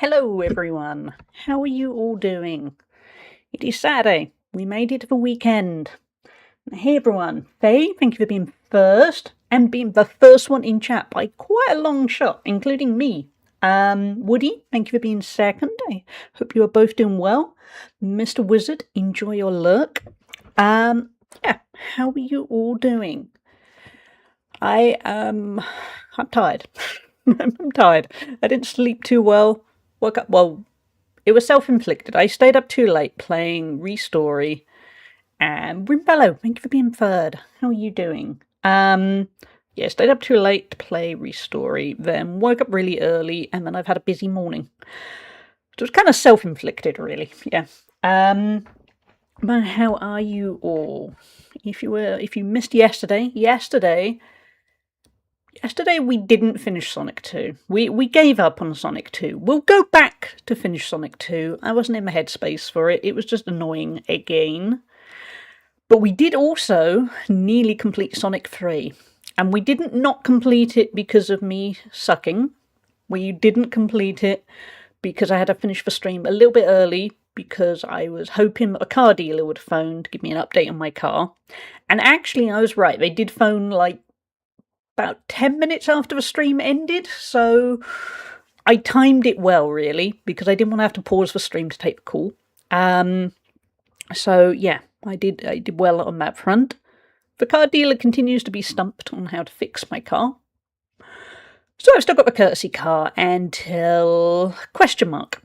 Hello everyone, how are you all doing? It is Saturday, we made it to the weekend. Hey everyone, Faye, thank you for being first, and being the first one in chat by quite a long shot, including me. Woody, thank you for being second, I hope you are both doing well. Mr. Wizard, enjoy your lurk. Yeah, how are you all doing? I'm tired. I'm tired. I didn't sleep too well. Woke up, well, it was self-inflicted. I stayed up too late playing Restory. And Rimbello, thank you for being third. How are you doing? Yeah, stayed up too late to play Restory, then woke up really early, and then I've had a busy morning. So it's kind of self-inflicted, really. Yeah. But how are you all? If you missed yesterday we didn't finish Sonic 2. We gave up on Sonic 2. We'll go back to finish Sonic 2. I wasn't in the headspace for it. It was just annoying again. But we did also nearly complete Sonic 3. And we didn't not complete it because of me sucking. We didn't complete it because I had to finish the stream a little bit early because I was hoping a car dealer would phone to give me an update on my car. And actually, I was right. They did phone like about 10 minutes after the stream ended, so I timed it well, really, because I didn't want to have to pause the stream to take the call. So yeah, I did well on that front. The car dealer continues to be stumped on how to fix my car. So I've still got the courtesy car until question mark.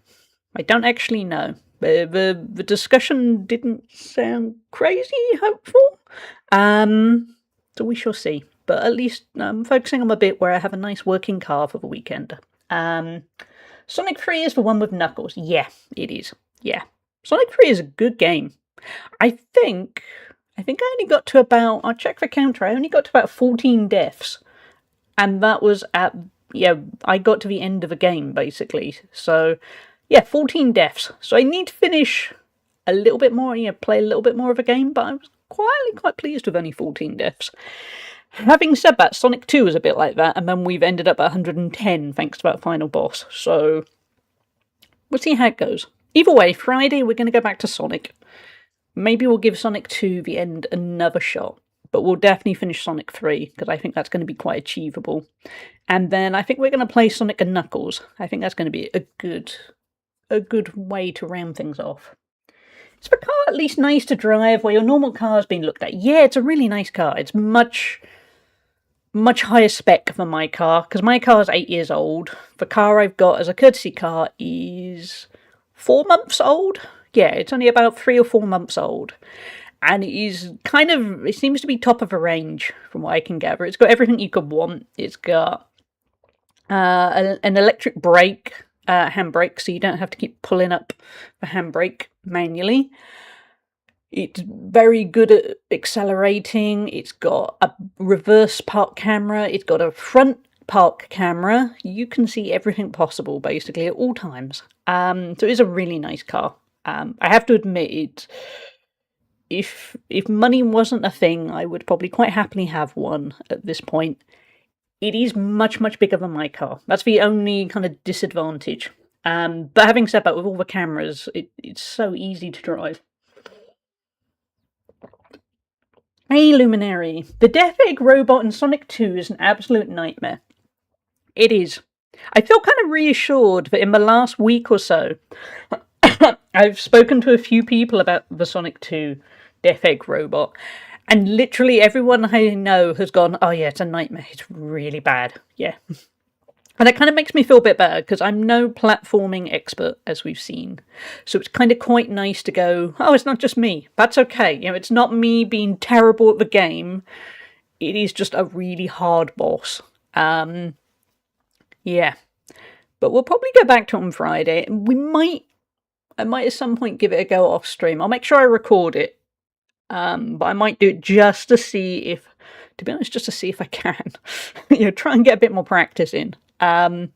I don't actually know. The discussion didn't sound crazy hopeful. So we shall see. But at least I'm focusing on a bit where I have a nice working car for the weekend. Sonic 3 is the one with Knuckles. Yeah, it is. Yeah. Sonic 3 is a good game. I think I only got to about, I'll check the counter, I only got to about 14 deaths. And that was I got to the end of the game, basically. So, yeah, 14 deaths. So I need to finish a little bit more, play a little bit more of a game, but I was quite pleased with only 14 deaths. Having said that, Sonic 2 was a bit like that, and then we've ended up at 110 thanks to that final boss. So, we'll see how it goes. Either way, Friday we're going to go back to Sonic. Maybe we'll give Sonic 2 the end another shot. But we'll definitely finish Sonic 3, because I think that's going to be quite achievable. And then I think we're going to play Sonic and Knuckles. I think that's going to be a good way to round things off. Is the car at least nice to drive where your normal car's been looked at? Yeah, it's a really nice car. It's much higher spec than my car, because my car is 8 years old. The car I've got as a courtesy car is 4 months old. Yeah, it's only about 3 or 4 months old. And it is it seems to be top of the range from what I can gather. It's got everything you could want. It's got an electric brake, handbrake, so you don't have to keep pulling up the handbrake manually. It's very good at accelerating. It's got a reverse park camera. It's got a front park camera. You can see everything possible, basically, at all times. So it's a really nice car. I have to admit, if money wasn't a thing, I would probably quite happily have one at this point. It is much bigger than my car. That's the only kind of disadvantage. But having said that, with all the cameras, it's so easy to drive. Hey, Luminary. The Death Egg robot in Sonic 2 is an absolute nightmare. It is. I feel kind of reassured that in the last week or so, I've spoken to a few people about the Sonic 2 Death Egg robot, and literally everyone I know has gone, oh yeah, it's a nightmare, it's really bad, yeah. And that kind of makes me feel a bit better, because I'm no platforming expert, as we've seen. So it's kind of quite nice to go, oh, it's not just me. That's okay. It's not me being terrible at the game. It is just a really hard boss. Yeah. But we'll probably go back to it on Friday. I might at some point give it a go off stream. I'll make sure I record it. But I might do it just to see if I can. Try and get a bit more practice in. But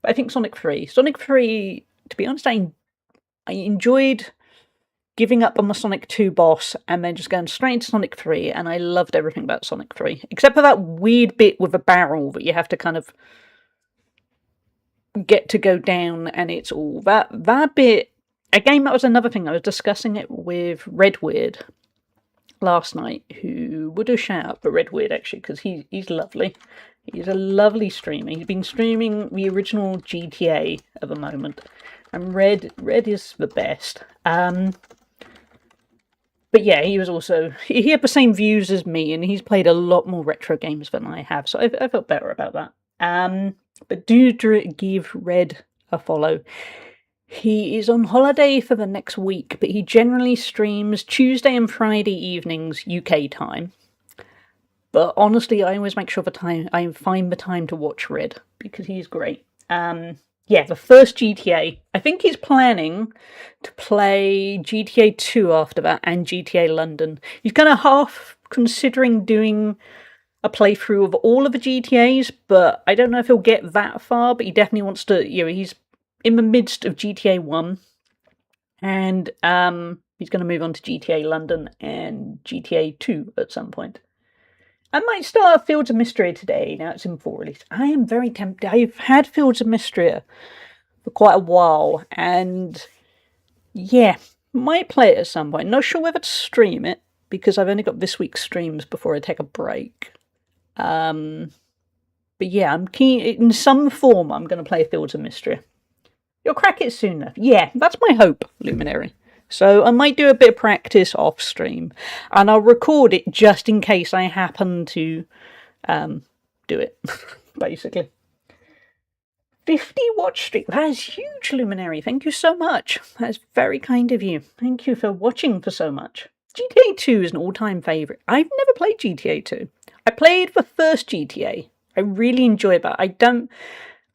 I think Sonic 3, to be honest, I enjoyed giving up on the Sonic 2 boss and then just going straight into Sonic 3, and I loved everything about Sonic 3, except for that weird bit with a barrel that you have to kind of get to go down, and it's all that bit. Again, that was another thing. I was discussing it with Redweird last night, who would have shout out for Redweird actually, because he's lovely. He's a lovely streamer. He's been streaming the original GTA at the moment, and Red is the best. But yeah, he was also, he had the same views as me, and he's played a lot more retro games than I have, so I felt better about that. But do give Red a follow. He is on holiday for the next week, but he generally streams Tuesday and Friday evenings UK time. But honestly, I always make sure I find the time to watch Red, because he's great. Yeah, the first GTA. I think he's planning to play GTA 2 after that, and GTA London. He's kind of half considering doing a playthrough of all of the GTAs, but I don't know if he'll get that far, but he definitely wants to, he's in the midst of GTA 1, and he's going to move on to GTA London and GTA 2 at some point. I might start Fields of Mystery today, now it's in full release. I am very tempted. I've had Fields of Mystery for quite a while, and yeah, might play it at some point. Not sure whether to stream it, because I've only got this week's streams before I take a break. But yeah, I'm keen. In some form, I'm going to play Fields of Mystery. You'll crack it soon enough. Yeah, that's my hope, Luminary. So I might do a bit of practice off stream, and I'll record it just in case I happen to do it, basically. 50 watch streak. That is huge, Luminary. Thank you so much. That is very kind of you. Thank you for watching for so much. GTA 2 is an all-time favourite. I've never played GTA 2. I played the first GTA. I really enjoyed that.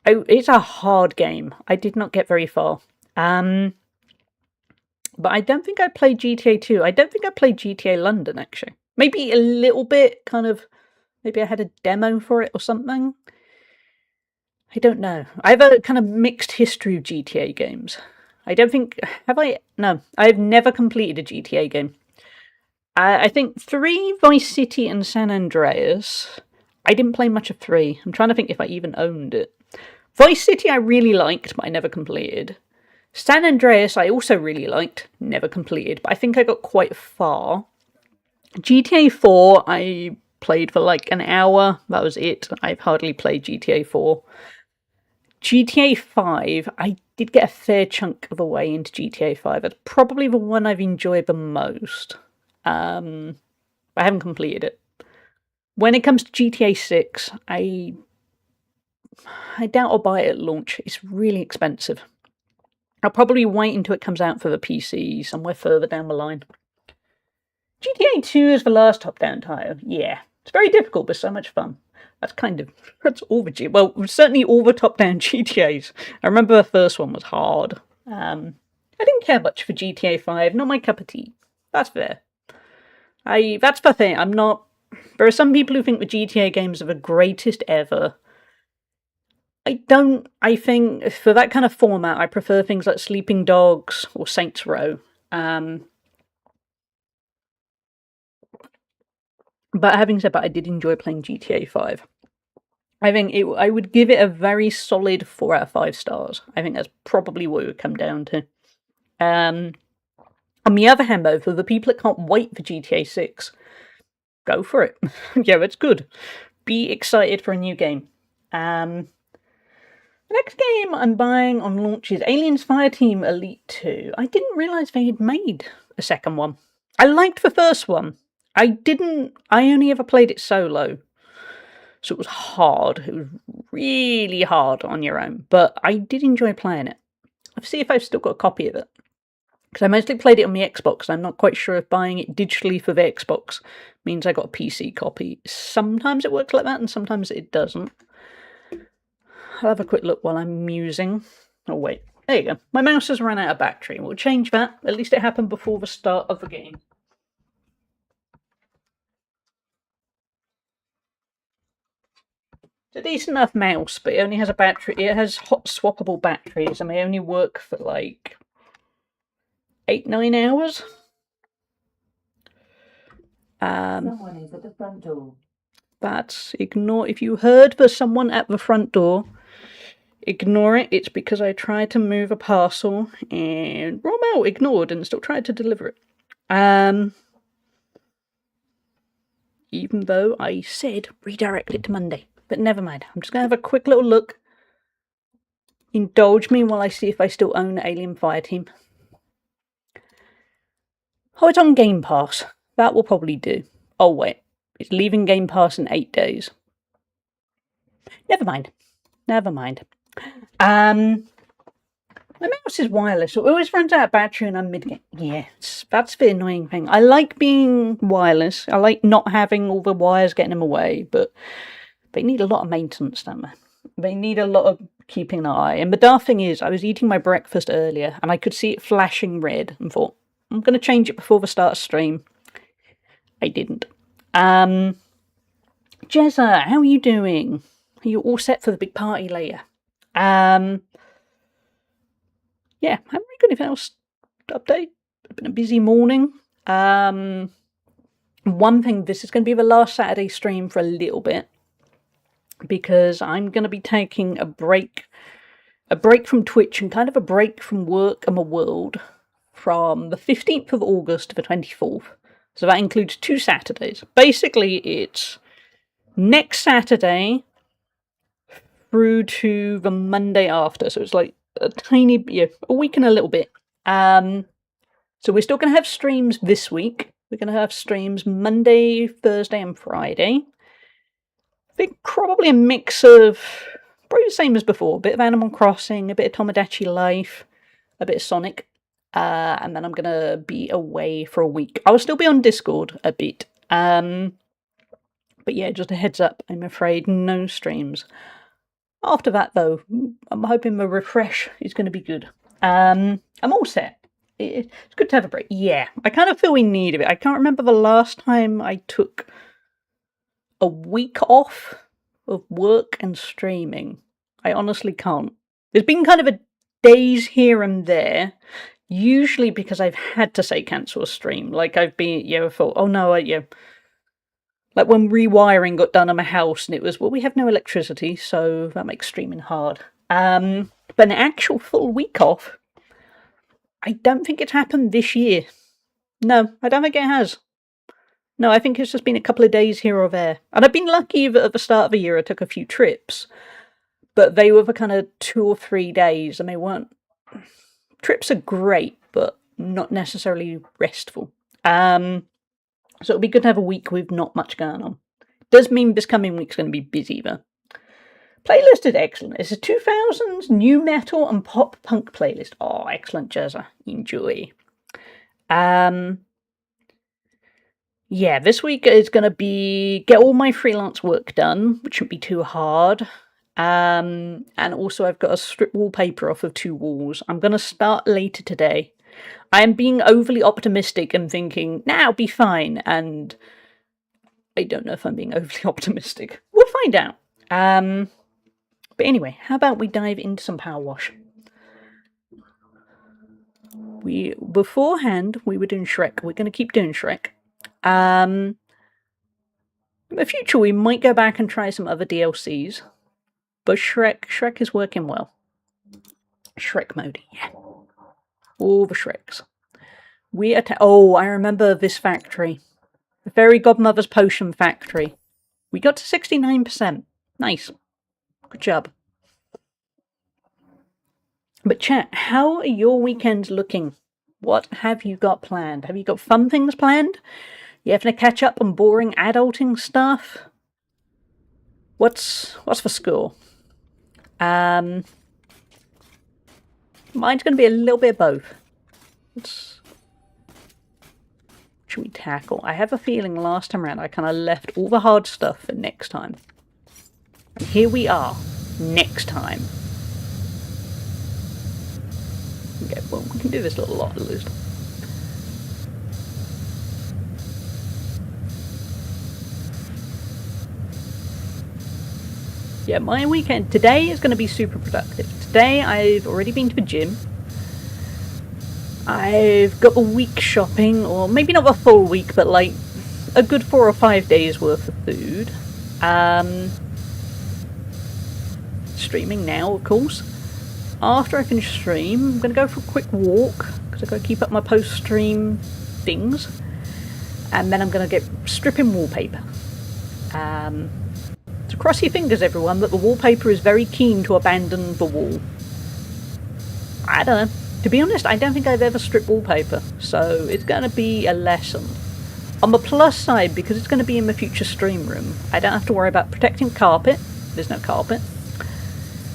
It's a hard game. I did not get very far. But I don't think I played GTA 2. I don't think I played GTA London, actually. Maybe a little bit, maybe I had a demo for it or something. I don't know. I have a kind of mixed history of GTA games. I don't think... No, I've never completed a GTA game. I think 3, Vice City and San Andreas. I didn't play much of 3. I'm trying to think if I even owned it. Vice City I really liked, but I never completed. San Andreas I also really liked, never completed, but I think I got quite far. GTA 4 I played for like an hour, that was it. I've hardly played GTA 4. GTA 5, I did get a fair chunk of the way into GTA 5. That's probably the one I've enjoyed the most. I haven't completed it. When it comes to GTA 6, I doubt I'll buy it at launch. It's really expensive. I'll probably wait until it comes out for the PC somewhere further down the line. GTA 2 is the last top-down title. Yeah, it's very difficult, but so much fun. That's all the well, certainly all the top-down GTAs. I remember the first one was hard. I didn't care much for GTA 5, not my cup of tea. That's fair. That's the thing, I'm not... There are some people who think the GTA games are the greatest ever. I don't. I think for that kind of format, I prefer things like Sleeping Dogs or Saints Row. But having said that, I did enjoy playing GTA 5. I think I would give it a very solid 4 out of 5 stars. I think that's probably what it would come down to. On the other hand, though, for the people that can't wait for GTA 6, go for it. Yeah, it's good. Be excited for a new game. The next game I'm buying on launch is Aliens Fireteam Elite 2. I didn't realise they had made a second one. I liked the first one. I only ever played it solo. So it was hard. It was really hard on your own. But I did enjoy playing it. I'll see if I've still got a copy of it. Because I mostly played it on the Xbox. I'm not quite sure if buying it digitally for the Xbox means I got a PC copy. Sometimes it works like that and sometimes it doesn't. I'll have a quick look while I'm musing. Oh wait, there you go. My mouse has run out of battery. We'll change that. At least it happened before the start of the game. It's a decent enough mouse, but it only has a battery. It has hot swappable batteries, and they only work for like 8-9 hours. Someone is at the front door. But ignore if you heard there's someone at the front door. Ignore it. It's because I tried to move a parcel and Rommel ignored and still tried to deliver it. Even though I said redirect it to Monday. But never mind. I'm just going to have a quick little look. Indulge me while I see if I still own Alien Fireteam. Oh, it's on Game Pass. That will probably do. Oh, wait. It's leaving Game Pass in 8 days. Never mind. Never mind. My mouse is wireless, so it always runs out of battery and I'm mid-game. Yeah, that's the annoying thing. I like being wireless. I like not having all the wires getting in my way, but they need a lot of maintenance, don't they? They need a lot of keeping an eye. And the daft thing is, I was eating my breakfast earlier and I could see it flashing red and thought, I'm going to change it before the start of stream. I didn't. Jezza, how are you doing? Are you all set for the big party later? Yeah, I haven't really got anything else to update. It's been a busy morning. One thing, this is going to be the last Saturday stream for a little bit, because I'm going to be taking a break from Twitch and kind of a break from work and my world from the 15th of August to the 24th. So that includes 2 Saturdays. Basically, it's next Saturday through to the Monday after. So it's like a week and a little bit. So we're still going to have streams this week. We're going to have streams Monday, Thursday, and Friday. I think probably a mix of, probably the same as before, a bit of Animal Crossing, a bit of Tomodachi Life, a bit of Sonic, and then I'm going to be away for a week. I'll still be on Discord a bit, but yeah, just a heads up, I'm afraid no streams. After that, though, I'm hoping the refresh is going to be good. I'm all set. It's good to have a break. Yeah, I kind of feel we needed it. I can't remember the last time I took a week off of work and streaming. I honestly can't. There's been kind of a days here and there, usually because I've had to say cancel a stream. Like I've been, I thought, oh no, like when rewiring got done on my house and it was, well, we have no electricity, so that makes streaming hard. But an actual full week off, I don't think it's happened this year. No, I don't think it has. No, I think it's just been a couple of days here or there. And I've been lucky that at the start of the year I took a few trips. But they were for kind of 2 or 3 days and they weren't... Trips are great, but not necessarily restful. So it'll be good to have a week with not much going on. Does mean this coming week's going to be busy, though. Playlist is excellent. It's a 2000s new metal and pop punk playlist. Oh, excellent, Jezza. Enjoy. Yeah, this week is going to be get all my freelance work done, which shouldn't be too hard. And also I've got to strip wallpaper off of 2 walls. I'm going to start later today. I am being overly optimistic and thinking, nah, I'll be fine. And I don't know if I'm being overly optimistic. We'll find out. But anyway, how about we dive into some Power Wash? Beforehand, we were doing Shrek. We're going to keep doing Shrek. In the future, we might go back and try some other DLCs. But Shrek is working well. Shrek mode, yeah. All the Shreks. I remember this factory. The Fairy Godmother's Potion Factory. We got to 69%. Nice. Good job. But chat, how are your weekends looking? What have you got planned? Have you got fun things planned? You having to catch up on boring adulting stuff? What's the score? Mine's going to be a little bit of both. What should we tackle? I have a feeling last time around I kind of left all the hard stuff for next time. And here we are, next time. Okay, well, we can do this a lot at least. Yeah, my weekend today is going to be super productive. Today I've already been to the gym. I've got a week shopping, or maybe not a full week, but like a good 4 streaming now, of course. After I finish stream, I'm going to go for a quick walk, because I've got to keep up my post-stream things. And then I'm going to get stripping wallpaper. So cross your fingers, everyone, that the wallpaper is very keen to abandon the wall. I don't know. To be honest, I don't think I've ever stripped wallpaper, so it's going to be a lesson. On the plus side, because it's going to be in the future stream room, I don't have to worry about protecting carpet. There's no carpet.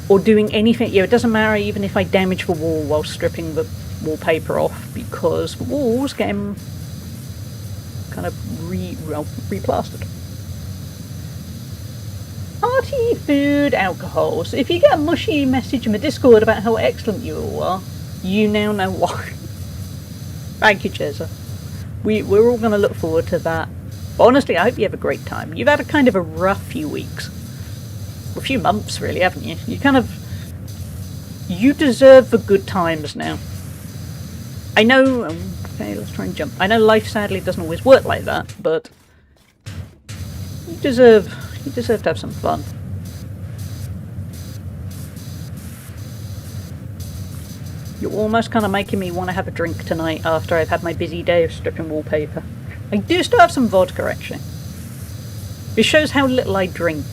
Or doing anything. Yeah, it doesn't matter even if I damage the wall while stripping the wallpaper off, because the walls get kind of replastered. Party food alcohol. So if you get a mushy message in the Discord about how excellent you all are, you now know why. Thank you, Jezza. We're all going to look forward to that. But honestly, I hope you have a great time. You've had a kind of a rough few weeks. A few months, really, haven't you? You deserve the good times now. I know... Okay, let's try and jump. I know life, sadly, doesn't always work like that, but... You deserve to have some fun. You're almost kind of making me want to have a drink tonight after I've had my busy day of stripping wallpaper. I do still have some vodka, actually. This shows how little I drink,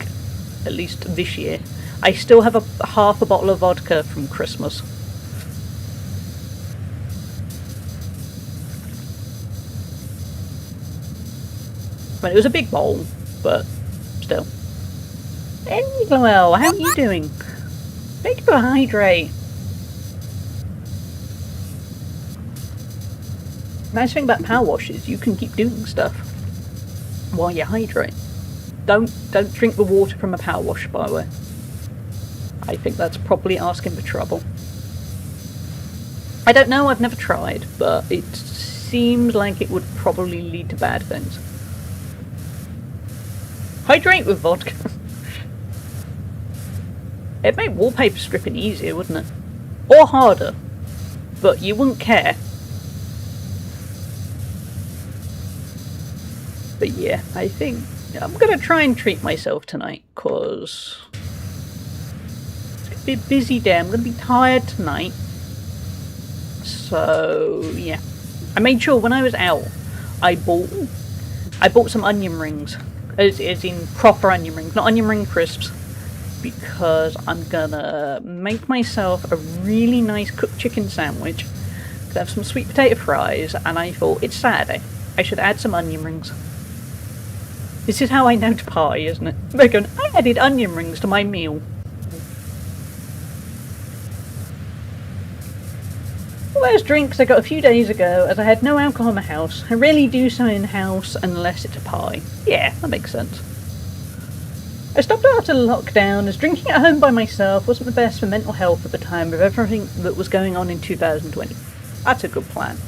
at least this year. I still have half a bottle of vodka from Christmas. I mean, it was a big bowl, but still. Well, how are you doing? Make you hydrate. Nice thing about PowerWash is you can keep doing stuff while you hydrate. Don't drink the water from a PowerWash, by the way. I think that's probably asking for trouble. I don't know, I've never tried, but it seems like it would probably lead to bad things. Hydrate with vodka. It'd make wallpaper stripping easier, wouldn't it? Or harder. But you wouldn't care. But yeah, I think I'm going to try and treat myself tonight, because it's going to be a busy day. I'm going to be tired tonight. So, yeah. I made sure when I was out, I bought some onion rings. As in proper onion rings, not onion ring crisps. Because I'm going to make myself a really nice cooked chicken sandwich. I have some sweet potato fries, and I thought, it's Saturday. I should add some onion rings. This is how I know to party, isn't it? They're going, I added onion rings to my meal. All those drinks I got a few days ago, as I had no alcohol in my house. I rarely do so in house unless it's a party. Yeah, that makes sense. I stopped after lockdown, as drinking at home by myself wasn't the best for mental health at the time with everything that was going on in 2020. That's a good plan.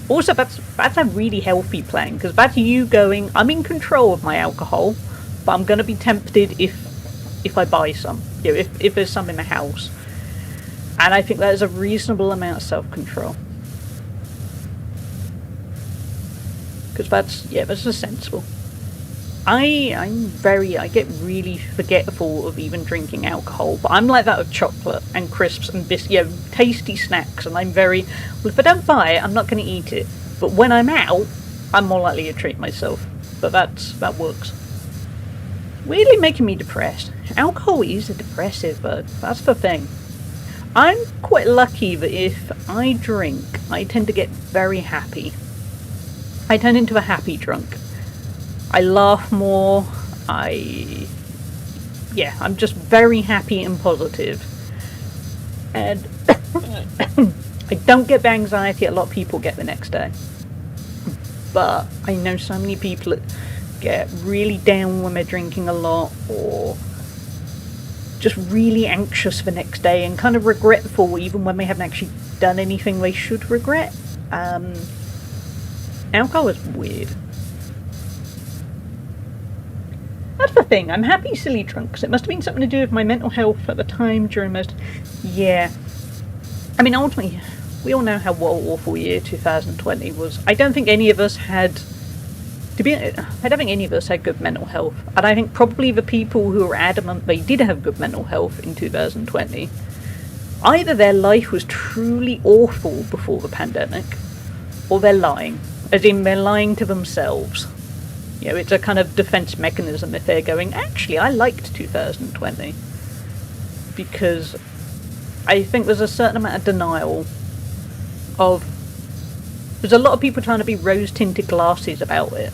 Also, that's a really healthy plan, because that's you going, I'm in control of my alcohol, but I'm going to be tempted if I buy some. You know, if there's some in the house. And I think that is a reasonable amount of self-control. Because that's just sensible. I get really forgetful of even drinking alcohol, but I'm like that with chocolate and crisps and tasty snacks, and I'm very, well, if I don't buy it, I'm not going to eat it. But when I'm out, I'm more likely to treat myself. But that works. Weirdly making me depressed. Alcohol is a depressive, but that's the thing. I'm quite lucky that if I drink, I tend to get very happy. I turn into a happy drunk. I laugh more, I'm just very happy and positive. And I don't get the anxiety a lot of people get the next day. But I know so many people that get really down when they're drinking a lot, or just really anxious the next day and kind of regretful even when they haven't actually done anything they should regret. Alcohol is weird. That's the thing, I'm happy silly drunk, so it must have been something to do with my mental health at the time during most... Yeah. I mean, ultimately, we all know how awful year 2020 was. I don't think any of us had I don't think any of us had good mental health, and I think probably the people who are adamant they did have good mental health in 2020, either their life was truly awful before the pandemic, or they're lying, as in they're lying to themselves. You know, it's a kind of defense mechanism if they're going, actually, I liked 2020, because I think there's a certain amount of denial of. There's a lot of people trying to be rose-tinted glasses about it.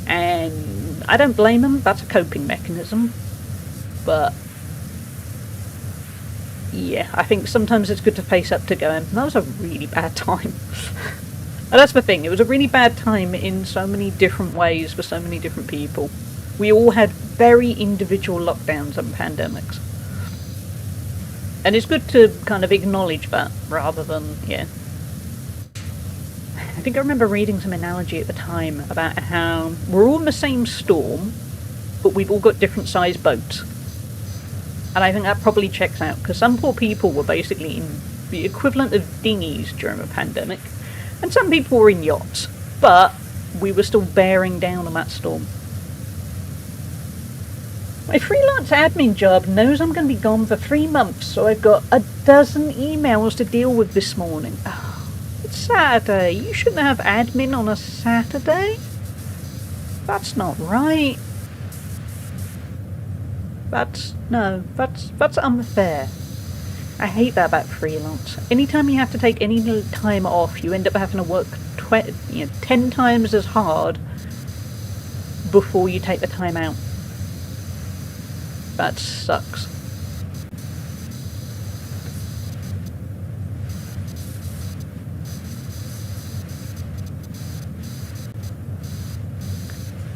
And I don't blame them, that's a coping mechanism. But yeah, I think sometimes it's good to face up to going, that was a really bad time. And that's the thing, it was a really bad time in so many different ways for so many different people. We all had very individual lockdowns and pandemics. And it's good to kind of acknowledge that rather than, yeah. I think I remember reading some analogy at the time about how we're all in the same storm, but we've all got different sized boats. And I think that probably checks out, because some poor people were basically in the equivalent of dinghies during the pandemic, and some people were in yachts, but we were still bearing down on that storm. My freelance admin job knows I'm going to be gone for 3 months, so I've got a dozen emails to deal with this morning. Oh, it's Saturday. You shouldn't have admin on a Saturday. That's not right. That's unfair. I hate that about freelance. Anytime you have to take any time off, you end up having to work 10 times as hard before you take the time out. That sucks.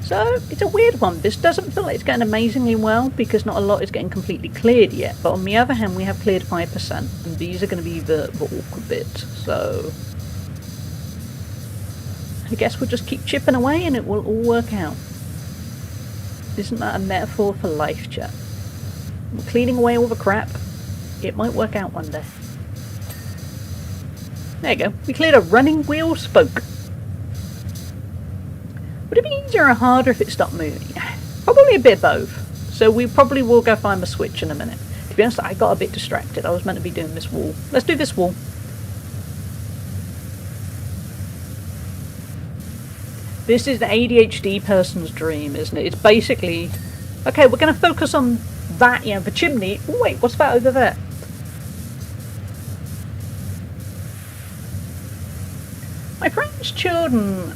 So, it's a weird one. This doesn't feel like it's going amazingly well because not a lot is getting completely cleared yet. But on the other hand, we have cleared 5%, and these are going to be the awkward bits. So, I guess we'll just keep chipping away and it will all work out. Isn't that a metaphor for life, chat? We're cleaning away all the crap. It might work out one day. There you go. We cleared a running wheel spoke. Would it be easier or harder if it stopped moving? Probably a bit of both. So we probably will go find the switch in a minute. To be honest, I got a bit distracted. I was meant to be doing this wall. Let's do this wall. This is the ADHD person's dream, isn't it? It's basically, okay, we're going to focus on that, the chimney. Oh, wait, what's that over there? My friend's children,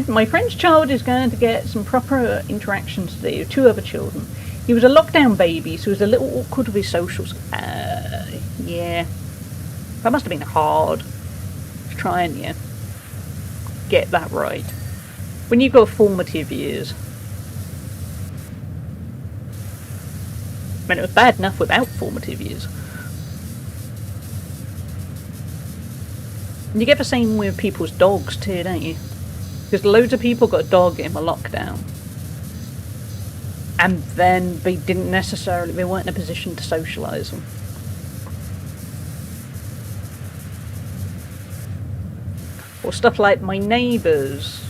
my friend's child is going to get some proper interactions today with 2 other children. He was a lockdown baby, so he was a little awkward with his socials. Yeah. That must have been hard to try and, get that right. When you've got formative years. I mean, it was bad enough without formative years. And you get the same with people's dogs too, don't you? Because loads of people got a dog in the lockdown. And then they weren't in a position to socialise them. Or stuff like my neighbours,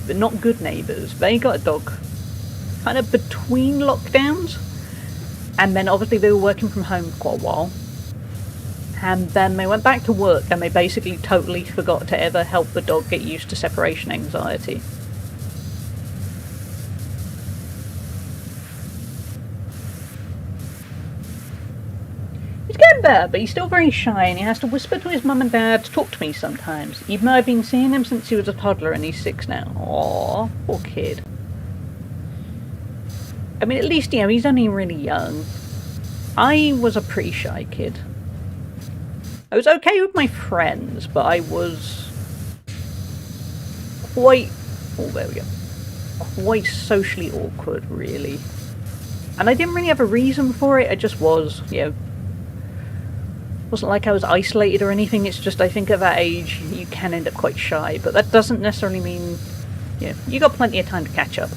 the not good neighbours, they got a dog kind of between lockdowns. And then obviously they were working from home for quite a while. And then they went back to work and they basically totally forgot to ever help the dog get used to separation anxiety. He's getting better, but he's still very shy and he has to whisper to his mum and dad to talk to me sometimes, even though I've been seeing him since he was a toddler and he's 6 now. Aww, poor kid. I mean, at least, he's only really young. I was a pretty shy kid. I was okay with my friends, but I was quite socially awkward, really. And I didn't really have a reason for it, I just was, wasn't like I was isolated or anything, it's just I think at that age you can end up quite shy, but that doesn't necessarily mean, you got plenty of time to catch up.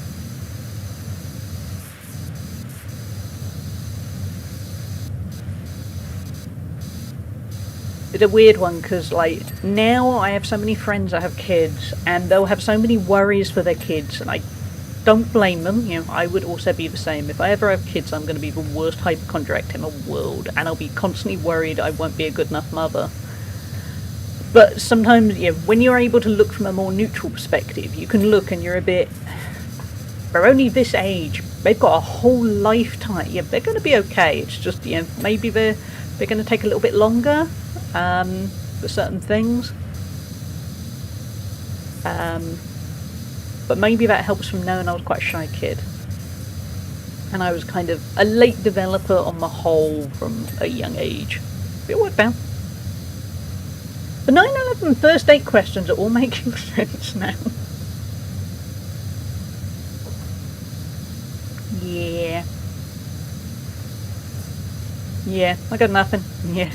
It's a weird one because, like, now I have so many friends that have kids and they'll have so many worries for their kids, and I don't blame them. You know, I would also be the same. If I ever have kids, I'm going to be the worst hypochondriac in the world, and I'll be constantly worried I won't be a good enough mother. But sometimes, you know, when you're able to look from a more neutral perspective, you can look and you're a bit... They're only this age. They've got a whole lifetime. Yeah, they're going to be okay. It's just, you know, maybe they're going to take a little bit longer for certain things. But maybe that helps from knowing I was quite a shy kid. And I was kind of a late developer on the whole from a young age. It worked out. The 9/11 first date questions are all making sense now. Yeah. Yeah, I got nothing. Yeah.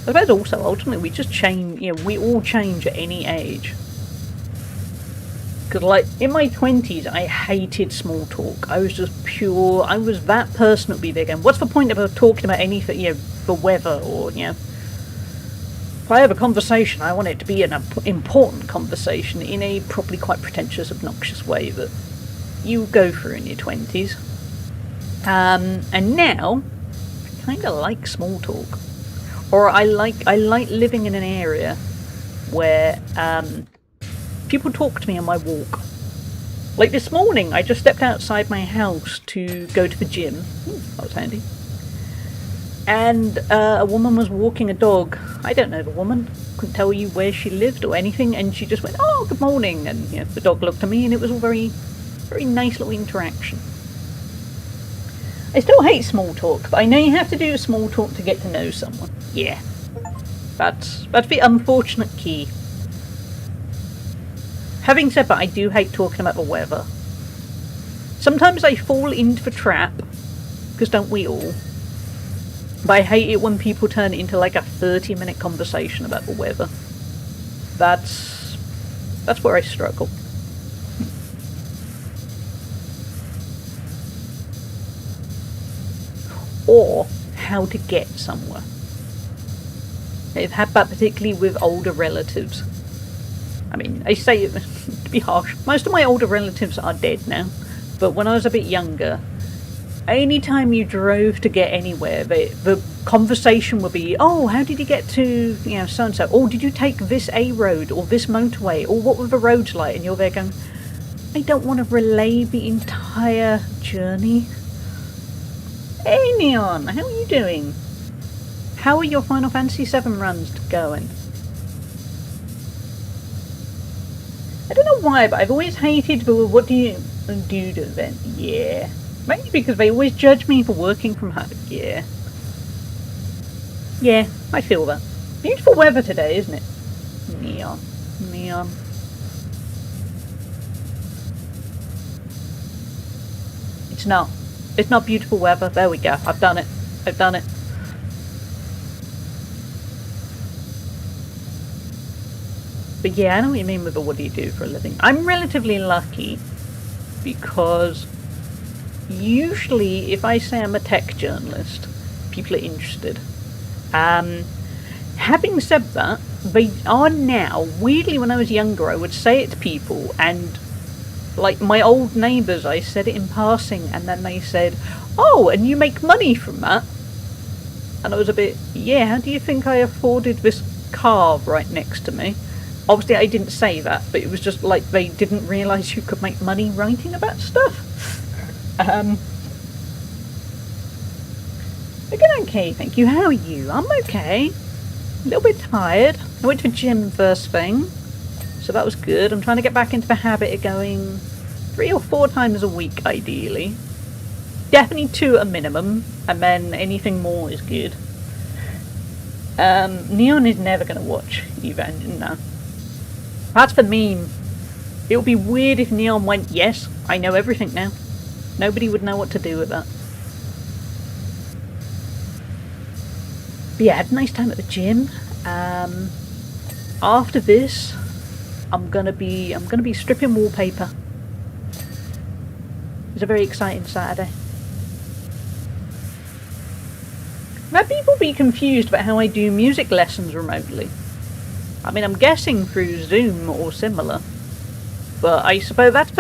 I suppose also, ultimately, we just change, you know, we all change at any age. Because, like, in my 20s, I hated small talk. I was just pure, I was that person that would be there going, what's the point of talking about anything, you know, the weather, or, you know. If I have a conversation, I want it to be an important conversation in a probably quite pretentious, obnoxious way that you go through in your 20s. And now, I kind of like small talk. Or I like living in an area where people talk to me on my walk. Like this morning, I just stepped outside my house to go to the gym. That was handy. And a woman was walking a dog. I don't know the woman. Couldn't tell you where she lived or anything. And she just went, "Oh, good morning." And you know, the dog looked at me, and it was all very, very nice little interaction. I still hate small talk, but I know you have to do small talk to get to know someone. Yeah. That's the unfortunate key. Having said that, I do hate talking about the weather. Sometimes I fall into the trap, because don't we all? But I hate it when people turn it into like a 30-minute conversation about the weather. That's where I struggle. Or how to get somewhere. I've had that particularly with older relatives. I mean, I say it to be harsh. Most of my older relatives are dead now. But when I was a bit younger, any time you drove to get anywhere, the conversation would be, oh, how did you get to, you know, so-and-so? Or did you take this A road or this motorway? Or what were the roads like? And you're there going, I don't want to relay the entire journey. Hey Neon, how are you doing? How are your Final Fantasy VII runs going? I don't know why, but I've always hated the what do you do then? Yeah. Maybe because they always judge me for working from home. Yeah. Yeah, I feel that. Beautiful weather today, isn't it? Neon. Neon. It's not. It's not beautiful weather. There we go. I've done it. I've done it. But yeah, I know what you mean with the what do you do for a living. I'm relatively lucky because usually if I say I'm a tech journalist, people are interested. Having said that, they are now. Weirdly, when I was younger, I would say it to people, and like my old neighbours, I said it in passing, and then they said, "Oh, and you make money from that?" And I was a bit, yeah, how do you think I afforded this car right next to me? Obviously, I didn't say that, but it was just like they didn't realise you could make money writing about stuff. Again, okay, thank you. How are you? I'm okay. A little bit tired. I went to the gym first thing, so that was good. I'm trying to get back into the habit of going 3 or 4 times a week, ideally. Definitely 2 at a minimum, and then anything more is good. Neon is never going to watch Evan, no. That's the meme. It would be weird if Neon went, yes, I know everything now. Nobody would know what to do with that. But yeah, I had a nice time at the gym. After this, I'm gonna be stripping wallpaper. It's a very exciting Saturday. Now people be confused about how I do music lessons remotely. I mean, I'm guessing through Zoom or similar. But I suppose that's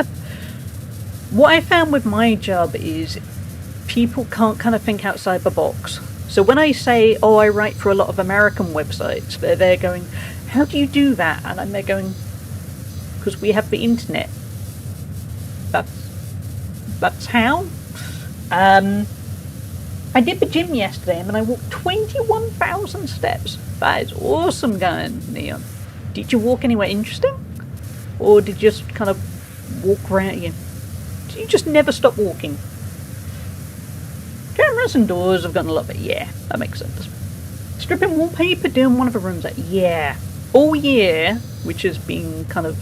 what I found with my job is people can't kind of think outside the box. So when I say, oh, I write for a lot of American websites, they're going, how do you do that? And I'm there going, because we have the internet. That's how. I did the gym yesterday and I walked 21,000 steps. That is awesome going, Neon. Did you walk anywhere interesting? Or did you just kind of walk around you? Did you just never stop walking? Cameras and doors have gotten a lot better. Yeah, that makes sense. Stripping wallpaper, doing one of the rooms. Yeah. All year, which has been kind of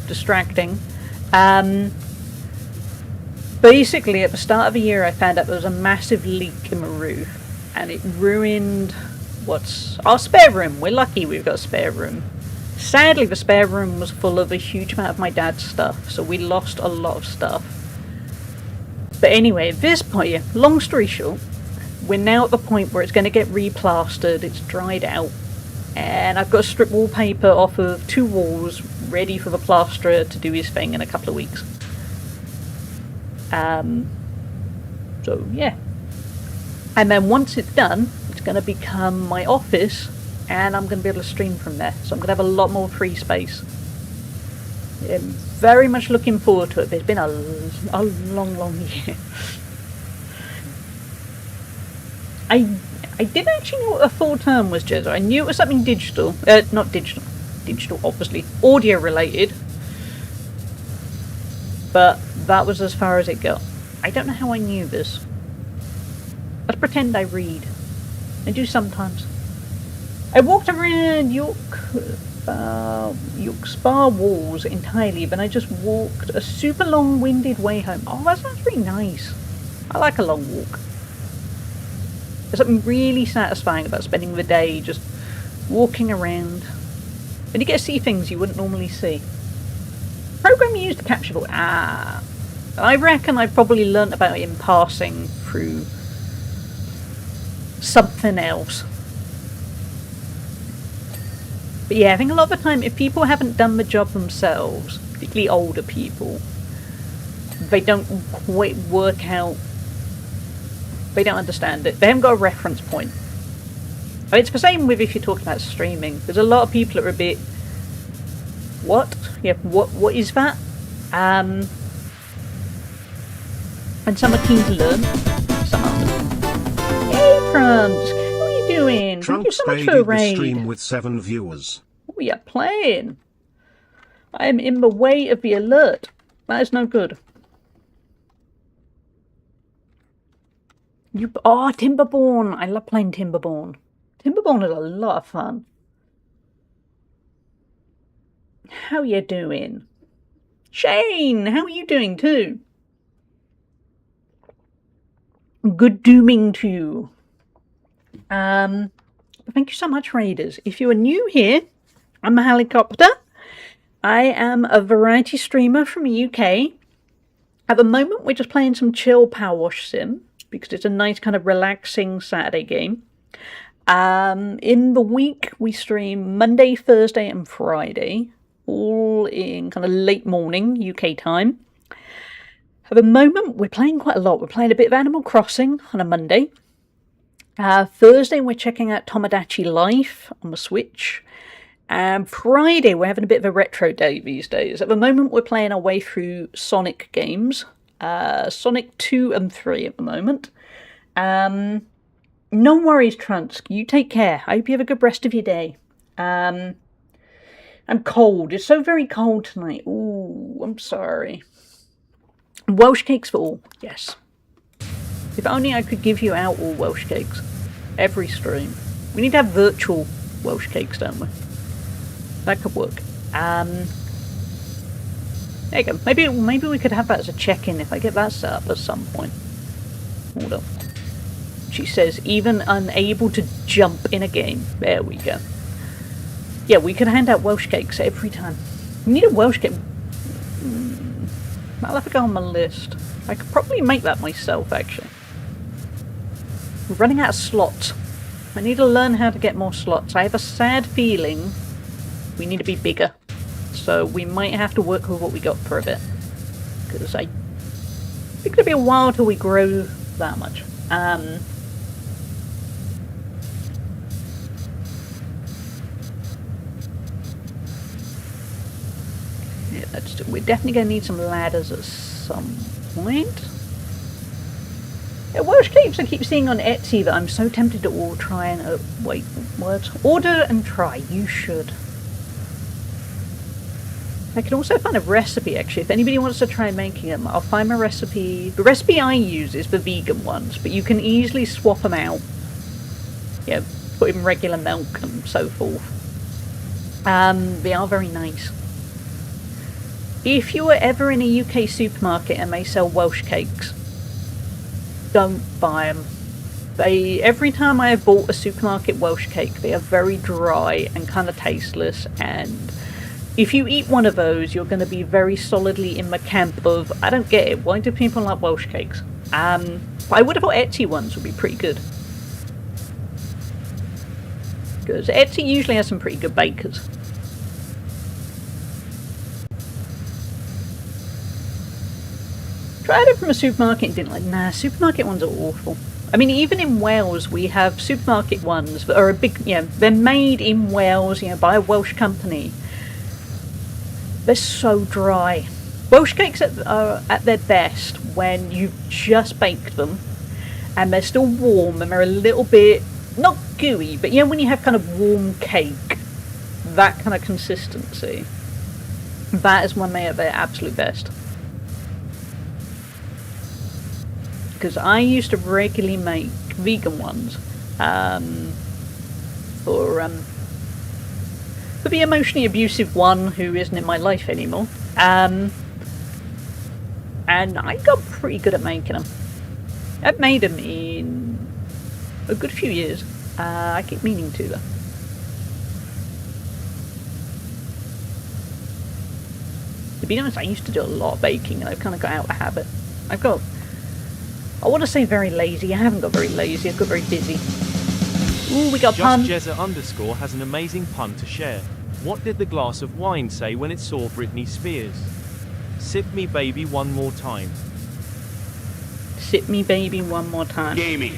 distracting. Basically, at the start of the year, I found out there was a massive leak in the roof. And it ruined what's our spare room. We're lucky we've got a spare room. Sadly, the spare room was full of a huge amount of my dad's stuff, so we lost a lot of stuff. But anyway, at this point, long story short, we're now at the point where it's going to get replastered, it's dried out, and I've got to strip wallpaper off of 2 walls, ready for the plasterer to do his thing in a couple of weeks. So yeah. And then once it's done, it's going to become my office, and I'm going to be able to stream from there. So I'm going to have a lot more free space. I'm very much looking forward to it. It's been a long year. I didn't actually know what a full term was, Jezza. I knew it was something digital. Not digital. Digital, obviously. Audio related. But that was as far as it got. I don't know how I knew this. Let's pretend I read. I do sometimes. I walked around York Spa walls entirely, but I just walked a super long-winded way home. Oh, that sounds really nice. I like a long walk. There's something really satisfying about spending the day just walking around. And you get to see things you wouldn't normally see. Program used to capture the... I reckon I probably learnt about it in passing through something else. But yeah, I think a lot of the time, if people haven't done the job themselves, particularly older people, they don't quite work out, they don't understand it. They haven't got a reference point. And it's the same with if you're talking about streaming. There's a lot of people that are a bit, what? Yeah, what is that? And some are keen to learn, some aren't. Hey, Trunks! How are you doing? Thank you so much for a raid. Stream with 7 viewers. What are you playing? I am in the way of the alert. That is no good. Timberborn! I love playing Timberborn. Timberborn is a lot of fun. How you doing? Shane, how are you doing too? Good dooming to you. Thank you so much, Raiders. If you are new here, I'm a helicopter. I am a variety streamer from the UK. At the moment, we're just playing some chill PowerWash Sim because it's a nice kind of relaxing Saturday game. In the week, we stream Monday, Thursday, and Friday, all in kind of late morning UK time. At the moment, we're playing quite a lot. We're playing a bit of Animal Crossing on a Monday. Thursday, we're checking out Tomodachi Life on the Switch. And Friday, we're having a bit of a retro day these days. At the moment, we're playing our way through Sonic games. Sonic 2 and 3 at the moment. No worries, Trunks. You take care. I hope you have a good rest of your day. I'm cold. It's so very cold tonight. Ooh, I'm sorry. Welsh cakes for all. Yes. If only I could give you out all Welsh cakes. Every stream. We need to have virtual Welsh cakes, don't we? That could work. There you go. Maybe we could have that as a check-in if I get that set up at some point. Hold on. She says, even unable to jump in a game. There we go. Yeah, we could hand out Welsh cakes every time. We need a Welsh cake. I'll have to go on my list. I could probably make that myself, actually. We're running out of slots. I need to learn how to get more slots. I have a sad feeling we need to be bigger. So we might have to work with what we got for a bit. Because I think it'll be a while till we grow that much. Yeah, we're definitely going to need some ladders at some point. Yeah, Welsh cakes I keep seeing on Etsy that I'm so tempted to all try and... wait, what? Order and try. You should. I can also find a recipe, actually. If anybody wants to try making them, I'll find my recipe. The recipe I use is the vegan ones, but you can easily swap them out. Yeah, put in regular milk and so forth. They are very nice. If you are ever in a UK supermarket and they sell Welsh cakes, don't buy them. Every time I have bought a supermarket Welsh cake, they are very dry and kind of tasteless, and if you eat one of those, you're going to be very solidly in the camp of, I don't get it, why do people like Welsh cakes? But I would have thought Etsy ones would be pretty good. Because Etsy usually has some pretty good bakers. Tried it from a supermarket and didn't like, nah, supermarket ones are awful. I mean, even in Wales, we have supermarket ones that are a big, they're made in Wales, by a Welsh company. They're so dry. Welsh cakes are at their best when you've just baked them and they're still warm and they're a little bit, not gooey, but when you have kind of warm cake, that kind of consistency, that is when they are their absolute best. Because I used to regularly make vegan ones for the emotionally abusive one who isn't in my life anymore. And I got pretty good at making them. I've made them in a good few years. I keep meaning to though. To be honest, I used to do a lot of baking and I've kind of got out of habit. I want to say very lazy. I haven't got very lazy, I've got very busy. Ooh, we got a pun. Just has an amazing pun to share. What did the glass of wine say when it saw Britney Spears? Sip me baby one more time. Sip me baby one more time. Gaming.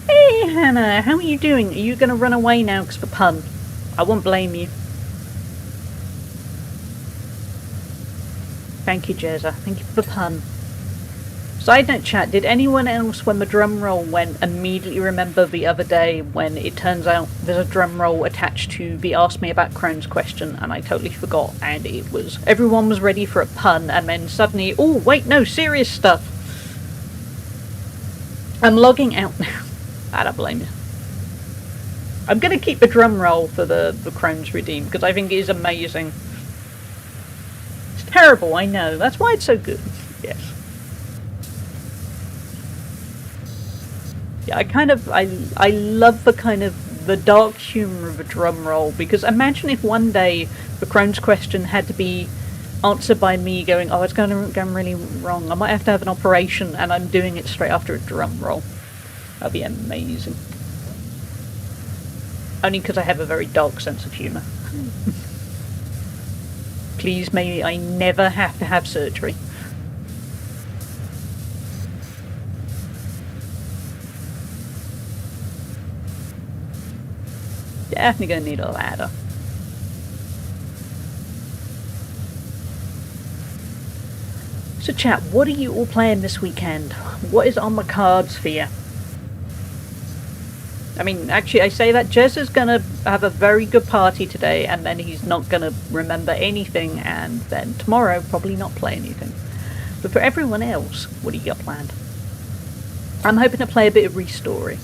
Hey Hannah, how are you doing? Are you going to run away now because of the pun? I won't blame you. Thank you, Jezza. Thank you for the pun. Side note chat, did anyone else, when the drum roll went, immediately remember the other day when it turns out there's a drum roll attached to the Ask Me About Crohn's question and I totally forgot, and it was, everyone was ready for a pun and then suddenly, oh wait, no, serious stuff. I'm logging out now. I don't blame you. I'm going to keep the drum roll for the Crohn's Redeem because I think it is amazing. It's terrible, I know. That's why it's so good. Yes. Yeah, I love the kind of the dark humour of a drum roll, because imagine if one day the Crohn's question had to be answered by me going, oh, it's going really wrong, I might have to have an operation, and I'm doing it straight after a drum roll. That'd be amazing. Only because I have a very dark sense of humour. Please, may I never have to have surgery. Definitely going to need a ladder. So chat, what are you all playing this weekend? What is on the cards for you? I mean, actually, I say that Jez is going to have a very good party today, and then he's not going to remember anything, and then tomorrow probably not play anything. But for everyone else, what do you got planned? I'm hoping to play a bit of Restory.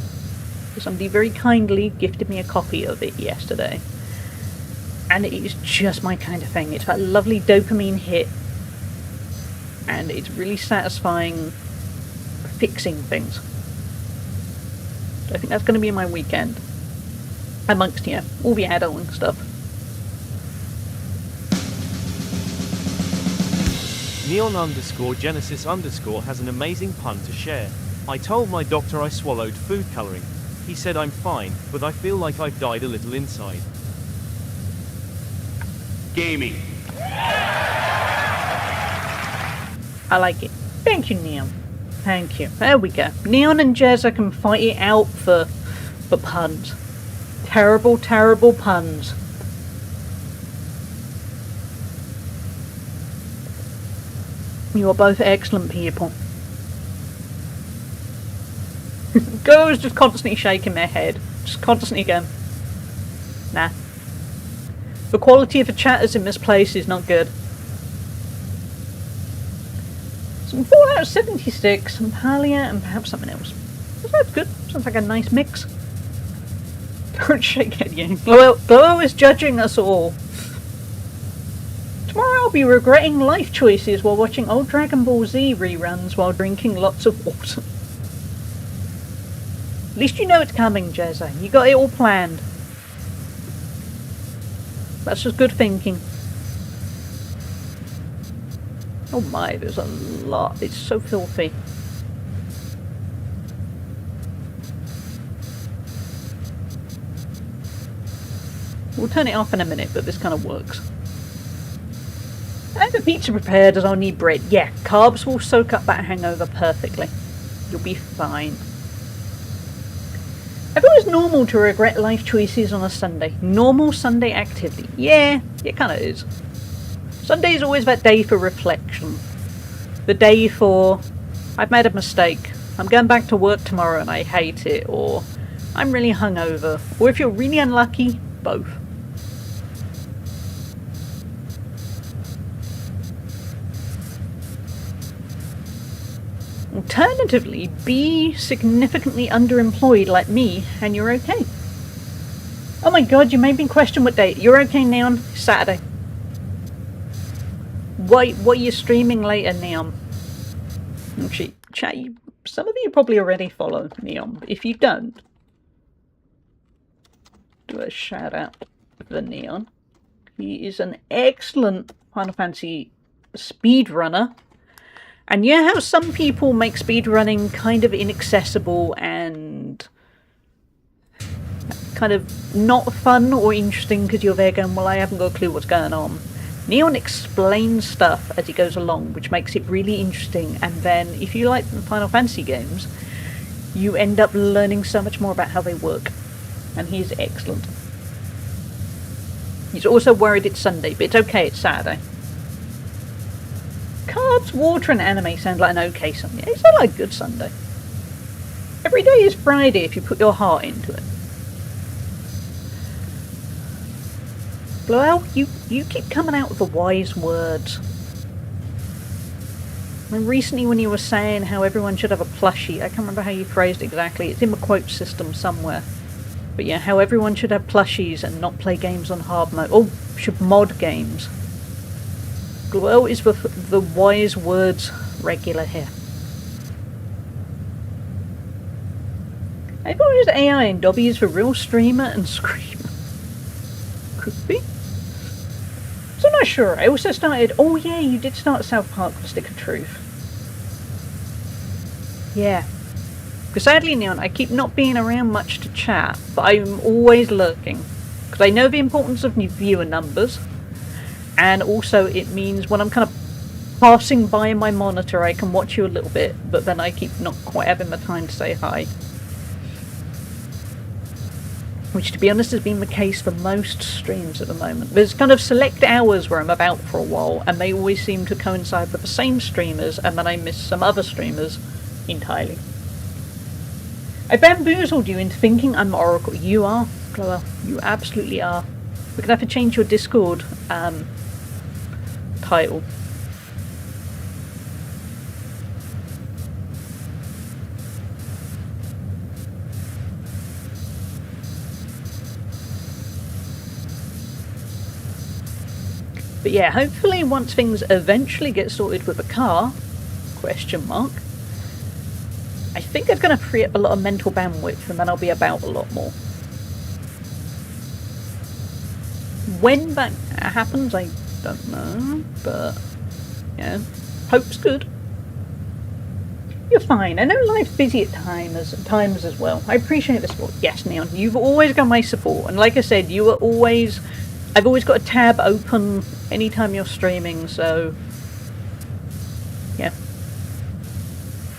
Somebody very kindly gifted me a copy of it yesterday, and it is just my kind of thing. It's that lovely dopamine hit, and it's really satisfying fixing things. So I think that's going to be my weekend, amongst all the adulting stuff. Neon_Genesis_ has an amazing pun to share. I told my doctor I swallowed food coloring. He said I'm fine, but I feel like I've died a little inside. Gaming. I like it. Thank you, Neon. Thank you. There we go. Neon and Jezza can fight it out for puns. Terrible, terrible puns. You are both excellent people. Go's just constantly shaking their head. Just constantly going, nah. The quality of the chatters in this place is not good. Some Fallout 76, some Palia, and perhaps something else. That's good. Sounds like a nice mix. Don't shake it, you. Glow is judging us all. Tomorrow I'll be regretting life choices while watching old Dragon Ball Z reruns while drinking lots of water. At least you know it's coming, Jezza. You got it all planned. That's just good thinking. Oh my, there's a lot. It's so filthy. We'll turn it off in a minute, but this kind of works. I have the pizza prepared as I'll need bread. Yeah, carbs will soak up that hangover perfectly. You'll be fine. I thought it was normal to regret life choices on a Sunday. Normal Sunday activity. Yeah, it kind of is. Sunday is always that day for reflection. The day for, I've made a mistake. I'm going back to work tomorrow and I hate it. Or, I'm really hungover. Or if you're really unlucky, both. Alternatively, be significantly underemployed like me and you're okay. Oh my god, you made me question what day. You're okay, Neon? Saturday. What are you streaming later, Neon? Actually, chat, some of you probably already follow Neon, but if you don't, do a shout out for Neon. He is an excellent Final Fantasy speedrunner. And yeah, how some people make speedrunning kind of inaccessible and kind of not fun or interesting because you're there going, well, I haven't got a clue what's going on. Neon explains stuff as he goes along, which makes it really interesting. And then if you like the Final Fantasy games, you end up learning so much more about how they work. And he's excellent. He's also worried it's Sunday, but it's okay, it's Saturday. Carbs, water and anime sound like an okay Sunday. It sounds like a good Sunday. Every day is Friday if you put your heart into it. Bloel, you keep coming out with the wise words. And recently when you were saying how everyone should have a plushie, I can't remember how you phrased it exactly, it's in my quote system somewhere. But yeah, how everyone should have plushies and not play games on hard mode. Or should mod games. Glow is the wise words regular here. I thought it was AI and Dobby is for real streamer and screamer. Could be. So I'm not sure. I also started... Oh yeah, you did start South Park with Stick of Truth. Yeah. Because sadly, Neon, I keep not being around much to chat, but I'm always lurking. Because I know the importance of new viewer numbers. And also it means when I'm kind of passing by my monitor I can watch you a little bit, but then I keep not quite having the time to say hi. Which to be honest has been the case for most streams at the moment. There's kind of select hours where I'm about for a while and they always seem to coincide with the same streamers and then I miss some other streamers entirely. I bamboozled you into thinking I'm Oracle. You are, Chloe. You absolutely are. We're going to have to change your Discord title. But yeah, hopefully once things eventually get sorted with a car, question mark, I think it's going to free up a lot of mental bandwidth and then I'll be about a lot more. When that happens, I don't know, but yeah, hope's good. You're fine. I know life's busy at times as well. I appreciate the support. Yes, Neon, you've always got my support. And like I said, you are always... I've always got a tab open anytime you're streaming, so... Yeah.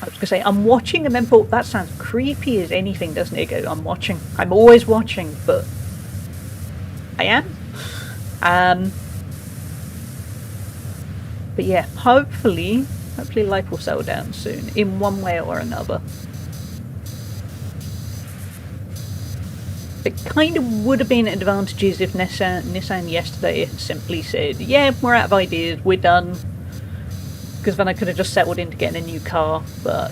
I was going to say, I'm watching and then thought, that sounds creepy as anything, doesn't it? Go, I'm watching. I'm always watching, but... I am. But yeah, hopefully life will settle down soon, in one way or another. It kind of would have been advantages if Nissan yesterday had simply said, yeah, we're out of ideas, we're done. Because then I could have just settled into getting a new car, but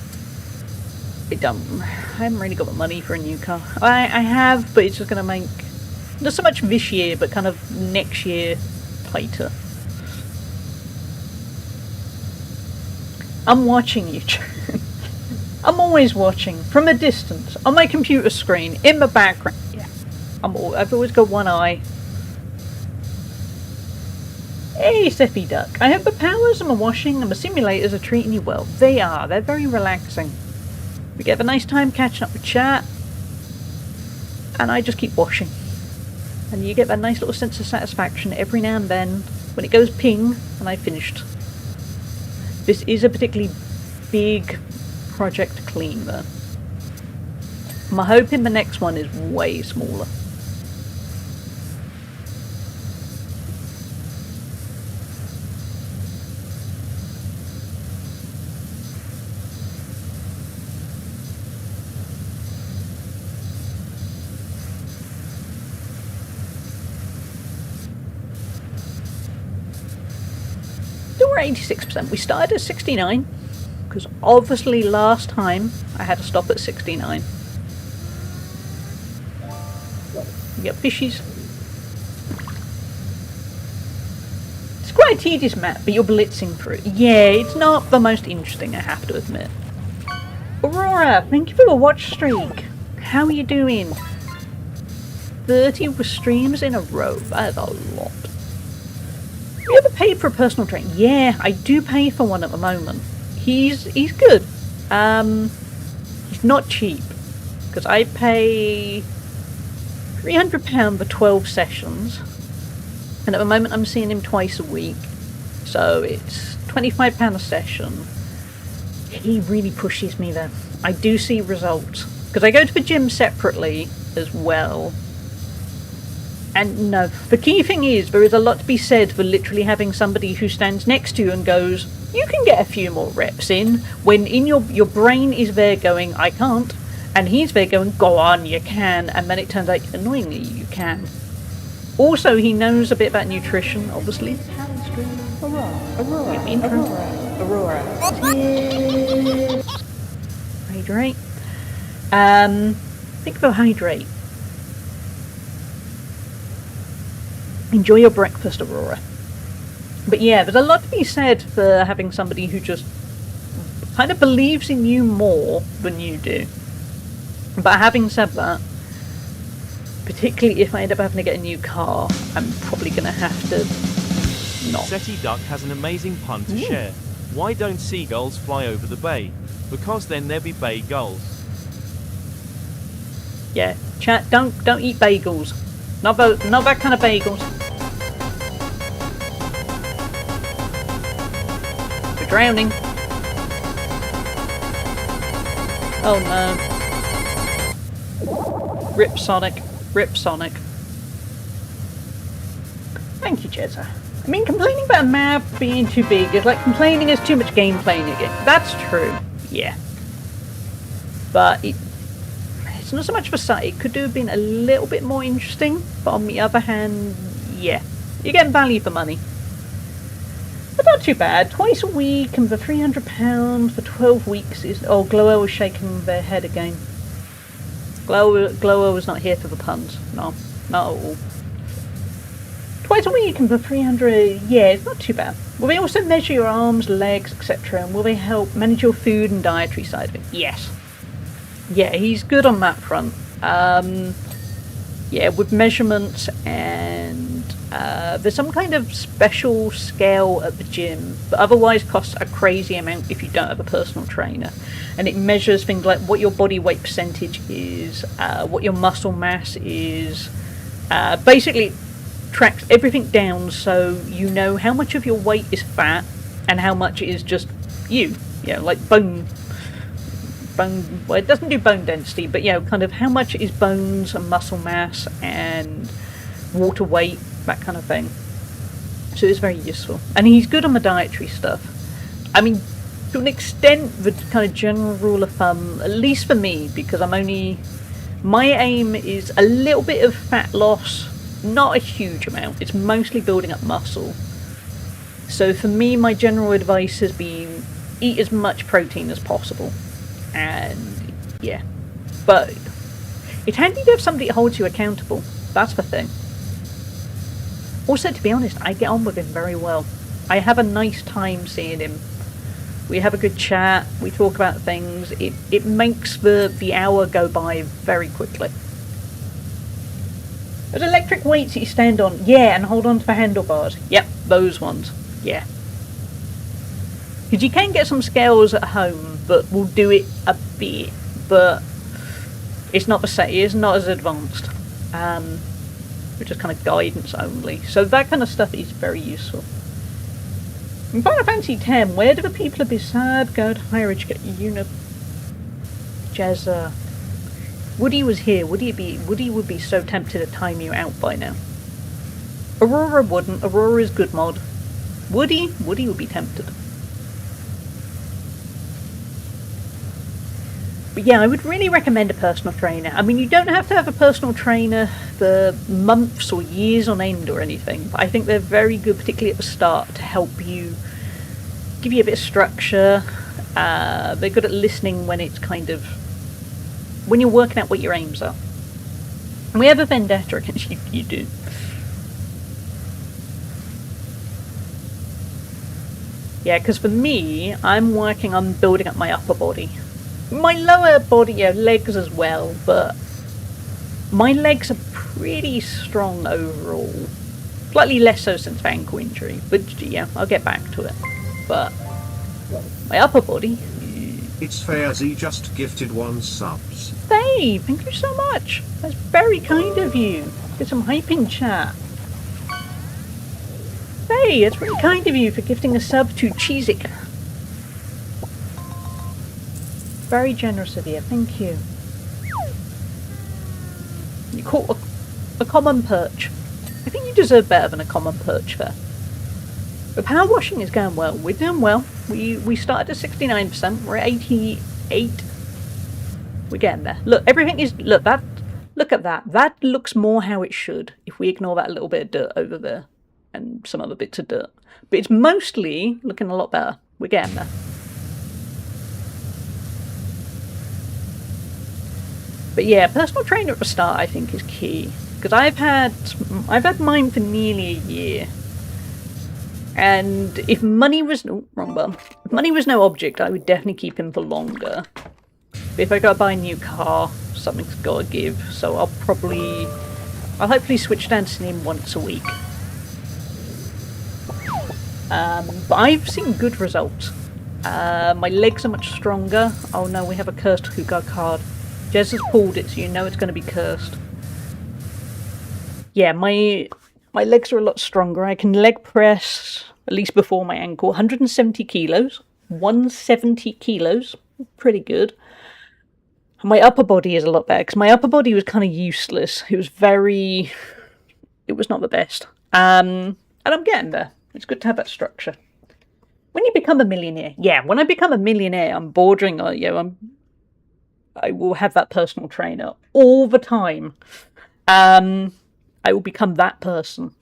I haven't really got the money for a new car. I have, but it's just going to make, not so much this year, but kind of next year later. I'm watching you. I'm always watching from a distance on my computer screen in the background. Yeah, I've always got one eye. Hey, Sippy Duck. I hope the powers and the washing and the simulators are treating you well. They are. They're very relaxing. We get a nice time catching up with chat, and I just keep washing. And you get that nice little sense of satisfaction every now and then when it goes ping and I finished. This is a particularly big project to clean though. I'm hoping the next one is way smaller. We're 86%. We started at 69 because obviously last time I had to stop at 69. You get fishies. It's quite a tedious map, but you're blitzing through it. Yeah, it's not the most interesting, I have to admit. Aurora, thank you for the watch streak. How are you doing? 30 streams in a row. That is a lot. You ever paid for a personal trainer? Yeah, I do pay for one at the moment. He's good. He's not cheap because I pay £300 for 12 sessions, and at the moment I'm seeing him twice a week, so it's £25 a session. He really pushes me though. I do see results because I go to the gym separately as well. And no, the key thing is there is a lot to be said for literally having somebody who stands next to you and goes, you can get a few more reps in, when in your brain is there going, I can't, and he's there going, go on, you can, and then it turns out, annoyingly, you can. Also, he knows a bit about nutrition, obviously. Aurora. Hydrate. Think about hydrate. Enjoy your breakfast, Aurora. But yeah, there's a lot to be said for having somebody who just kind of believes in you more than you do. But having said that, particularly if I end up having to get a new car, I'm probably going to have to not. Setty Duck has an amazing pun to share. Why don't seagulls fly over the bay? Because then there be bay gulls. Yeah, chat, don't eat bagels. Not that kind of bagels. We're drowning. Oh no. Rip Sonic. Rip Sonic. Thank you, Jezza. I mean, complaining about a map being too big is like complaining there's too much gameplay in it. That's true. Yeah. But it's not so much for sight. It could have been a little bit more interesting, but on the other hand, yeah, you're getting value for money. But not too bad. Twice a week and for £300 for 12 weeks is... Oh, Glower was shaking their head again. Glower was not here for the puns. No, not at all. Twice a week and for 300, yeah, it's not too bad. Will they also measure your arms, legs, etc.? And will they help manage your food and dietary side of it? Yes. Yeah, he's good on that front. yeah, with measurements, and there's some kind of special scale at the gym, but otherwise costs a crazy amount if you don't have a personal trainer. And it measures things like what your body weight percentage is, what your muscle mass is. Basically, it tracks everything down so you know how much of your weight is fat and how much is just you. You know, like bone. Well, it doesn't do bone density, but you know, kind of how much is bones and muscle mass and water weight, that kind of thing. So it's very useful, and he's good on the dietary stuff. I mean, to an extent, the kind of general rule of thumb, at least for me, because my aim is a little bit of fat loss, not a huge amount. It's mostly building up muscle. So for me, my general advice has been eat as much protein as possible. And yeah, but it's handy to have somebody that holds you accountable. That's the thing. Also, to be honest, I get on with him very well. I have a nice time seeing him. We have a good chat, we talk about things. It makes the hour go by very quickly. There's electric weights that you stand on. Yeah, and hold on to the handlebars. Yep, those ones. Yeah. Because you can get some scales at home, but we'll do it a bit. But it's not the same. It's not as advanced. Which is kind of guidance only. So that kind of stuff is very useful. In Final Fantasy X, where do the people of Bissard go to higher education? Jazza. Woody was here. Woody would be so tempted to time you out by now. Aurora wouldn't. Aurora's good mod. Woody would be tempted. But yeah, I would really recommend a personal trainer. I mean, you don't have to have a personal trainer for months or years on end or anything, but I think they're very good, particularly at the start, to help you, give you a bit of structure. They're good at listening when it's kind of, when you're working out what your aims are. And we have a vendetta against you, you do. Yeah, because for me, I'm working on building up my upper body. My lower body, yeah, legs as well, but my legs are pretty strong overall. Slightly less so since the ankle injury, but yeah, I'll get back to it. But my upper body... It's Fairzy just gifted 1 subs. Hey, thank you so much. That's very kind of you. Get some hyping chat. Hey, it's really kind of you for gifting a sub to Cheezic. Very generous of you, thank you. You caught a common perch. I think you deserve better than a common perch there. The power washing is going well. We're doing well. We started at 69%. We're at 88. We're getting there. Look, everything is... Look at that. That looks more how it should, if we ignore that little bit of dirt over there. And some other bits of dirt. But it's mostly looking a lot better. We're getting there. But yeah, personal trainer at the start I think is key. Because I've had mine for nearly a year. And if money was... Oh, wrong button. If money was no object, I would definitely keep him for longer. But if I gotta buy a new car, something's gotta give. So I'll hopefully switch down to seeing him once a week. But I've seen good results. My legs are much stronger. Oh no, we have a cursed Cougar card. Jez has pulled it, so you know it's going to be cursed. Yeah, my legs are a lot stronger. I can leg press, at least before my ankle, 170 kilos. 170 kilos. Pretty good. And my upper body is a lot better, because my upper body was kind of useless. It was not the best. And I'm getting there. It's good to have that structure. When you become a millionaire, yeah, when I become a millionaire, I'm bordering on, I will have that personal trainer all the time. I will become that person.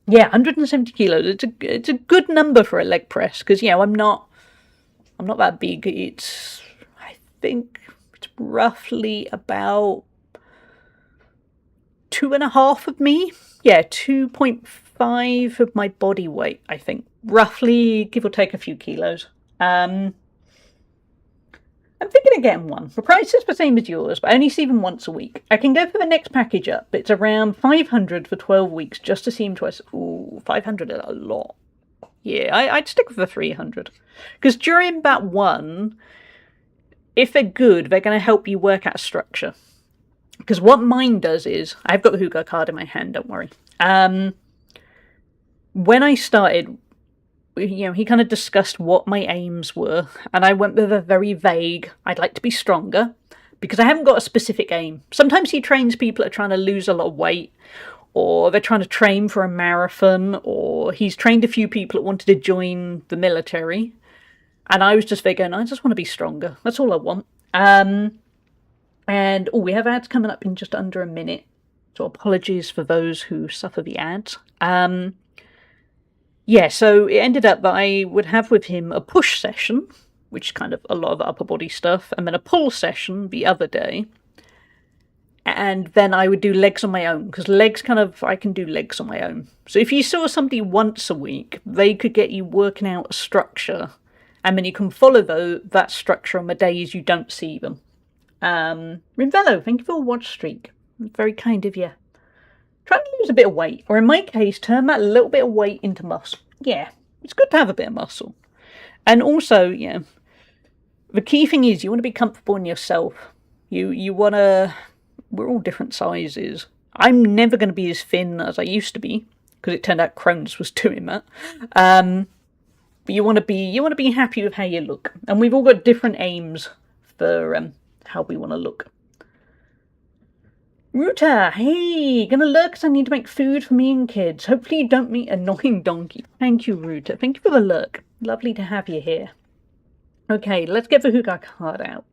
Yeah, 170 kilos. It's a good number for a leg press, because I'm not that big. I think it's roughly about 2.5 of me. Yeah, 2.5 of my body weight, I think. Roughly, give or take a few kilos. I'm thinking of getting one. The price is the same as yours, but I only see them once a week. I can go for the next package up, but it's around 500 for 12 weeks just to see them twice. Ooh, 500 is a lot. Yeah, I'd stick with the 300. Because during that one, if they're good, they're going to help you work out a structure. Because what mine does is, I've got the Hugo card in my hand, don't worry. When I started, he kind of discussed what my aims were, and I went with a very vague, I'd like to be stronger, because I haven't got a specific aim. Sometimes he trains people that are trying to lose a lot of weight, or they're trying to train for a marathon, or he's trained a few people that wanted to join the military, and I was just there going, I just want to be stronger. That's all I want. And we have ads coming up in just under a minute, so apologies for those who suffer the ads. Yeah, so it ended up that I would have with him a push session, which is kind of a lot of upper body stuff, and then a pull session the other day. And then I would do legs on my own, because I can do legs on my own. So if you saw somebody once a week, they could get you working out a structure, and then you can follow that structure on the days you don't see them. Rinvello, thank you for a watch streak. Very kind of you. Trying to lose a bit of weight, or in my case, turn that little bit of weight into muscle. Yeah, it's good to have a bit of muscle. And also, yeah, the key thing is you want to be comfortable in yourself. You want to... We're all different sizes. I'm never going to be as thin as I used to be, because it turned out Crohn's was doing that. But you want to be happy with how you look. And we've all got different aims for how we want to look. Ruta, hey, gonna lurk because I need to make food for me and kids. Hopefully you don't meet annoying donkey. Thank you, Ruta. Thank you for the lurk. Lovely to have you here. Okay, let's get the Huga card out.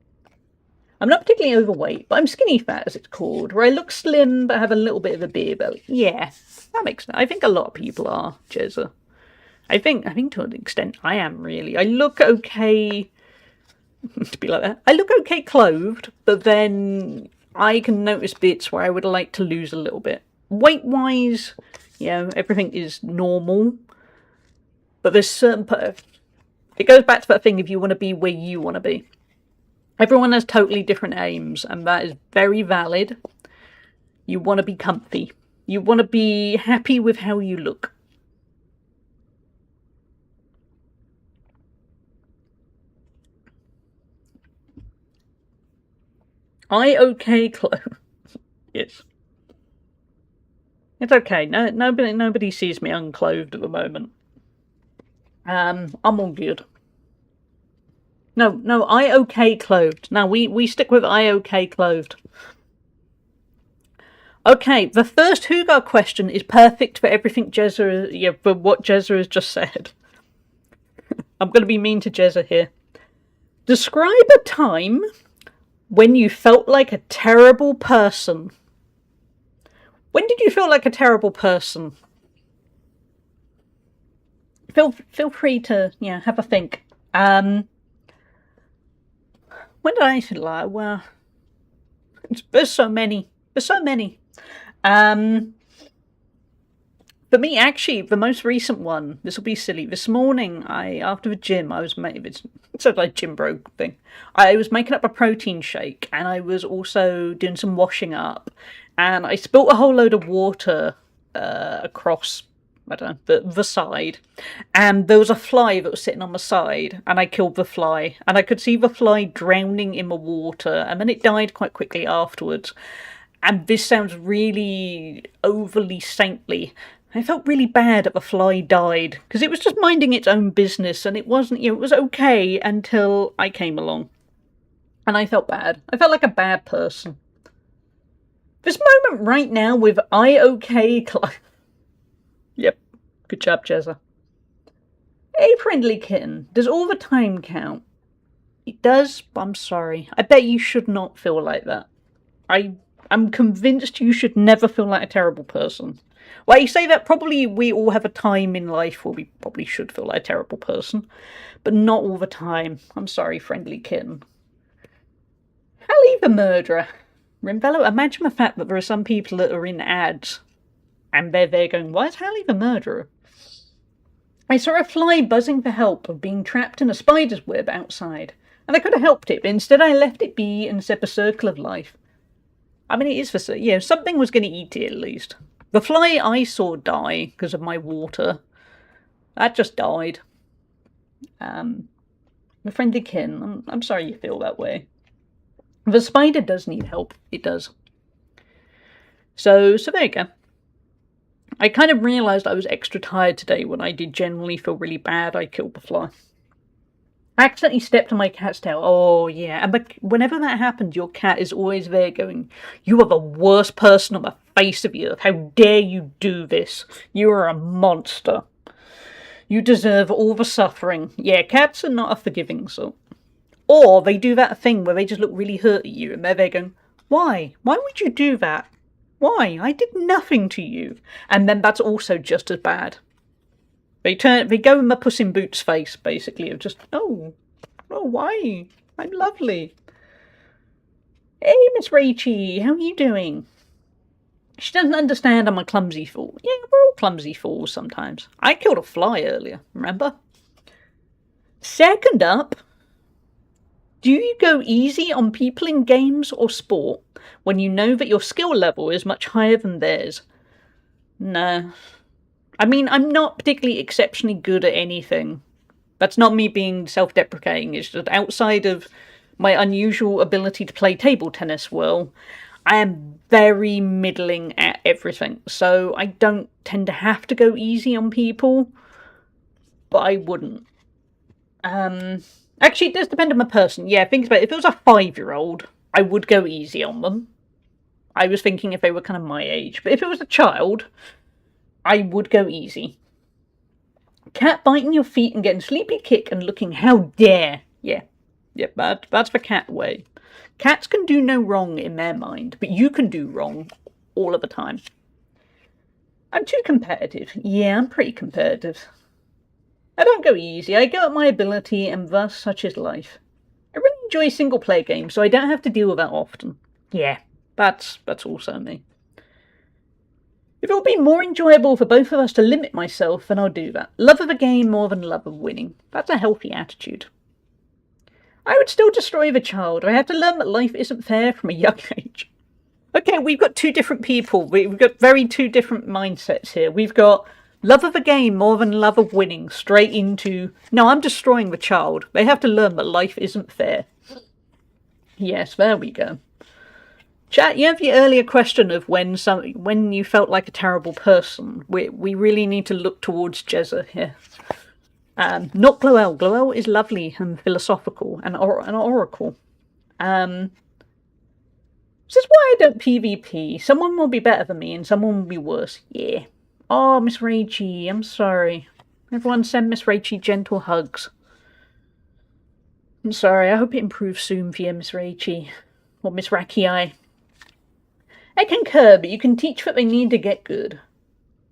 I'm not particularly overweight, but I'm skinny fat, as it's called, where I look slim but have a little bit of a beer belly. Yeah, that makes sense. I think a lot of people are, Jezza. I think to an extent I am, really. I look okay to be like that. I look okay clothed, but then I can notice bits where I would like to lose a little bit. Weight-wise, everything is normal. But there's certain... It goes back to that thing if you want to be where you want to be. Everyone has totally different aims, and that is very valid. You want to be comfy. You want to be happy with how you look. Okay clothes. Yes. It's okay. No, nobody sees me unclothed at the moment. I'm all good. No, okay clothed. Now we stick with okay clothed. Okay, the first Hugo question is perfect for everything for what Jezza has just said. I'm going to be mean to Jezza here. Describe a time when you felt like a terrible person. When did you feel like a terrible person? Feel free to have a think. When did I feel like? Well, there's so many. For me, actually, the most recent one, this will be silly. This morning, after the gym, it's sort of like gym bro thing. I was making up a protein shake, and I was also doing some washing up, and I spilt a whole load of water across, I don't know, the side, and there was a fly that was sitting on the side, and I killed the fly, and I could see the fly drowning in the water, and then it died quite quickly afterwards. And this sounds really overly saintly. I felt really bad that the fly died, because it was just minding its own business, and it wasn't, it was okay until I came along. And I felt bad. I felt like a bad person. This moment right now with okay Yep, good job, Jezza. Hey, friendly kitten, does all the time count? It does, but I'm sorry. I bet you should not feel like that. I'm convinced you should never feel like a terrible person. Well, you say that probably we all have a time in life where we probably should feel like a terrible person, but not all the time. I'm sorry, friendly kitten. Hallie the murderer. Rimvello, imagine the fact that there are some people that are in ads, and they're there going, why is Hallie the murderer? I saw a fly buzzing for help of being trapped in a spider's web outside. And I could have helped it, but instead I left it be and set a circle of life. I mean, it is for, you know, something was going to eat it at least. The fly I saw die because of my water, that just died. The friendly kin, I'm sorry you feel that way. The spider does need help, it does. So there you go. I kind of realised I was extra tired today when I did generally feel really bad I killed the fly. I accidentally stepped on my cat's tail. Oh, yeah. And whenever that happens, your cat is always there going, "You are the worst person on the face of the earth. How dare you do this? You are a monster. You deserve all the suffering." Yeah, cats are not a forgiving sort. Or they do that thing where they just look really hurt at you and they're there going, "Why? Why would you do that? Why? I did nothing to you." And then that's also just as bad. They go in the Puss in Boots face, basically, of just, oh, why? I'm lovely. Hey, Miss Rachie, how are you doing? She doesn't understand I'm a clumsy fool. Yeah, we're all clumsy fools sometimes. I killed a fly earlier, remember? Second up, do you go easy on people in games or sport when you know that your skill level is much higher than theirs? No. I mean, I'm not particularly exceptionally good at anything. That's not me being self-deprecating. It's just outside of my unusual ability to play table tennis well, I am very middling at everything. So I don't tend to have to go easy on people, but I wouldn't. Actually, it does depend on the person. Yeah, think about it. If it was a 5-year-old, I would go easy on them. I was thinking if they were kind of my age. But if it was a child, I would go easy. Cat biting your feet and getting sleepy kick and looking, "How dare." Yeah, that's the cat way. Cats can do no wrong in their mind, but you can do wrong all of the time. I'm too competitive. Yeah, I'm pretty competitive. I don't go easy. I go at my ability, and thus such is life. I really enjoy single-player games, so I don't have to deal with that often. Yeah, that's also me. If it would be more enjoyable for both of us to limit myself, then I'll do that. Love of a game more than love of winning. That's a healthy attitude. I would still destroy the child. I have to learn that life isn't fair from a young age. Okay, we've got two different people. We've got two different mindsets here. We've got love of a game more than love of winning, straight into, no, I'm destroying the child. They have to learn that life isn't fair. Yes, there we go. Chat, you have the earlier question of when you felt like a terrible person. We really need to look towards Jezza here. Not Gloel. Gloel is lovely and philosophical and an oracle. This is why I don't PvP. Someone will be better than me and someone will be worse. Yeah. Oh, Miss Rachie, I'm sorry. Everyone send Miss Rachie gentle hugs. I'm sorry, I hope it improves soon for you, Miss Rachie. Or Miss Rackii. I concur, but you can teach what they need to get good.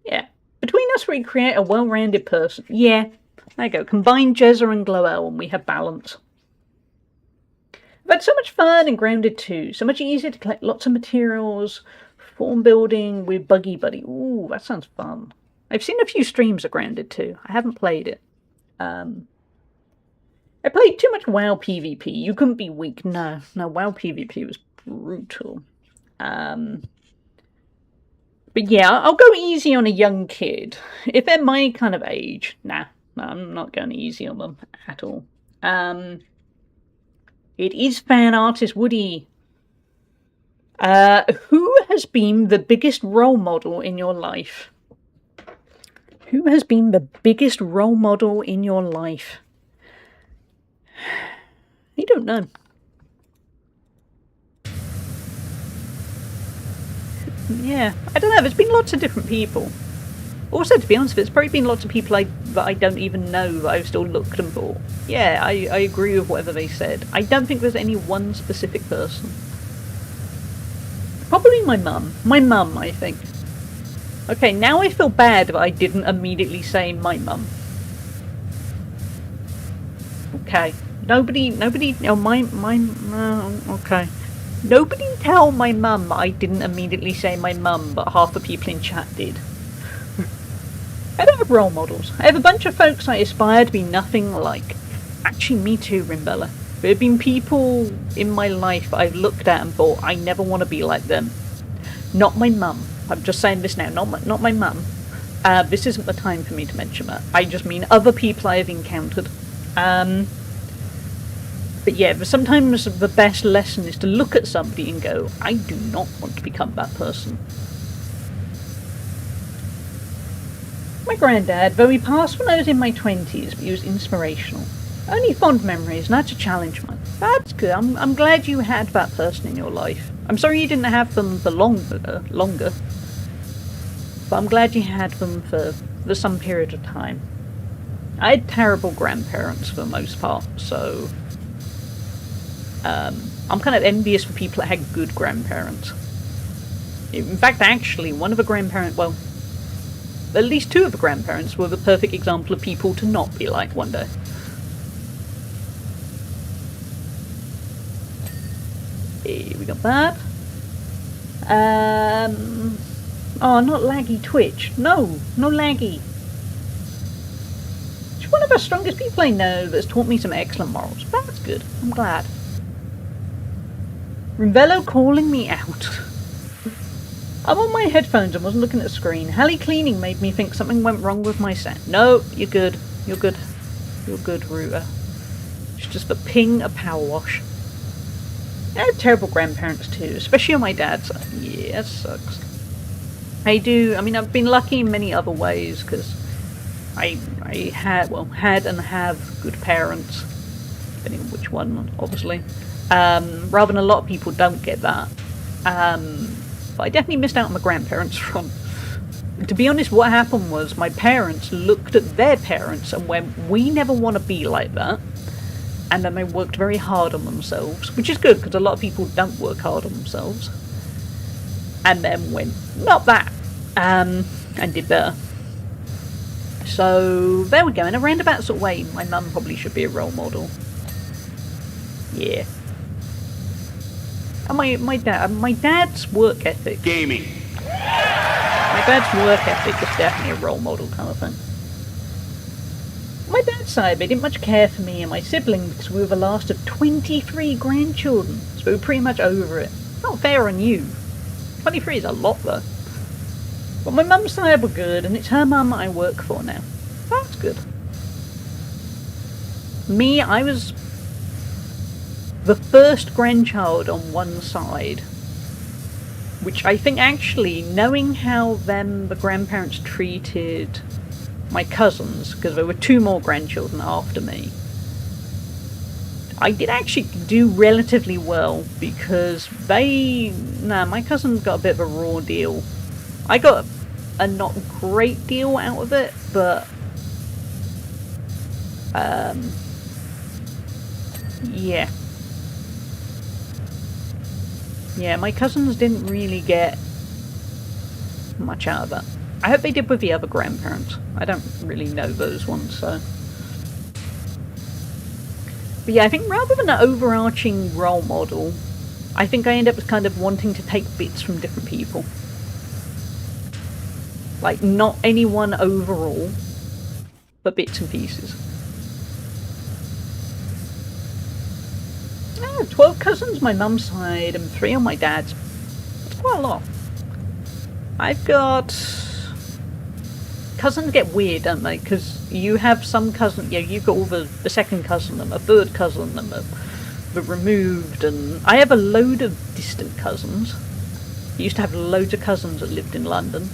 Yeah. Between us we create a well-rounded person. Yeah. There you go. Combine Jezza and Gloel and we have balance. I've had so much fun in Grounded too. So much easier to collect lots of materials. Form building with Buggy Buddy. Ooh, that sounds fun. I've seen a few streams of Grounded too. I haven't played it. I played too much WoW PvP. You couldn't be weak. No, WoW PvP was brutal. But yeah, I'll go easy on a young kid. If they're my kind of age, nah, I'm not going easy on them at all. It is fan artist Woody. Who has been the biggest role model in your life? Who has been the biggest role model in your life? I don't know. Yeah, I don't know. There's been lots of different people. Also, to be honest, there's probably been lots of people that I don't even know that I've still looked and thought, yeah, I agree with whatever they said. I don't think there's any one specific person. Probably my mum. My mum, I think. Okay, now I feel bad that I didn't immediately say my mum. Okay. Nobody, okay. Nobody tell my mum I didn't immediately say my mum, but half the people in chat did. I don't have role models. I have a bunch of folks I aspire to be nothing like. Actually, me too, Rimbella. There have been people in my life I've looked at and thought, I never want to be like them. Not my mum. I'm just saying this now, not my mum. This isn't the time for me to mention that. I just mean other people I have encountered. But yeah, sometimes the best lesson is to look at somebody and go, I do not want to become that person. My granddad, though he passed when I was in my 20s, but he was inspirational. Only fond memories, and that's a challenge, man. That's good. I'm glad you had that person in your life. I'm sorry you didn't have them for longer. But I'm glad you had them for some period of time. I had terrible grandparents for the most part, so I'm kind of envious for people that had good grandparents. In fact, actually, one of the grandparents, well, at least two of the grandparents were the perfect example of people to not be like one day. Here we got that. Oh, not laggy Twitch. No laggy. She's one of the strongest people I know that's taught me some excellent morals. That's good. I'm glad. Rinvello calling me out. I'm on my headphones and wasn't looking at the screen. Heli cleaning made me think something went wrong with my sound. No, you're good. You're good. You're good, Router. It's just the ping of PowerWash. I had terrible grandparents too, especially on my dad's side. Yeah, that sucks. I've been lucky in many other ways, because I had and have good parents, depending on which one, obviously. Rather than a lot of people don't get that. But I definitely missed out on my grandparents' front. To be honest, what happened was my parents looked at their parents and went, we never want to be like that. And then they worked very hard on themselves, which is good, because a lot of people don't work hard on themselves. And then went, not that, and did better. So, there we go. In a roundabout sort of way, my mum probably should be a role model. Yeah. And my dad's work ethic. Gaming. My dad's work ethic is definitely a role model kind of thing. My dad's side, they didn't much care for me and my sibling because we were the last of 23 grandchildren, so we were pretty much over it. Not fair on you. 23 is a lot though. But my mum's side were good, and it's her mum I work for now. That's good. Me, I was the first grandchild on one side, which I think actually, knowing how the grandparents treated my cousins, because there were two more grandchildren after me, I did actually do relatively well, because my cousins got a bit of a raw deal. I got a not great deal out of it, but yeah, my cousins didn't really get much out of that. I hope they did with the other grandparents. I don't really know those ones, so. But yeah, I think rather than an overarching role model, I think I end up kind of wanting to take bits from different people. Like, not anyone overall, but bits and pieces. 12 cousins my mum's side and 3 on my dad's. That's quite a lot. I've got... Cousins get weird, don't they? Because you have some cousins, you've got all the second cousin and a third cousin and the removed, and I have a load of distant cousins. I used to have loads of cousins that lived in London.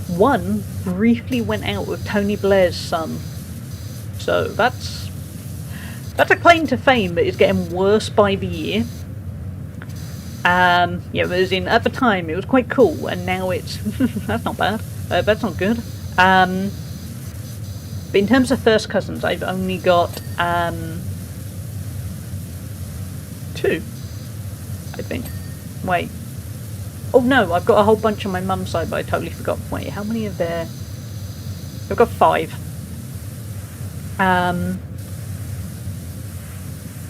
One briefly went out with Tony Blair's son. So that's a claim to fame that is getting worse by the year. As in, at the time it was quite cool, and now it's that's not bad. That's not good. But in terms of first cousins, I've only got 2, I think. Wait. Oh no, I've got a whole bunch on my mum's side, but I totally forgot. Wait, how many are there? I've got 5.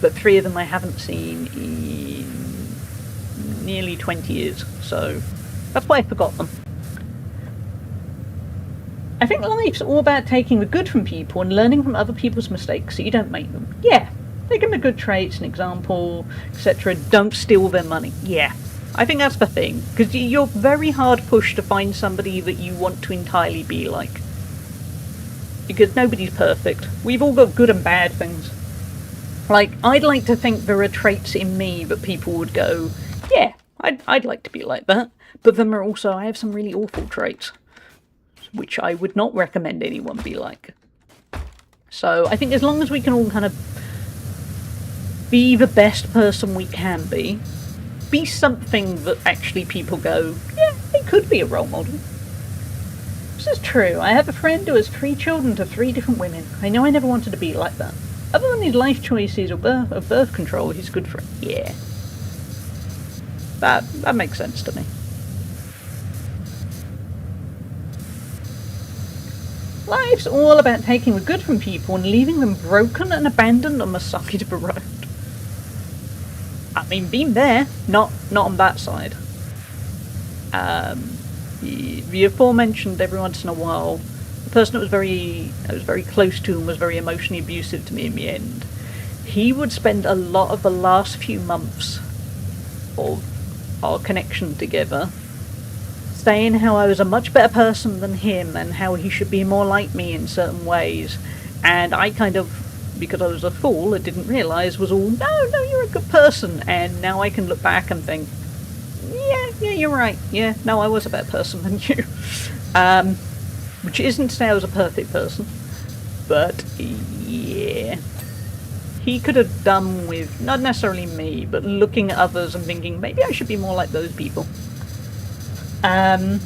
But 3 of them I haven't seen in nearly 20 years, so that's why I forgot them. I think life's all about taking the good from people and learning from other people's mistakes so you don't make them. Yeah. Take them the good traits, an example, etc. Don't steal their money. Yeah. I think that's the thing. Because you're very hard pushed to find somebody that you want to entirely be like. Because nobody's perfect. We've all got good and bad things. Like, I'd like to think there are traits in me that people would go, yeah, I'd like to be like that. But then there are also, I have some really awful traits, which I would not recommend anyone be like. So I think as long as we can all kind of be the best person we can be something that actually people go, yeah, it could be a role model. This is true. I have a friend who has 3 children to 3 different women. I know I never wanted to be like that. Other than his life choices or birth control, he's good for it. Yeah. That makes sense to me. Life's all about taking the good from people and leaving them broken and abandoned on the side of the road. I mean, been there, not on that side. The aforementioned every once in a while, the person that I was very close to and was very emotionally abusive to me in the end, he would spend a lot of the last few months of our connection together saying how I was a much better person than him and how he should be more like me in certain ways. And I kind of, because I was a fool, I didn't realise, was all, no, you're a good person. And now I can look back and think, yeah, you're right. Yeah, no, I was a better person than you. Which isn't to say I was a perfect person, but yeah. He could have done with, not necessarily me, but looking at others and thinking, maybe I should be more like those people. And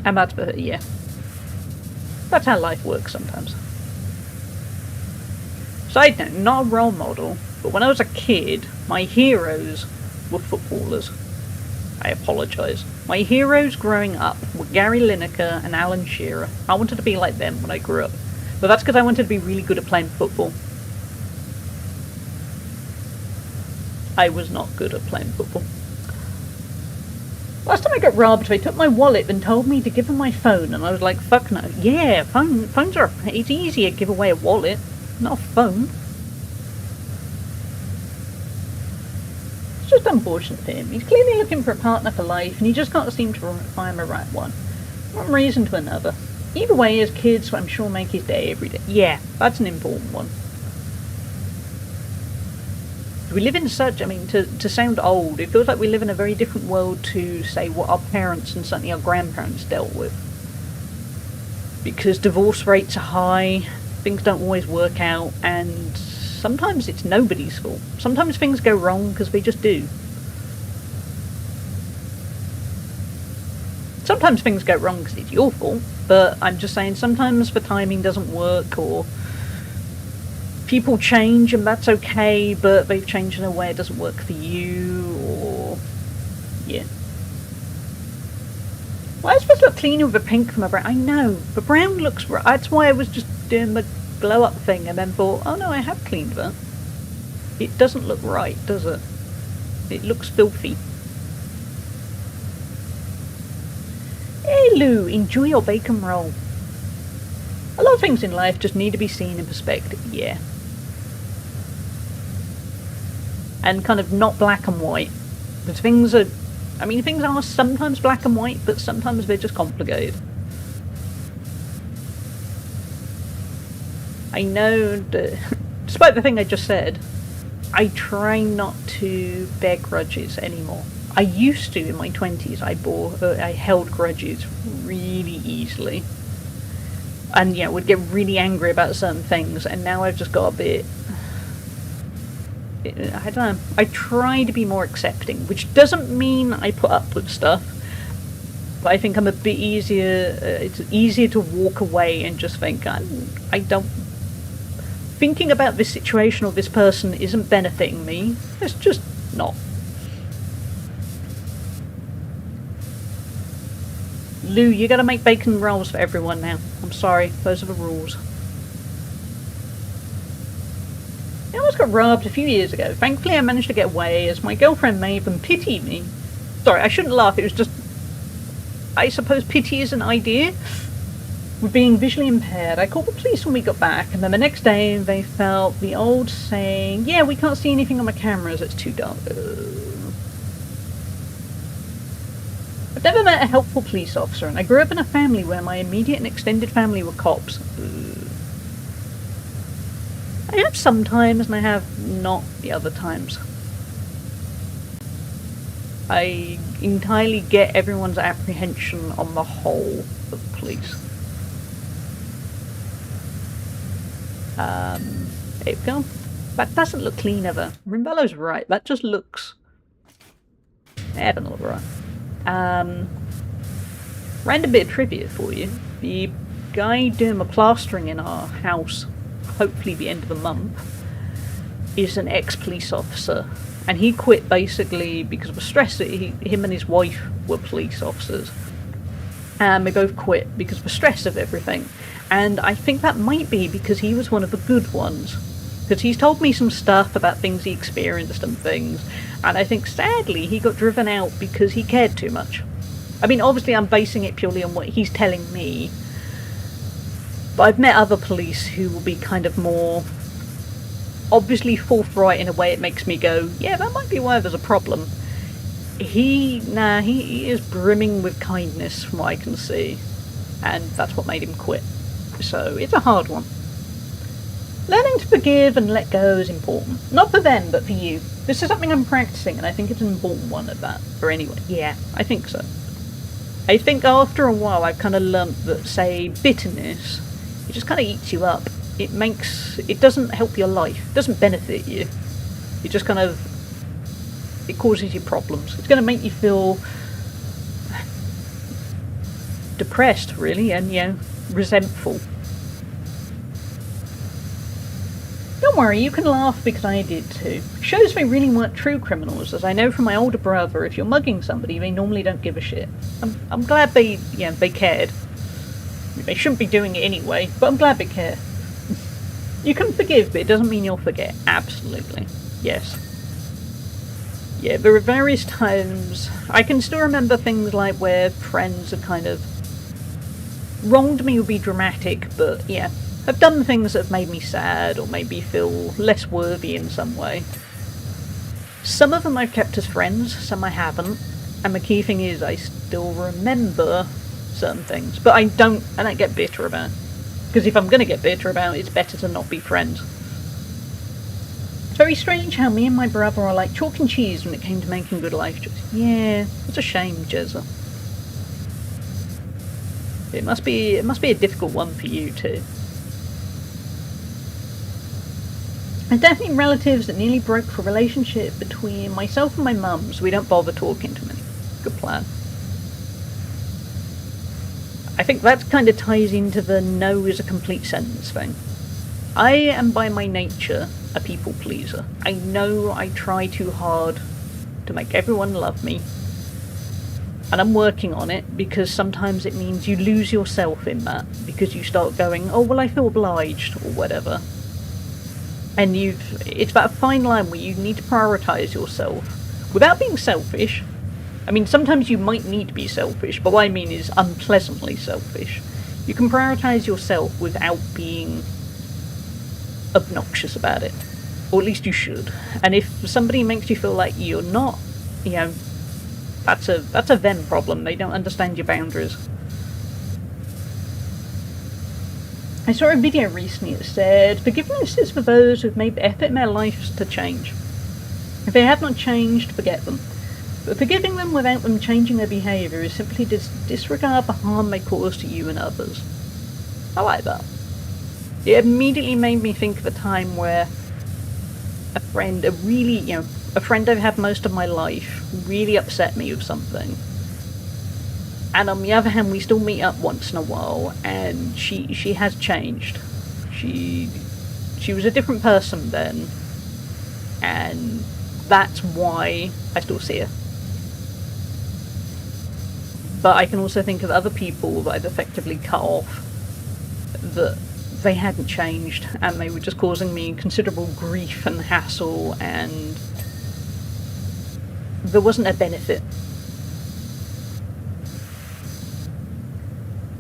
that's, yeah. That's how life works sometimes. Side note, not a role model, but when I was a kid, my heroes were footballers. I apologise. My heroes growing up were Gary Lineker and Alan Shearer. I wanted to be like them when I grew up. But that's because I wanted to be really good at playing football. I was not good at playing football. Last time I got robbed, they took my wallet and told me to give them my phone, and I was like, fuck no. Yeah, phones are, it's easier to give away a wallet, not a phone. It's just unfortunate for him. He's clearly looking for a partner for life, and he just can't seem to find the right one. One reason to another. Either way, his kids, I'm sure, make his day every day. Yeah, that's an important one. We live in such, I mean, to sound old, it feels like we live in a very different world to, say, what our parents and certainly our grandparents dealt with. Because divorce rates are high, things don't always work out, and sometimes it's nobody's fault. Sometimes things go wrong because they just do. Sometimes things go wrong because it's your fault, but I'm just saying sometimes the timing doesn't work, or people change and that's okay, but they've changed in a way it doesn't work for you, or yeah. Why is supposed to look cleaner with the pink from a brown? I know, the brown looks right. That's why I was just doing the glow up thing and then thought, oh no, I have cleaned that. It doesn't look right, does it? It looks filthy. Hey Lou, enjoy your bacon roll. A lot of things in life just need to be seen in perspective, yeah. And kind of not black and white. Because things are, I mean, things are sometimes black and white, but sometimes they're just complicated. I know that, despite the thing I just said, I try not to bear grudges anymore. I used to in my 20s. I held grudges really easily. And yeah, would get really angry about certain things, and now I've just got a bit, I don't know, I try to be more accepting, which doesn't mean I put up with stuff, but I think I'm a bit easier, it's easier to walk away and just think, I don't, thinking about this situation or this person isn't benefiting me, it's just not. Lou, you gotta make bacon rolls for everyone now. I'm sorry, those are the rules. I almost got robbed a few years ago. Thankfully I managed to get away as my girlfriend made them pity me. Sorry, I shouldn't laugh, it was just I suppose pity is an idea. With being visually impaired, I called the police when we got back, and then the next day they felt the old saying, yeah, we can't see anything on the cameras, it's too dark. I've never met a helpful police officer, and I grew up in a family where my immediate and extended family were cops. I have sometimes, and I have not the other times. I entirely get everyone's apprehension on the whole of the police. There we go. That doesn't look clean ever. Rimbello's right, that just looks... That doesn't look right. Random bit of trivia for you. The guy doing the plastering in our house, hopefully the end of the month, is an ex-police officer. And he quit basically because of the stress that him and his wife were police officers. And they both quit because of the stress of everything. And I think that might be because he was one of the good ones. Because he's told me some stuff about things he experienced and things. And I think sadly he got driven out because he cared too much. I mean, obviously I'm basing it purely on what he's telling me. But I've met other police who will be kind of more... obviously forthright in a way it makes me go, yeah, that might be why there's a problem. He is brimming with kindness from what I can see. And that's what made him quit. So it's a hard one. Learning to forgive and let go is important. Not for them, but for you. This is something I'm practicing, and I think it's an important one at that. Or anyway, yeah, I think so. I think after a while I've kind of learnt that, say, bitterness, it just kind of eats you up. It doesn't help your life. It doesn't benefit you. It just kind of... it causes you problems. It's going to make you feel... depressed, really, and, you know, resentful. Don't worry, you can laugh because I did too. Shows they really weren't true criminals, as I know from my older brother, if you're mugging somebody, they normally don't give a shit. I'm glad they cared. They shouldn't be doing it anyway, but I'm glad they care. You can forgive, but it doesn't mean you'll forget. Absolutely. Yes. Yeah, there are various times... I can still remember things like where friends have kind of... wronged me would be dramatic, but yeah. I've done things that have made me sad, or made me feel less worthy in some way. Some of them I've kept as friends, some I haven't. And the key thing is I still remember certain things. But I don't get bitter about it. Because if I'm going to get bitter about it, it's better to not be friends. It's very strange how me and my brother are like chalk and cheese when it came to making good life choices. Yeah, it's a shame, Jezza. It must be a difficult one for you too. There's definitely relatives that nearly broke the relationship between myself and my mum, so we don't bother talking to many. Good plan. I think that kind of ties into the no is a complete sentence thing. I am by my nature a people pleaser. I know I try too hard to make everyone love me. And I'm working on it because sometimes it means you lose yourself in that. Because you start going, oh well I feel obliged or whatever. And it's that fine line where you need to prioritise yourself without being selfish. I mean, sometimes you might need to be selfish, but what I mean is unpleasantly selfish. You can prioritise yourself without being obnoxious about it. Or at least you should. And if somebody makes you feel like you're not, that's a them problem. They don't understand your boundaries. I saw a video recently that said, forgiveness is for those who've made the effort in their lives to change. If they have not changed, forget them. But forgiving them without them changing their behaviour is simply disregard the harm they cause to you and others. I like that. It immediately made me think of a time where a friend, a friend I've had most of my life, really upset me with something. And on the other hand, we still meet up once in a while, and she has changed. She was a different person then, and that's why I still see her. But I can also think of other people that I'd effectively cut off, that they hadn't changed, and they were just causing me considerable grief and hassle, and there wasn't a benefit.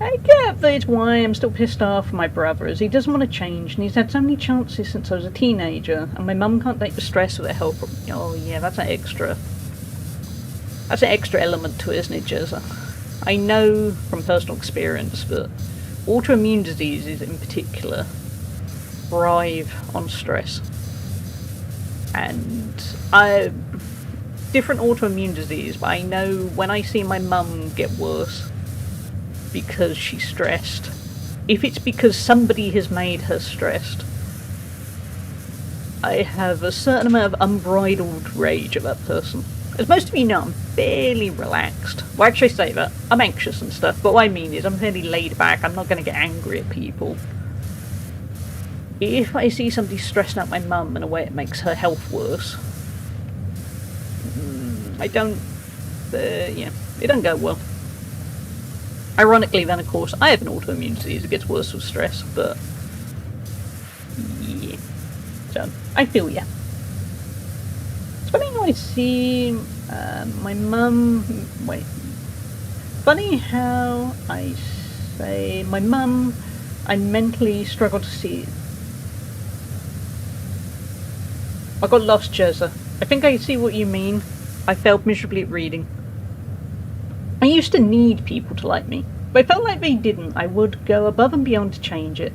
I get that's why I'm still pissed off at my brother, as he doesn't want to change, and he's had so many chances since I was a teenager, and my mum can't take the stress of the help. Oh yeah, that's an extra element to it, isn't it, Jezza? I know from personal experience that autoimmune diseases in particular thrive on stress. And different autoimmune disease, but I know when I see my mum get worse because she's stressed, if it's because somebody has made her stressed, I have a certain amount of unbridled rage at that person. As most of you know, I'm fairly relaxed. Well, actually I say that, I'm anxious and stuff, but what I mean is I'm fairly laid back. I'm not going to get angry at people. If I see somebody stressing out my mum in a way it makes her health worse, I don't, it doesn't go well. Ironically then, of course, I have an autoimmune disease. It gets worse with stress, but yeah. So, I feel ya. It's funny how I see my mum, funny how I say my mum, I mentally struggle to see. I got lost, Jezza. I think I see what you mean. I failed miserably at reading. I used to need people to like me. If I felt like they didn't, I would go above and beyond to change it.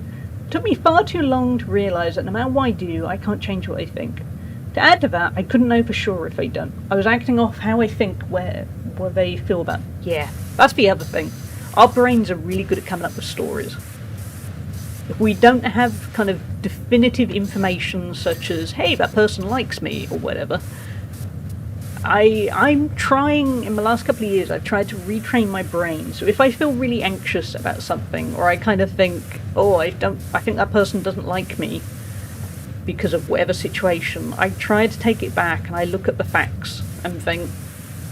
It took me far too long to realise that no matter what I do, I can't change what I think. To add to that, I couldn't know for sure if they don't. I was acting off how I think, where they feel about. Yeah, that's the other thing. Our brains are really good at coming up with stories. If we don't have kind of definitive information such as, hey, that person likes me, or whatever, I'm trying, in the last couple of years, I've tried to retrain my brain. So if I feel really anxious about something, or I kind of think, oh, I think that person doesn't like me because of whatever situation, I try to take it back and I look at the facts and think,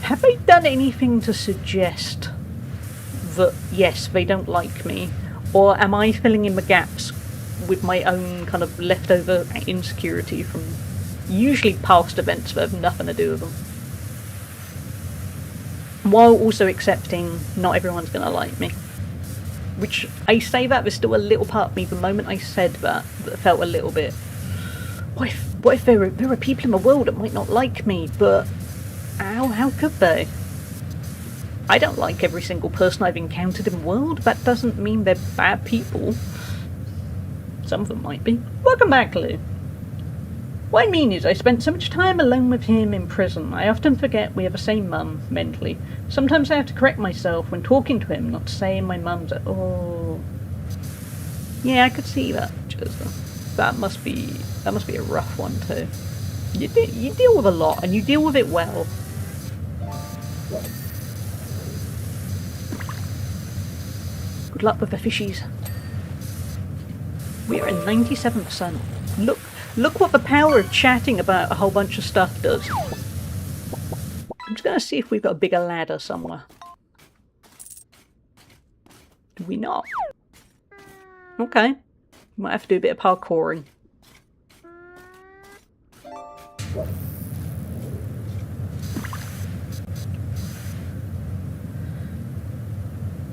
have they done anything to suggest that, yes, they don't like me? Or am I filling in the gaps with my own kind of leftover insecurity from usually past events that have nothing to do with them? While also accepting not everyone's going to like me. Which, I say that, there's still a little part of me, the moment I said that felt a little bit, what if there are people in the world that might not like me, but how could they? I don't like every single person I've encountered in the world. That doesn't mean they're bad people. Some of them might be. Welcome back, Lou. What I mean is, I spent so much time alone with him in prison, I often forget we have the same mum, mentally. Sometimes I have to correct myself when talking to him, not saying my mum's a, oh. Yeah, I could see that, Jezza. That must be a rough one too. You deal with a lot, and you deal with it well. Good luck with the fishies. We're at 97%. Look what the power of chatting about a whole bunch of stuff does. I'm just going to see if we've got a bigger ladder somewhere. Do we not? Okay. Might have to do a bit of parkouring.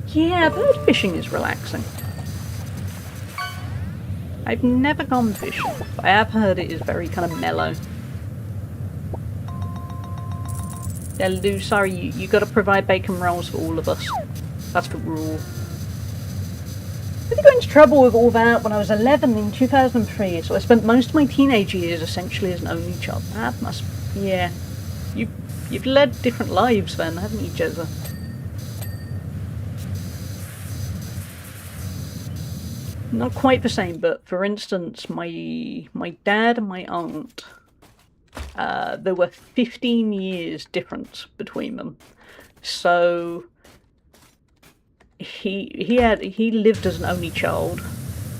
Yeah, bird fishing is relaxing. I've never gone fishing, but I have heard it is very kind of mellow. Yeah, Lou, sorry, you got to provide bacon rolls for all of us. That's the rule. I got into trouble with all that when I was 11 in 2003, so I spent most of my teenage years essentially as an only child. That must... yeah. You've led different lives then, haven't you, Jezza? Not quite the same, but for instance, my dad and my aunt, there were 15 years difference between them. So he lived as an only child.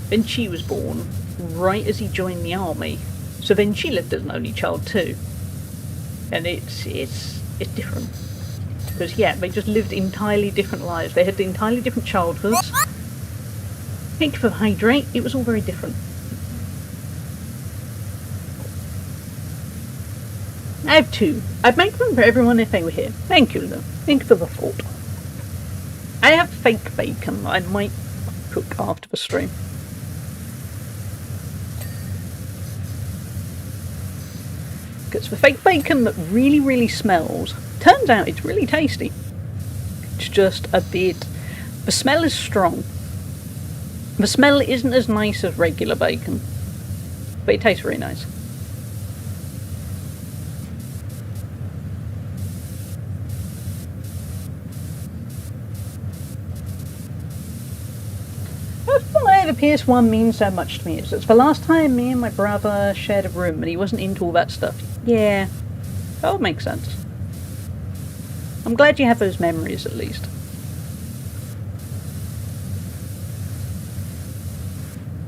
Then she was born right as he joined the army. So then she lived as an only child too. And it's different. Because yeah, they just lived entirely different lives. They had entirely different childhoods. Thank you for the hydrate. It was all very different. I have two. I'd make room for everyone if they were here. Thank you, Lou. Thank you for the thought. I have fake bacon I might cook after the stream. Because the fake bacon that really, really smells, turns out it's really tasty. It's just a bit... The smell is strong. The smell isn't as nice as regular bacon, but it tastes really nice. That's why the PS1 means so much to me. It's the last time me and my brother shared a room and he wasn't into all that stuff. Yeah, that would make sense. I'm glad you have those memories at least.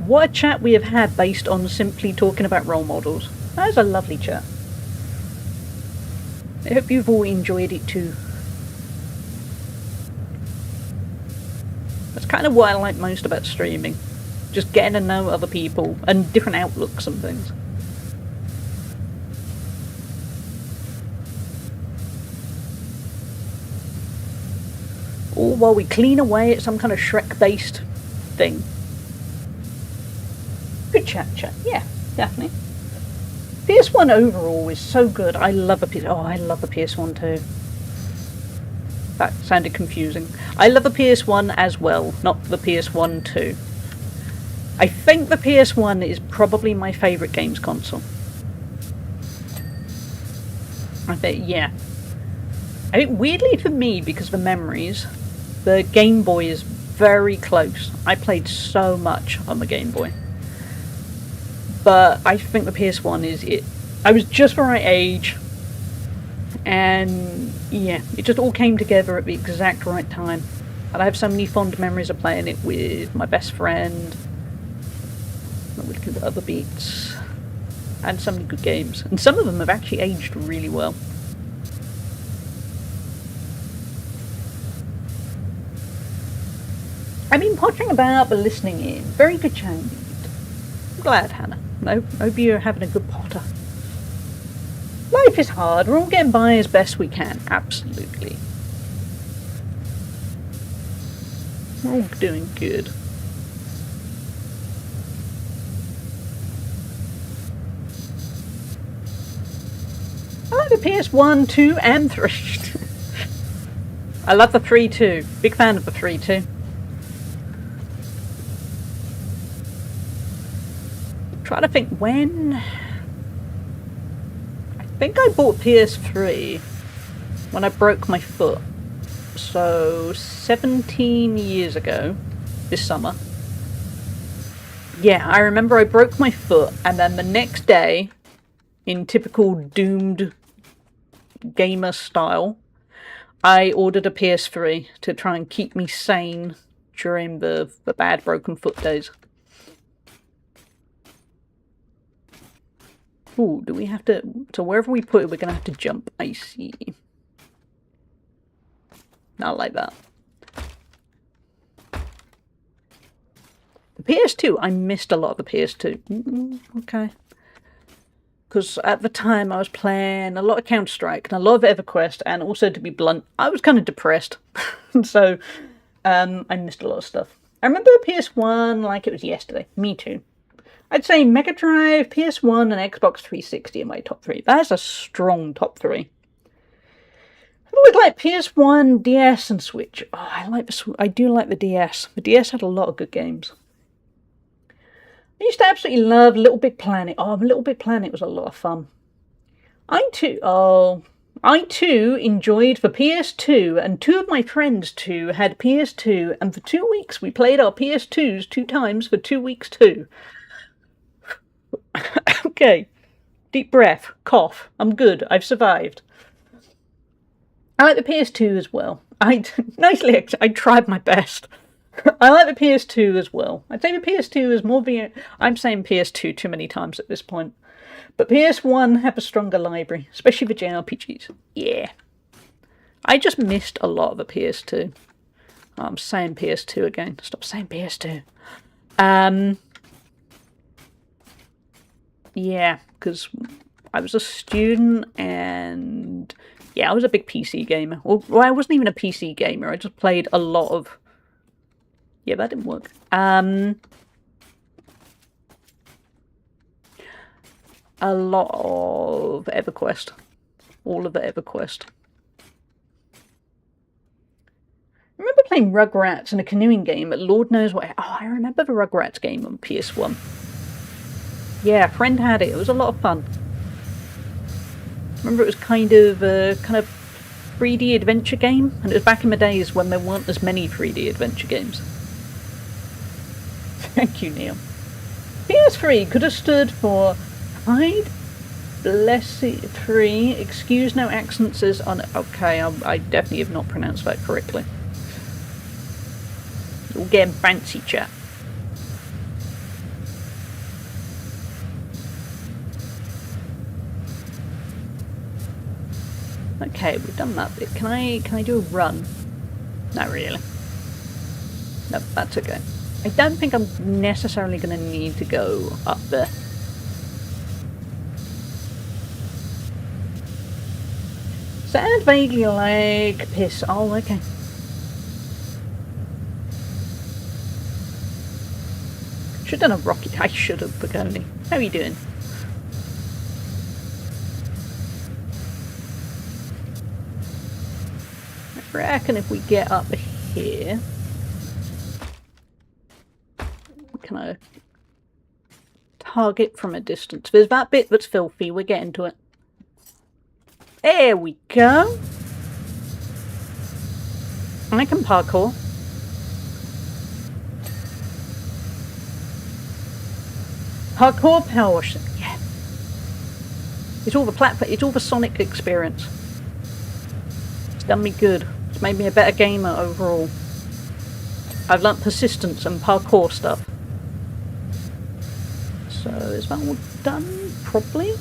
What a chat we have had based on simply talking about role models. That was a lovely chat. I hope you've all enjoyed it too. That's kind of what I like most about streaming. Just getting to know other people and different outlooks and things. All while we clean away at some kind of Shrek-based thing. Good chat. Yeah, definitely. PS1 overall is so good. I love the PS. Oh, I love the PS1 too. That sounded confusing. I love the PS1 as well, not the PS1 too. I think the PS1 is probably my favourite games console. I think, yeah. I think weirdly for me, because of the memories, the Game Boy is very close. I played so much on the Game Boy. But I think the PS1 is it. I was just the right age. And yeah, it just all came together at the exact right time. And I have so many fond memories of playing it with my best friend. With other beats. And so many good games. And some of them have actually aged really well. I've been pottering about but listening in. Very good chat indeed. I'm glad, Hannah. I hope you're having a good potter. Life is hard. We're all getting by as best we can. Absolutely. We're all doing good. I like the PS1, 2 and 3. I love the 3 too. Big fan of the 3 too. Trying to think when. I think I bought PS3 when I broke my foot. So 17 years ago, this summer. Yeah, I remember I broke my foot, and then the next day, in typical doomed gamer style, I ordered a PS3 to try and keep me sane during the bad broken foot days. Ooh, do we have to... So wherever we put it, we're going to have to jump. I see. Not like that. The PS2, I missed a lot of the PS2. Okay. Because at the time I was playing a lot of Counter-Strike and a lot of EverQuest, and also, to be blunt, I was kind of depressed. So, I missed a lot of stuff. I remember PS1 like it was yesterday. Me too. I'd say Mega Drive, PS1, and Xbox 360 are my top 3. That is a strong top 3. I always like PS1, DS, and Switch. Oh, I do like the DS. The DS had a lot of good games. I used to absolutely love Little Big Planet. Oh, Little Big Planet was a lot of fun. I too enjoyed the PS2, and two of my friends too had PS2, and for 2 weeks we played our PS2s 2 times for 2 weeks too. Okay, deep breath, cough. I'm good. I've survived. I like the PS2 as well. I tried my best. I like the PS2 as well. I'd say the PS2 is more I'm saying PS2 too many times at this point. But PS1 have a stronger library, especially for JRPGs. Yeah. I just missed a lot of the PS2. Oh, I'm saying PS2 again. Stop saying PS2. Yeah, because I was a student and Yeah, I was a big PC gamer. Well, I wasn't even a PC gamer. I just played a lot of... Yeah, that didn't work. A lot of EverQuest. All of the EverQuest. I remember playing Rugrats and a canoeing game, but Lord knows what... Oh, I remember the Rugrats game on PS1. Yeah, a friend had it. It was a lot of fun. I remember it was kind of 3D adventure game, and it was back in the days when there weren't as many 3D adventure games. Thank you, Neil. PS3 could have stood for Hide, Blessed 3, excuse no accents as on... Okay, I definitely have not pronounced that correctly. You're getting fancy, chat. Okay, we've done that bit. Can I do a run? Not really. No, that's okay. I don't think I'm necessarily going to need to go up there. Sound vaguely like piss. Oh, okay. Should have done a rocket. I should have, Pagoni. How are you doing? I reckon if we get up here... Can I target from a distance? There's that bit that's filthy. We're getting to it. There we go. I can parkour. Parkour PowerWash. Yeah. It's all the platform. It's all the Sonic experience. It's done me good. It's made me a better gamer overall. I've learnt persistence and parkour stuff. So is that all done? Probably.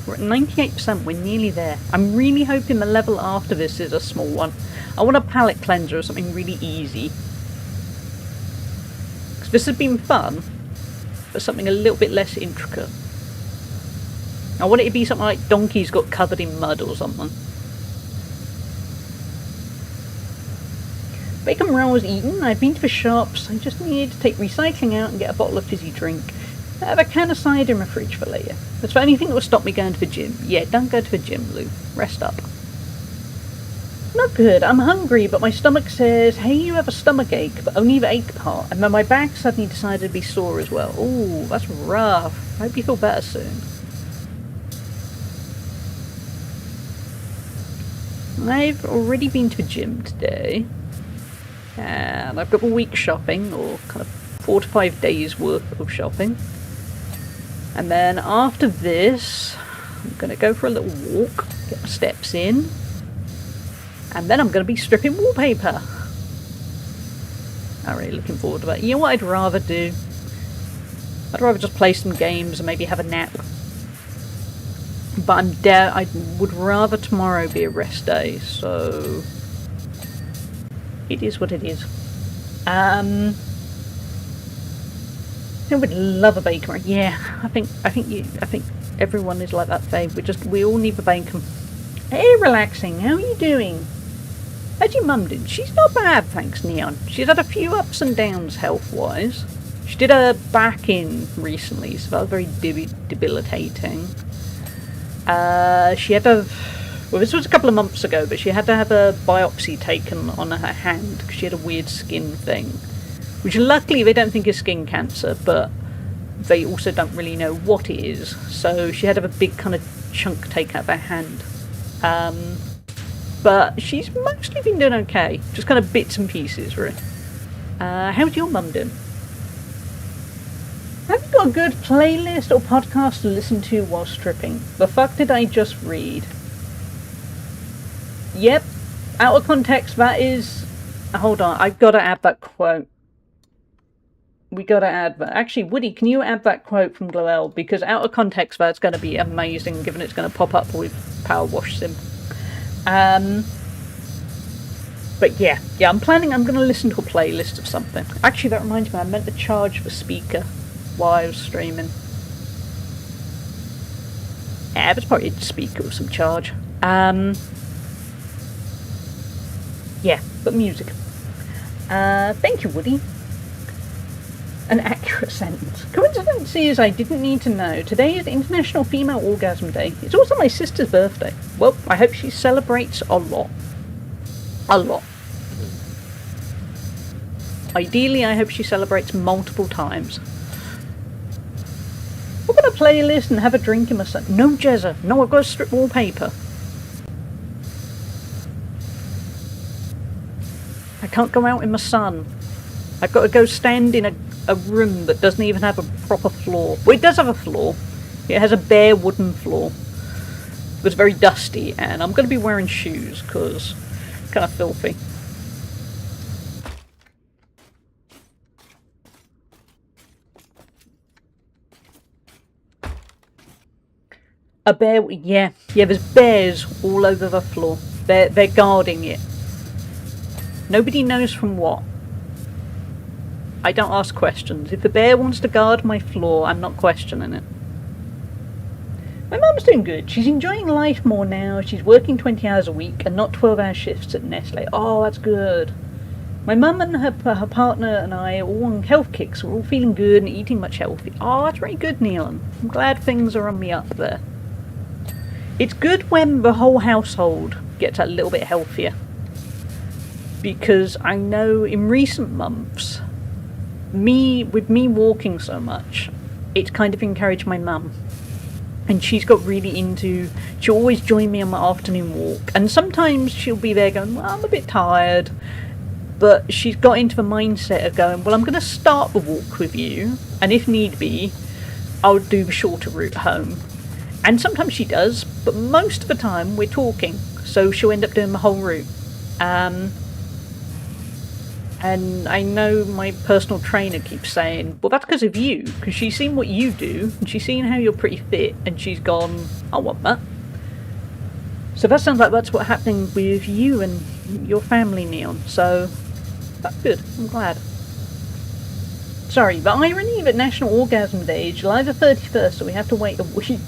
We're at 98%, we're nearly there. I'm really hoping the level after this is a small one. I want a palette cleanser or something really easy. Because this has been fun, but something a little bit less intricate. I want it to be something like Donkey's got covered in mud or something. Bacon roll was eaten, I've been to the shops, I just need to take recycling out and get a bottle of fizzy drink. I have a can of cider in my fridge for later. That's the only thing that will stop me going to the gym. Yeah, don't go to the gym, Lou. Rest up. Not good. I'm hungry, but my stomach says, hey, you have a stomach ache, but only the ache part. And then my back suddenly decided to be sore as well. Ooh, that's rough. I hope you feel better soon. I've already been to the gym today. And I've got a week shopping, or kind of 4 to 5 days worth of shopping. And then after this, I'm going to go for a little walk, get my steps in. And then I'm going to be stripping wallpaper. I'm really looking forward to that. You know what I'd rather do? I'd rather just play some games and maybe have a nap. But I would rather tomorrow be a rest day, so... It is what it is. I would love a bacon. Yeah, I think everyone is like that, Faye. We all need the bacon. Hey, relaxing. How are you doing? How's your mum doing? She's not bad, thanks, Neon. She's had a few ups and downs health-wise. She did her back in recently, so that was very debilitating. She had to... Well, this was a couple of months ago, but she had to have a biopsy taken on her hand because she had a weird skin thing. Which luckily they don't think is skin cancer, but they also don't really know what it is. So she had to have a big kind of chunk taken out of her hand. But she's mostly been doing okay. Just kind of bits and pieces, really. How's your mum doing? Have you got a good playlist or podcast to listen to while stripping? The fuck did I just read? Yep. Out of context, that is... Hold on, I've got to add that quote. We got to add that. Actually, Woody, can you add that quote from Gloel? Because out of context, that's going to be amazing, given it's going to pop up with PowerWash Sim. But yeah, I'm planning, I'm going to listen to a playlist of something. Actually, that reminds me, I meant to charge the speaker while I was streaming. Yeah, it's probably a speaker with some charge. Yeah, but music. Thank you, Woody. An accurate sentence. Coincidence is I didn't need to know. Today is International Female Orgasm Day. It's also my sister's birthday. Well, I hope she celebrates a lot. A lot. Ideally, I hope she celebrates multiple times. We're going to playlist and have a drink in my son. No, Jezza. No, I've got to strip wallpaper. I can't go out in the sun. I've got to go stand in a room that doesn't even have a proper floor. Well, it does have a floor. It has a bare wooden floor. It's very dusty, and I'm going to be wearing shoes because it's kind of filthy. A bear, yeah, there's bears all over the floor. They're guarding it. Nobody knows from what. I don't ask questions. If the bear wants to guard my floor, I'm not questioning it. My mum's doing good. She's enjoying life more now. She's working 20 hours a week and not 12-hour shifts at Nestle. Oh, that's good. My mum and her partner and I are all on health kicks. We're all feeling good and eating much healthy. Oh, that's very good, Neelan. I'm glad things are on me up there. It's good when the whole household gets a little bit healthier. Because I know in recent months, with me walking so much, it's kind of encouraged my mum. And she's got really into, she'll always join me on my afternoon walk. And sometimes she'll be there going, well, I'm a bit tired. But she's got into the mindset of going, well, I'm going to start the walk with you. And if need be, I'll do the shorter route home. And sometimes she does, but most of the time we're talking. So she'll end up doing the whole route. And I know my personal trainer keeps saying, well, that's because of you, because she's seen what you do, and she's seen how you're pretty fit, and she's gone, I want that. So that sounds like that's what's happening with you and your family, Neon. So that's good. I'm glad. Sorry, the irony that National Orgasm Day is July the 31st, so we have to wait a week.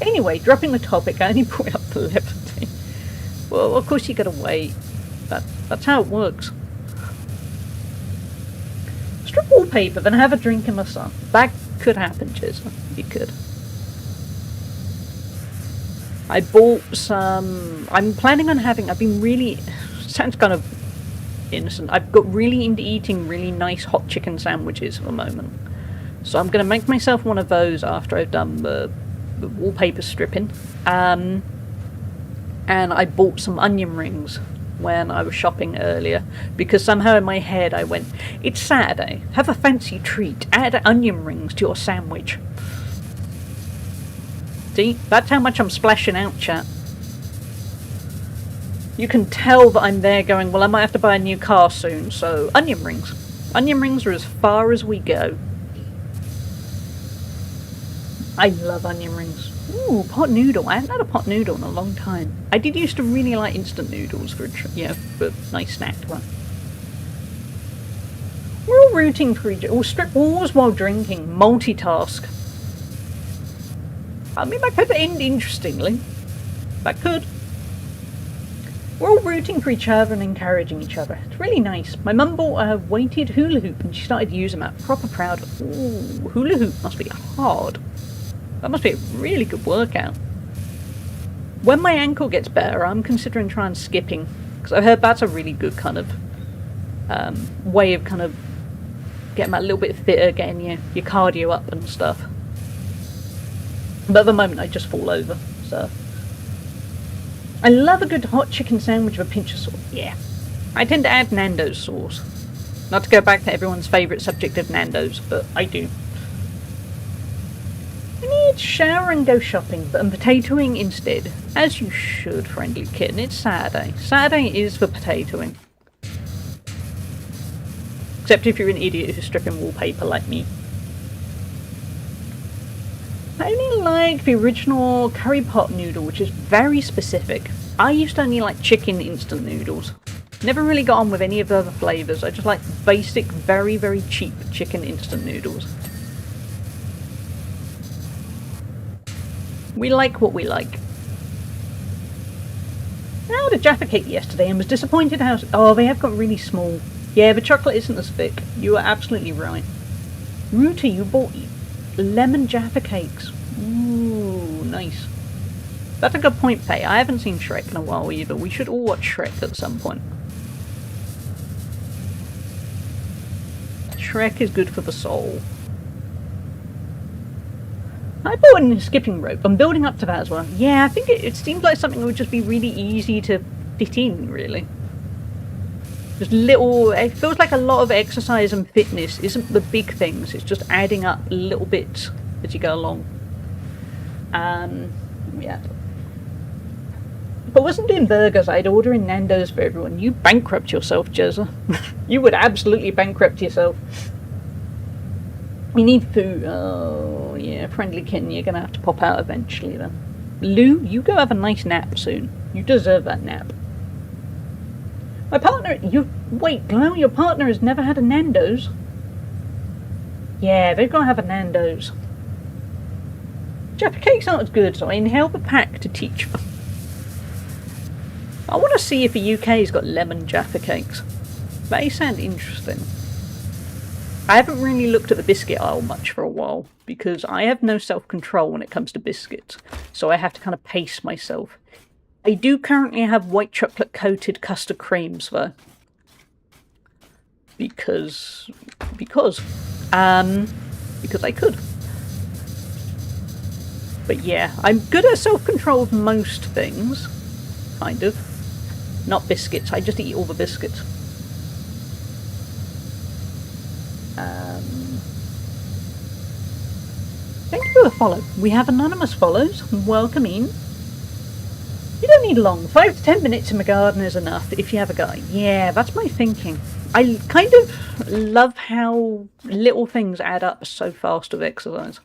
Anyway, dropping the topic, I only brought up the levity. Well, of course you gotta wait. That's how it works. Strip wallpaper, then have a drink in the sun. That could happen, Jizza. It could. I bought some... I'm planning on having... I've been really... Sounds kind of innocent. I've got really into eating really nice hot chicken sandwiches at the moment. So I'm going to make myself one of those after I've done the wallpaper stripping. And I bought some onion rings when I was shopping earlier, because somehow in my head I went, it's Saturday, have a fancy treat, add onion rings to your sandwich. See, that's how much I'm splashing out, chat. You can tell that I'm there going, well, I might have to buy a new car soon, so onion rings. Onion rings are as far as we go. I love onion rings. Ooh, pot noodle. I haven't had a pot noodle in a long time. I did used to really like instant noodles for a nice snack one. We're all rooting for each other. We'll strip walls while drinking. Multitask. I mean, that could end interestingly. That could. We're all rooting for each other and encouraging each other. It's really nice. My mum bought a weighted hula hoop and she started using that. Proper proud. Ooh, hula hoop must be hard. That must be a really good workout. When my ankle gets better, I'm considering trying skipping. Because I've heard that's a really good kind of way of kind of getting that a little bit fitter, getting your cardio up and stuff. But at the moment I just fall over, so. I love a good hot chicken sandwich with a pinch of sauce. Yeah. I tend to add Nando's sauce. Not to go back to everyone's favourite subject of Nando's, but I do. I need to shower and go shopping, but I'm potatoing instead. As you should, friendly kitten. It's Saturday. Saturday is for potatoing. Except if you're an idiot who's stripping wallpaper like me. I only like the original curry pot noodle, which is very specific. I used to only like chicken instant noodles. Never really got on with any of the other flavours. I just like basic, very, very cheap chicken instant noodles. We like what we like. I had a Jaffa cake yesterday and was disappointed how... Oh, they have got really small. Yeah, the chocolate isn't as thick. You are absolutely right. Ruta, you bought lemon Jaffa cakes. Ooh, nice. That's a good point, Faye. I haven't seen Shrek in a while either. We should all watch Shrek at some point. Shrek is good for the soul. I bought a skipping rope. I'm building up to that as well. Yeah, I think it seems like something that would just be really easy to fit in, really. Just little... It feels like a lot of exercise and fitness isn't the big things. It's just adding up little bits as you go along. Yeah. If I wasn't doing burgers, I'd order in Nando's for everyone. You bankrupt yourself, Jezza. You would absolutely bankrupt yourself. We need food. Oh, yeah, friendly kitten, you're going to have to pop out eventually then. Lou, you go have a nice nap soon. You deserve that nap. My partner... Wait, Glow, your partner has never had a Nando's? Yeah, they've got to have a Nando's. Jaffa cakes aren't as good, so I inhaled the pack to teach them. I want to see if the UK's got lemon Jaffa cakes. They sound interesting. I haven't really looked at the biscuit aisle much for a while, because I have no self-control when it comes to biscuits, so I have to kind of pace myself. I do currently have white chocolate coated custard creams though. Because I could. But yeah, I'm good at self-control of most things. Kind of. Not biscuits, I just eat all the biscuits. Thank you for the follow. We have anonymous follows. Welcome in. You don't need long. 5 to 10 minutes in the garden is enough if you have a garden. Yeah, that's my thinking. I kind of love how little things add up so fast with exercise.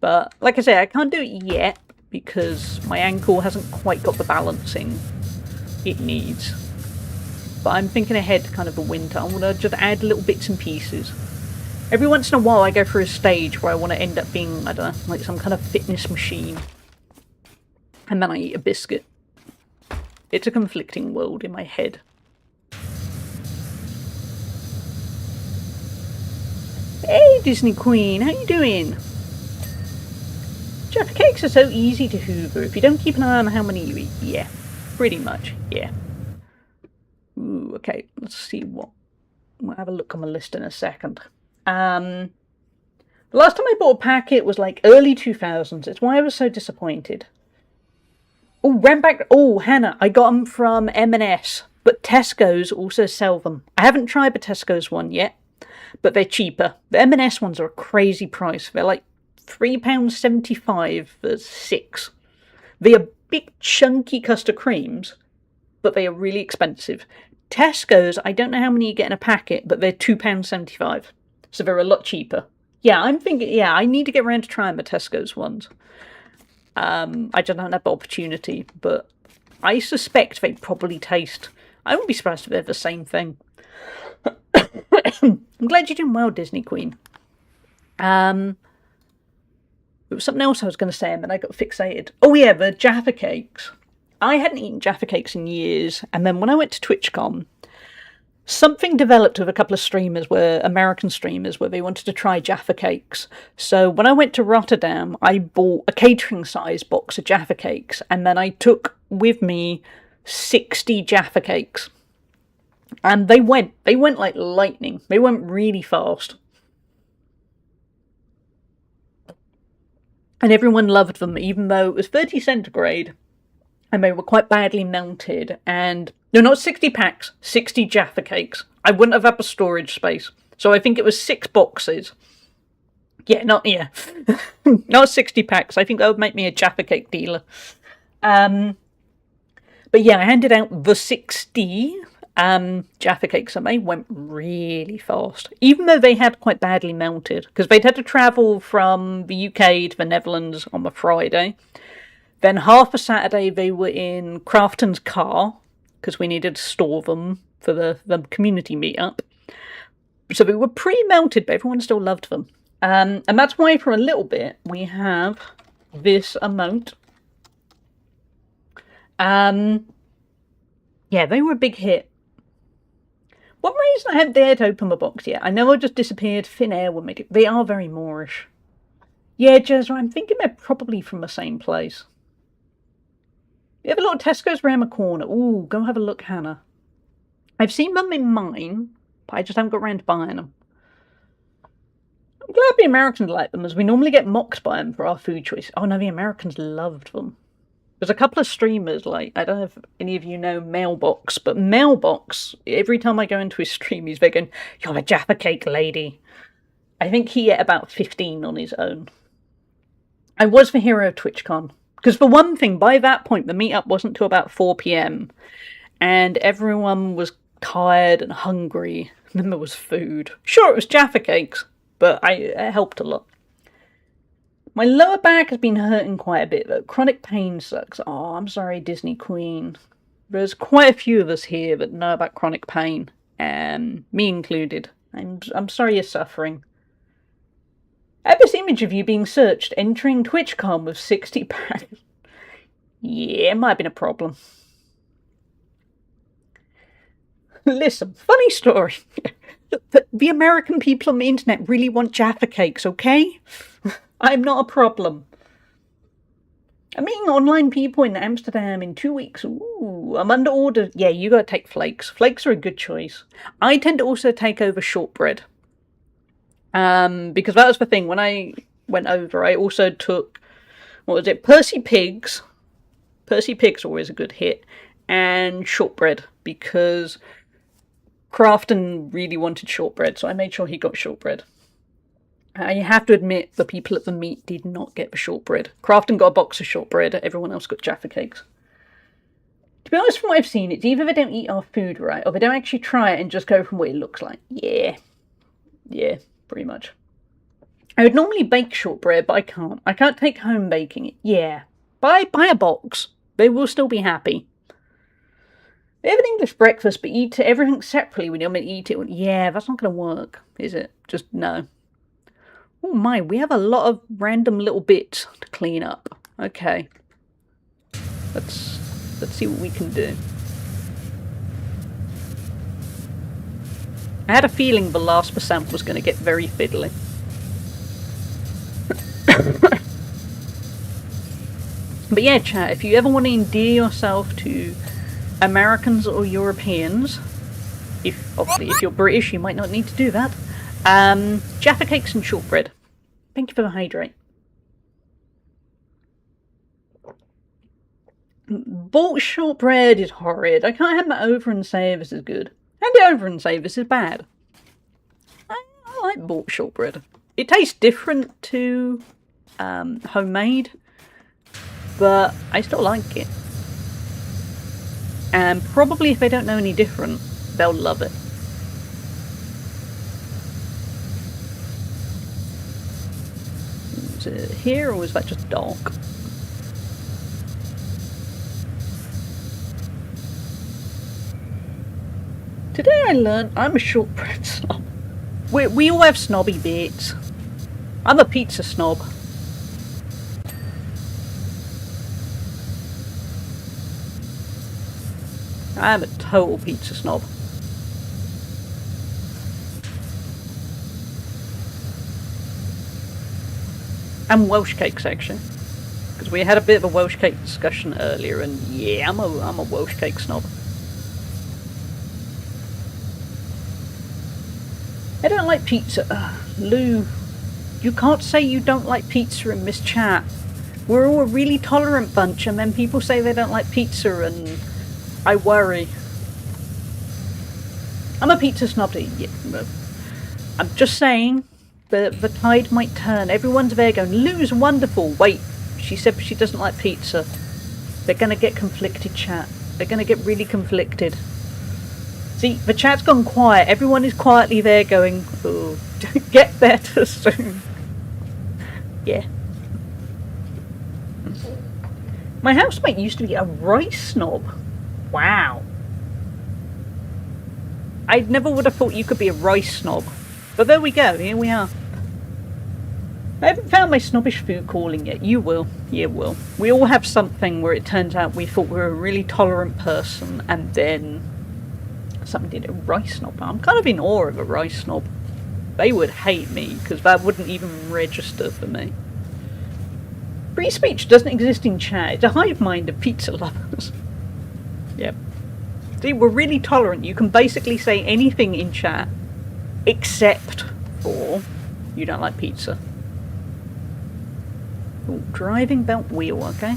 But, like I say, I can't do it yet because my ankle hasn't quite got the balancing it needs. But I'm thinking ahead to kind of the winter. I want to just add little bits and pieces. Every once in a while I go through a stage where I want to end up being, I don't know, like some kind of fitness machine. And then I eat a biscuit. It's a conflicting world in my head. Hey Disney Queen, how you doing? Jaffa cakes are so easy to hoover if you don't keep an eye on how many you eat. Yeah, pretty much, yeah. Ooh, okay, let's see what... We'll have a look on the list in a second. The last time I bought a packet was like early 2000s. It's why I was so disappointed. Oh, ran back... Oh, Hannah, I got them from M&S, but Tesco's also sell them. I haven't tried the Tesco's one yet, but they're cheaper. The M&S ones are a crazy price. They're like £3.75 for 6. They are big chunky custard creams, but they are really expensive. Tesco's, I don't know how many you get in a packet, but they're £2.75. So they're a lot cheaper. Yeah, I'm thinking, yeah, I need to get around to trying the Tesco's ones. I just don't have the opportunity, but I suspect they probably taste... I wouldn't be surprised if they're the same thing. I'm glad you're doing well, Disney Queen. There was something else I was going to say and then I got fixated. Oh yeah, the Jaffa cakes. I hadn't eaten Jaffa cakes in years, and then when I went to TwitchCon, something developed with a couple of streamers, American streamers, where they wanted to try Jaffa cakes. So when I went to Rotterdam, I bought a catering size box of Jaffa cakes, and then I took with me 60 Jaffa cakes. And they went like lightning. They went really fast. And everyone loved them, even though it was 30 centigrade. And they were quite badly melted. And no, not 60 packs, 60 Jaffa cakes. I wouldn't have had the storage space. So I think it was 6 boxes. Yeah, not 60 packs. I think that would make me a Jaffa cake dealer. But yeah, I handed out the 60 Jaffa cakes, and they went really fast. Even though they had quite badly melted. Because they'd had to travel from the UK to the Netherlands on the Friday. Then half a Saturday they were in Crafton's car, because we needed to store them for the community meetup. So they were pre-melted, but everyone still loved them. And that's why for a little bit we have this emote. Yeah, they were a big hit. One reason I haven't dared to open the box yet, I know I just disappeared, thin air will make it. They are very Moorish. Yeah, Jezra, I'm thinking they're probably from the same place. You have a lot of Tesco's around the corner. Ooh, go have a look, Hannah. I've seen them in mine, but I just haven't got around to buying them. I'm glad the Americans like them, as we normally get mocked by them for our food choice. Oh no, the Americans loved them. There's a couple of streamers, like, I don't know if any of you know Mailbox, but Mailbox, every time I go into his stream, he's there going, "You're a Jaffa Cake lady." I think he ate about 15 on his own. I was the hero of TwitchCon. Because for one thing, by that point, the meetup wasn't till about 4 PM. And everyone was tired and hungry. And then there was food. Sure, it was Jaffa Cakes, but it helped a lot. My lower back has been hurting quite a bit, though. Chronic pain sucks. Oh, I'm sorry, Disney Queen. There's quite a few of us here that know about chronic pain. Me included. I'm sorry you're suffering. I have this image of you being searched, entering TwitchCon with 60 pounds. Yeah, it might have been a problem. Listen, funny story. The American people on the internet really want Jaffa Cakes, okay? I'm not a problem. I'm meeting online people in Amsterdam in 2 weeks. Ooh, I'm under order. Yeah, you gotta take flakes. Flakes are a good choice. I tend to also take over shortbread. Because that was the thing, when I went over, I also took, what was it, Percy Pigs. Percy Pigs are always a good hit. And shortbread, because Crafton really wanted shortbread, so I made sure he got shortbread. You have to admit, the people at the meet did not get the shortbread. Crafton got a box of shortbread, everyone else got Jaffa Cakes. To be honest, from what I've seen, it's either they don't eat our food right, or they don't actually try it and just go from what it looks like. Yeah, pretty much. I would normally bake shortbread, but I can't. I can't take home baking it. Yeah, buy a box. They will still be happy. They have an English breakfast, but eat everything separately when you're meant to eat it. Yeah, that's not going to work, is it? Just no. Oh my, we have a lot of random little bits to clean up. Okay. Let's see what we can do. I had a feeling the last percent was going to get very fiddly. But yeah, chat, if you ever want to endear yourself to Americans or Europeans, obviously if you're British you might not need to do that, Jaffa Cakes and shortbread. Thank you for the hydrate. Bought shortbread is horrid. I can't hand that over and say this is good. Hand it over and say this is bad. I like bought shortbread. It tastes different to homemade, but I still like it. And probably if they don't know any different, they'll love it. Is it here, or was that just dark? Today I learned I'm a shortbread snob. We all have snobby bits. I'm a pizza snob. I'm a total pizza snob. And Welsh cakes, actually. Because we had a bit of a Welsh cake discussion earlier, and yeah, I'm a Welsh cake snob. I don't like pizza. Lou, you can't say you don't like pizza in this chat. We're all a really tolerant bunch, and then people say they don't like pizza, and I worry. I'm a pizza snob. Yeah, I'm just saying, the tide might turn. Everyone's there going, Lou's wonderful. Wait, she said she doesn't like pizza. They're going to get conflicted, chat. They're going to get really conflicted. See, the chat's gone quiet. Everyone is quietly there going, oh, get better soon. Yeah. My housemate used to be a rice snob. Wow. I never would have thought you could be a rice snob. But there we go, here we are. I haven't found my snobbish food calling yet. You will. You will. We all have something where it turns out we thought we were a really tolerant person and then something did a rice snob. I'm kind of in awe of a rice snob. They would hate me because that wouldn't even register for me. Free speech doesn't exist in chat. It's a hive mind of pizza lovers. Yep. See, we're really tolerant. You can basically say anything in chat except for you don't like pizza. Ooh, driving belt wheel, okay.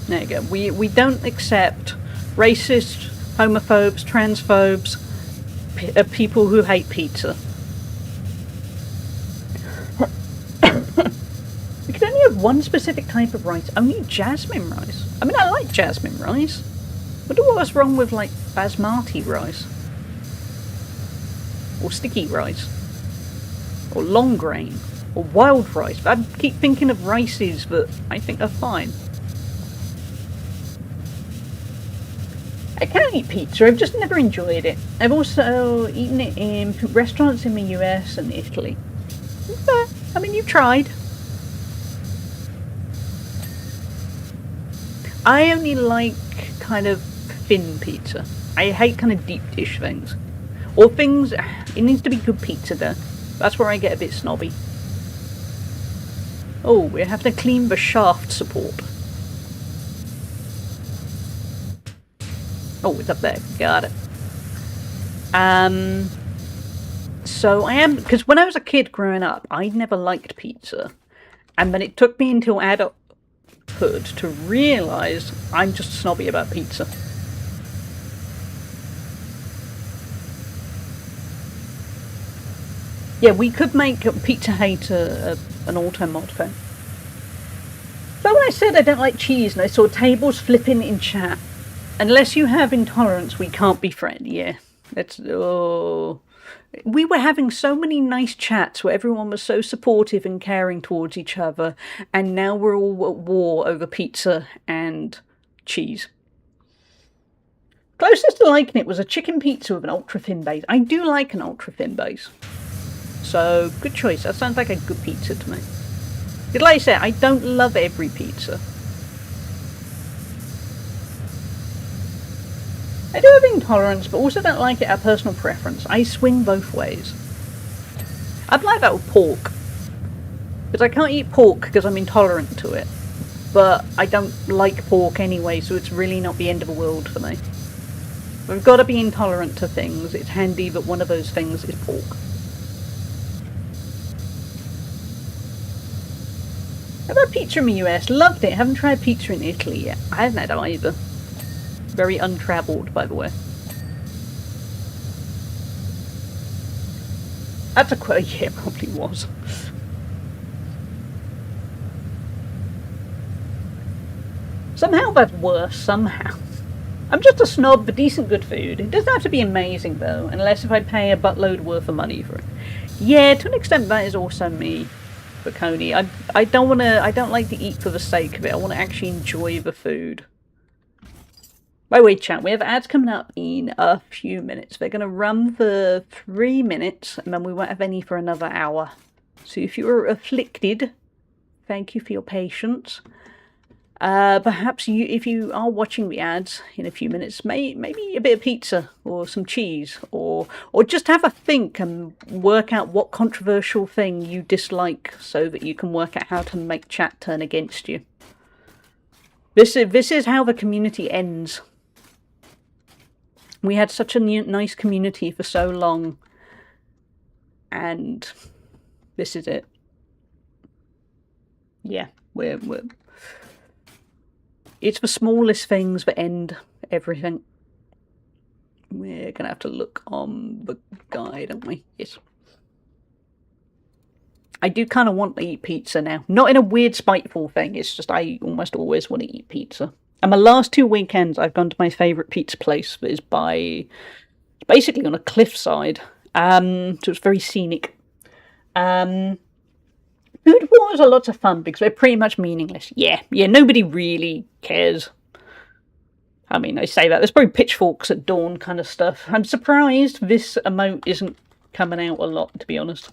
There you go. We don't accept racist, homophobes, transphobes, people who hate pizza. We can only have one specific type of rice. Only jasmine rice. I mean, I like jasmine rice. I wonder what's wrong with, like, basmati rice. Or sticky rice. Or long grain. Or wild rice. I keep thinking of rices that I think are fine. I can eat pizza, I've just never enjoyed it. I've also eaten it in restaurants in the US and Italy. But, I mean, you've tried. I only like kind of thin pizza. I hate kind of deep dish things. Or things, it needs to be good pizza though. That's where I get a bit snobby. Oh, we have to clean the shaft support. Oh, it's up there. Got it. So I am, because when I was a kid growing up, I never liked pizza. And then it took me until adulthood to realise I'm just snobby about pizza. Yeah, we could make Pizza Hate an auto-mod thing. So when I said I don't like cheese and I saw tables flipping in chat, unless you have intolerance, we can't be friends. Yeah, that's... oh... We were having so many nice chats where everyone was so supportive and caring towards each other, and now we're all at war over pizza and cheese. Closest to liking it was a chicken pizza with an ultra-thin base. I do like an ultra-thin base. So, good choice. That sounds like a good pizza to me. But like I said, I don't love every pizza. I do have intolerance, but also don't like it at personal preference. I swing both ways. I'd like that with pork. Because I can't eat pork because I'm intolerant to it. But I don't like pork anyway, so it's really not the end of the world for me. We've got to be intolerant to things. It's handy that one of those things is pork. How about pizza in the US? Loved it. Haven't tried pizza in Italy yet. I haven't had either. Very untravelled, by the way. That's a quote. Yeah, it probably was. Somehow that's worse, somehow. I'm just a snob for decent good food. It doesn't have to be amazing, though, unless if I pay a buttload worth of money for it. Yeah, to an extent that is also me, for Coney. I don't like to eat for the sake of it. I want to actually enjoy the food. By the way, chat, we have ads coming up in a few minutes. They're going to run for 3 minutes, and then we won't have any for another hour. So if you're afflicted, thank you for your patience. Perhaps if you are watching the ads in a few minutes, maybe a bit of pizza or some cheese, or just have a think and work out what controversial thing you dislike so that you can work out how to make chat turn against you. This is how the community ends. We had such a nice community for so long, and this is it. Yeah, we're it's the smallest things that end everything. We're gonna have to look on the guide, aren't we? Yes. I do kind of want to eat pizza now. Not in a weird, spiteful thing. It's just I almost always want to eat pizza. And the last 2 weekends, I've gone to my favourite pizza place that is basically on a cliffside. So it's very scenic. Food wars are lots of fun because they're pretty much meaningless. Yeah, nobody really cares. I mean, I say that. There's probably pitchforks at dawn kind of stuff. I'm surprised this emote isn't coming out a lot, to be honest.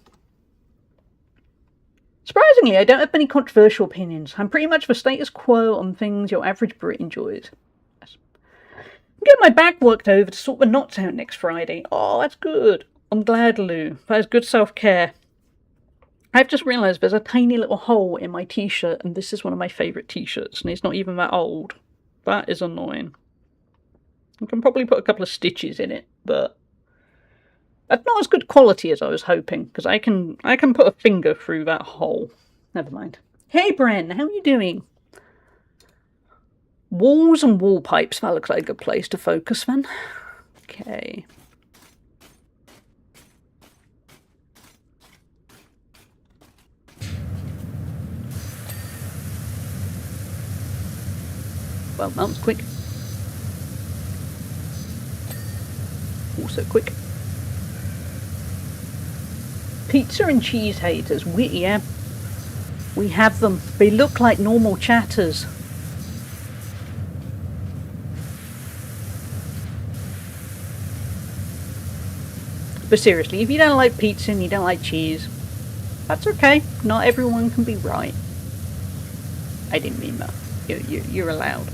Surprisingly, I don't have many controversial opinions. I'm pretty much the status quo on things your average Brit enjoys. Yes. I'm getting my back worked over to sort the knots out next Friday. Oh, that's good. I'm glad, Lou. That is good self-care. I've just realised there's a tiny little hole in my t-shirt, and this is one of my favourite t-shirts, and it's not even that old. That is annoying. I can probably put a couple of stitches in it, but that's not as good quality as I was hoping, because I can put a finger through that hole. Never mind. Hey, Bren, how are you doing? Walls and wall pipes. That looks like a good place to focus, then. Okay. Well, that was quick. Also quick. Pizza and cheese haters. Yeah. We have them. They look like normal chatters. But seriously, if you don't like pizza and you don't like cheese, that's okay. Not everyone can be right. I didn't mean that. You're allowed.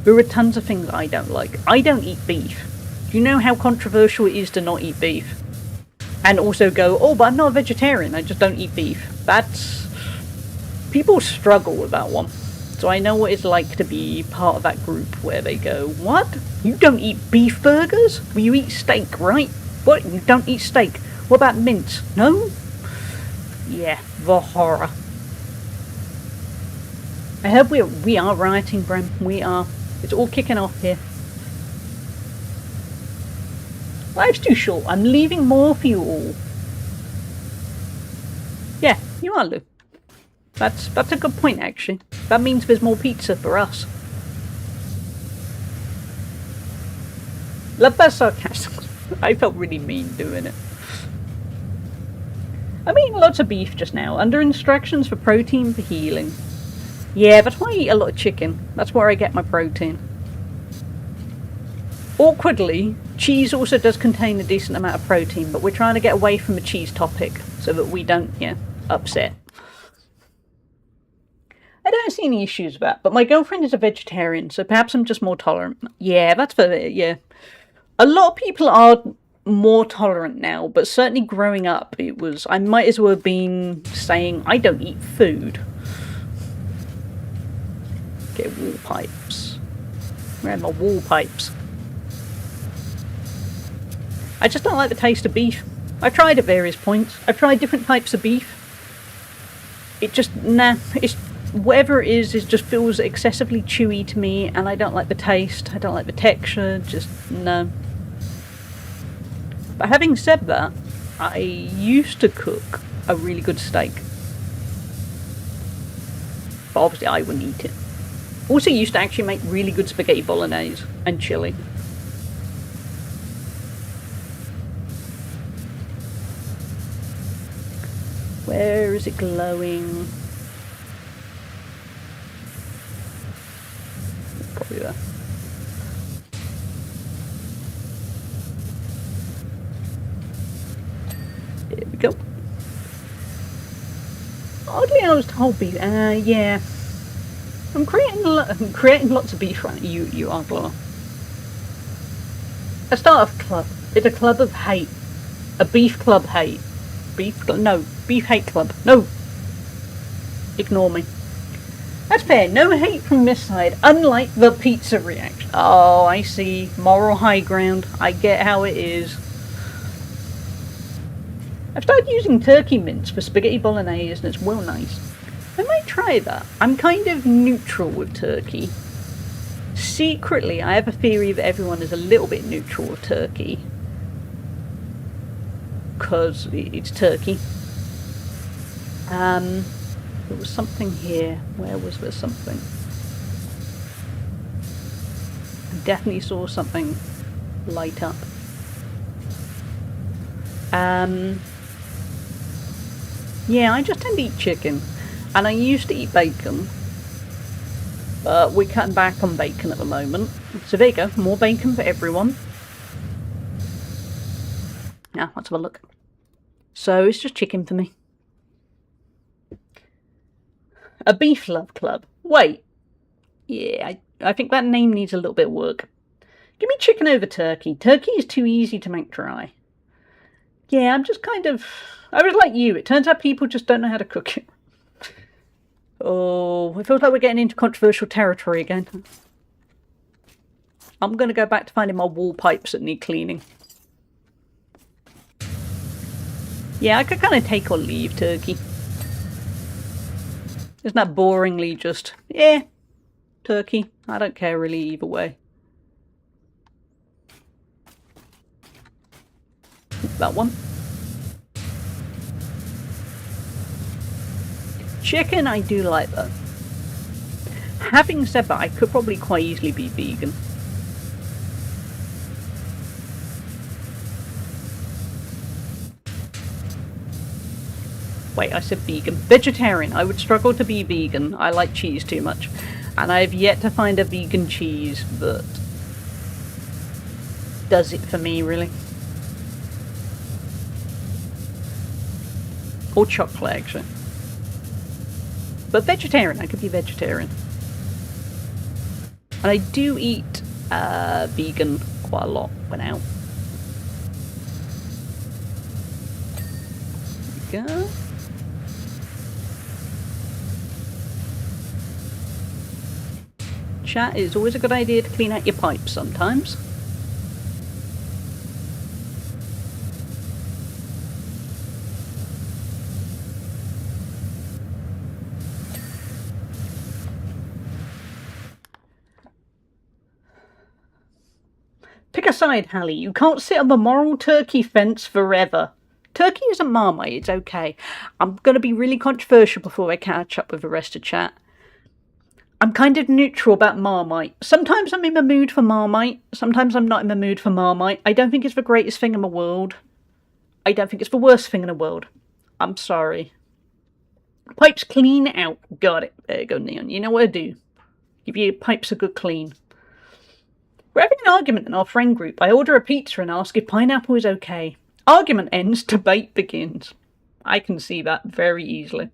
There are tons of things I don't like. I don't eat beef. Do you know how controversial it is to not eat beef? And also go, oh, but I'm not a vegetarian, I just don't eat beef. That's... People struggle with that one. So I know what it's like to be part of that group where they go, what? You don't eat beef burgers? Well, you eat steak, right? What? You don't eat steak? What about mince? No? Yeah, the horror. I heard we are rioting, Bram. We are. It's all kicking off here. Life's too short. I'm leaving more for you all. Yeah, you are, Lou. That's a good point, actually. That means there's more pizza for us. Love that sarcasm. I felt really mean doing it. I'm eating lots of beef just now, under instructions for protein for healing. Yeah, that's why I eat a lot of chicken. That's where I get my protein. Awkwardly, cheese also does contain a decent amount of protein, but we're trying to get away from the cheese topic so that we don't, upset. I don't see any issues with that, but my girlfriend is a vegetarian, so perhaps I'm just more tolerant. Yeah, that's for it, yeah. A lot of people are more tolerant now, but certainly growing up, I might as well have been saying, I don't eat food. Okay, wall pipes. Where are my wall pipes? I just don't like the taste of beef. I've tried at various points. I've tried different types of beef. It just, it's whatever it is, it just feels excessively chewy to me, and I don't like the taste. I don't like the texture. Just, no. But having said that, I used to cook a really good steak. But obviously I wouldn't eat it. Also used to actually make really good spaghetti bolognese and chili. Where is it glowing? Probably there. There we go. Oddly, I was told beef. Yeah. I'm creating lots of beef right now. You are, Glow. A start of club. It's a club of hate. A beef club hate. No. Beef hate club. No. Ignore me. That's fair. No hate from this side. Unlike the pizza reaction. Oh, I see. Moral high ground. I get how it is. I've started using turkey mince for spaghetti bolognese and it's well nice. I might try that. I'm kind of neutral with turkey. Secretly, I have a theory that everyone is a little bit neutral with turkey. Because it's turkey. There was something here. Where was there something? I definitely saw something light up. Yeah, I just tend to eat chicken. And I used to eat bacon. But we're cutting back on bacon at the moment. So there you go, more bacon for everyone. Now, let's have a look. So it's just chicken for me. A beef love club. Wait. Yeah, I think that name needs a little bit of work. Give me chicken over turkey. Turkey is too easy to make dry. Yeah, I'm just kind of... I was like you. It turns out people just don't know how to cook it. Oh, it feels like we're getting into controversial territory again. I'm going to go back to finding my wall pipes that need cleaning. Yeah, I could kind of take or leave turkey. Isn't that boringly just, yeah, turkey? I don't care really either way. That one. Chicken, I do like that. Having said that, I could probably quite easily be vegan. Wait, I said vegan. Vegetarian. I would struggle to be vegan. I like cheese too much. And I have yet to find a vegan cheese that does it for me, really. Or chocolate, actually. But vegetarian. I could be vegetarian. And I do eat vegan quite a lot when out. There we go. Chat, it's always a good idea to clean out your pipes sometimes. Pick a side, Hallie. You can't sit on the moral turkey fence forever. Turkey isn't Marmite, it's okay. I'm going to be really controversial before I catch up with the rest of chat. I'm kind of neutral about Marmite. Sometimes I'm in the mood for Marmite. Sometimes I'm not in the mood for Marmite. I don't think it's the greatest thing in the world. I don't think it's the worst thing in the world. I'm sorry. Pipes clean out. Got it. There you go, Neon. You know what to do. Give your pipes a good clean. We're having an argument in our friend group. I order a pizza and ask if pineapple is okay. Argument ends, debate begins. I can see that very easily.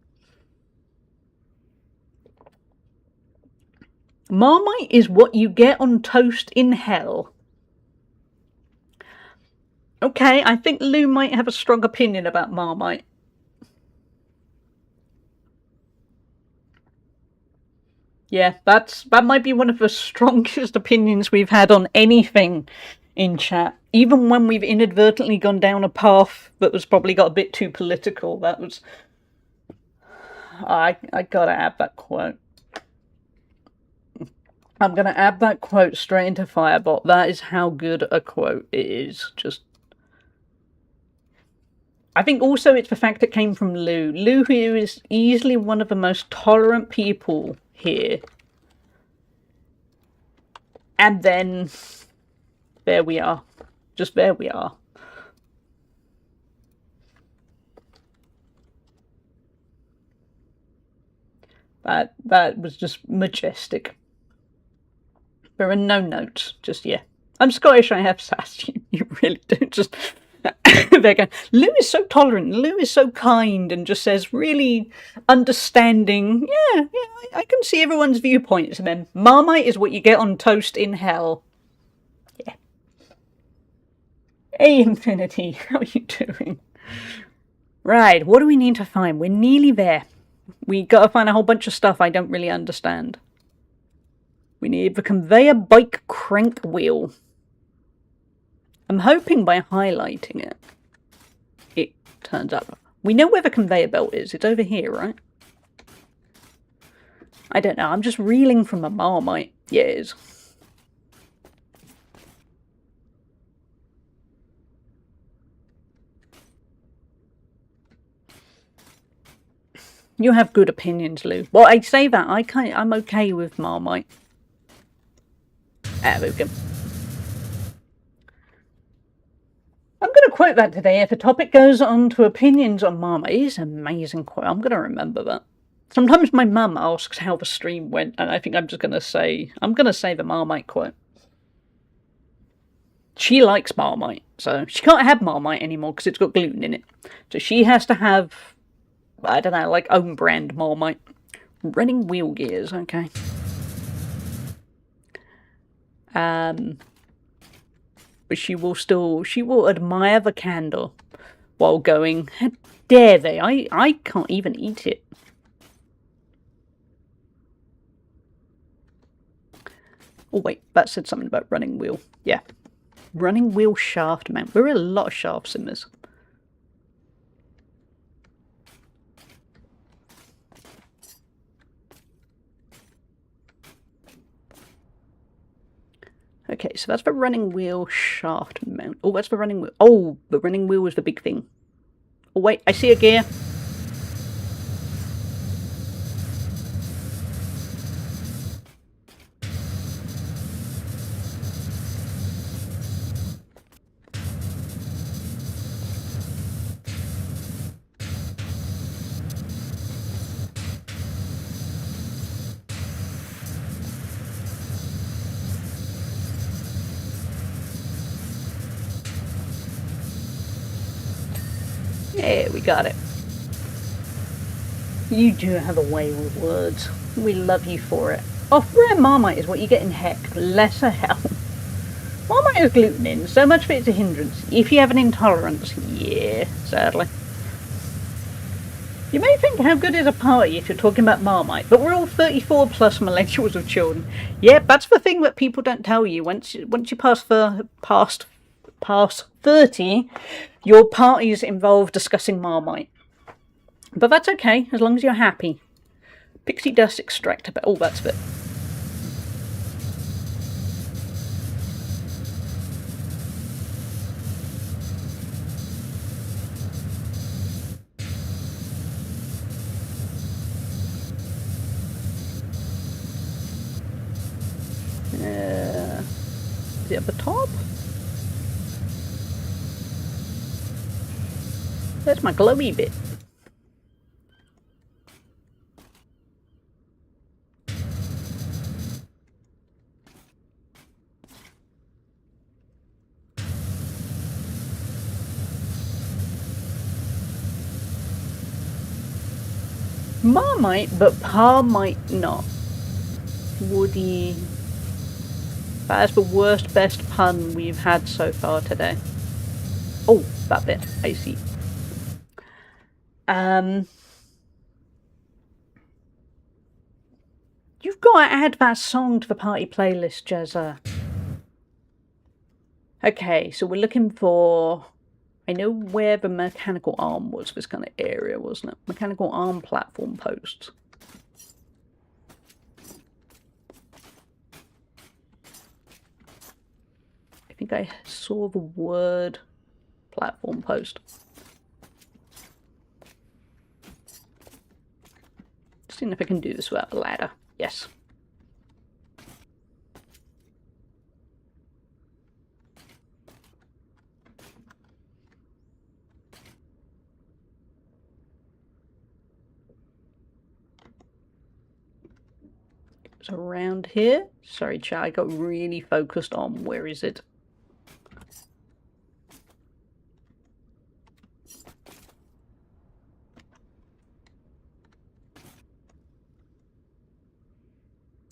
Marmite is what you get on toast in hell. Okay, I think Lou might have a strong opinion about Marmite. Yeah, that might be one of the strongest opinions we've had on anything in chat. Even when we've inadvertently gone down a path that was probably got a bit too political, that was... I gotta add that quote. I'm going to add that quote straight into Firebot. That is how good a quote it is. Just, I think also it's the fact it came from Lou. Lou, who is easily one of the most tolerant people here. And then, there we are. Just there we are. That was just majestic. There are no notes, just yeah. I'm Scottish, I have sass. You really do. Just there again. Lou is so tolerant. Lou is so kind and just says really understanding. Yeah, I can see everyone's viewpoints. And then Marmite is what you get on toast in hell. Yeah. Hey, Infinity, how are you doing? Right, what do we need to find? We're nearly there. We gotta find a whole bunch of stuff I don't really understand. We need the conveyor bike crank wheel. I'm hoping by highlighting it, it turns up. We know where the conveyor belt is. It's over here, right? I don't know. I'm just reeling from a Marmite. Yeah, it is. You have good opinions, Lou. Well, I say that. I'm okay with Marmite. There we go. I'm going to quote that today. If a topic goes on to opinions on Marmite, it is an amazing quote. I'm going to remember that. Sometimes my mum asks how the stream went, and I think I'm just going to say, the Marmite quote. she likes Marmite, so she can't have Marmite anymore because it's got gluten in it. So she has to have, I don't know, like own brand Marmite. Running wheel gears, okay. But she will admire the candle while going, how dare they? I can't even eat it. Oh wait, that said something about running wheel. Yeah. Running wheel shaft mount. We're a lot of shaft simmers. Okay, so that's the running wheel shaft mount. Oh, that's the running wheel. Oh, the running wheel was the big thing. Oh wait, I see a gear. Yeah, we got it. You do have a way with words. We love you for it. Off-brand Marmite is what you get in heck. Lesser hell. Marmite has gluten in, so much of it's a hindrance. If you have an intolerance, yeah, sadly. You may think, how good is a party if you're talking about Marmite, but we're all 34 plus millennials of children. Yep, that's the thing that people don't tell you. Once you pass 30, your parties involve discussing Marmite. But that's okay, as long as you're happy. Pixie dust extractor, oh, that's it. Is it at the top? That's my glowy bit. Marmite, but Pa might not. Woody. That is the worst, best pun we've had so far today. Oh, that bit. I see. You've got to add that song to the party playlist, Jezza. Okay, so we're looking for... I know where the mechanical arm was, this kind of area, wasn't it? Mechanical arm platform post. I think I saw the word platform post. Seeing if I can do this without a ladder. Yes. It's around here. Sorry, chat, I got really focused on where is it.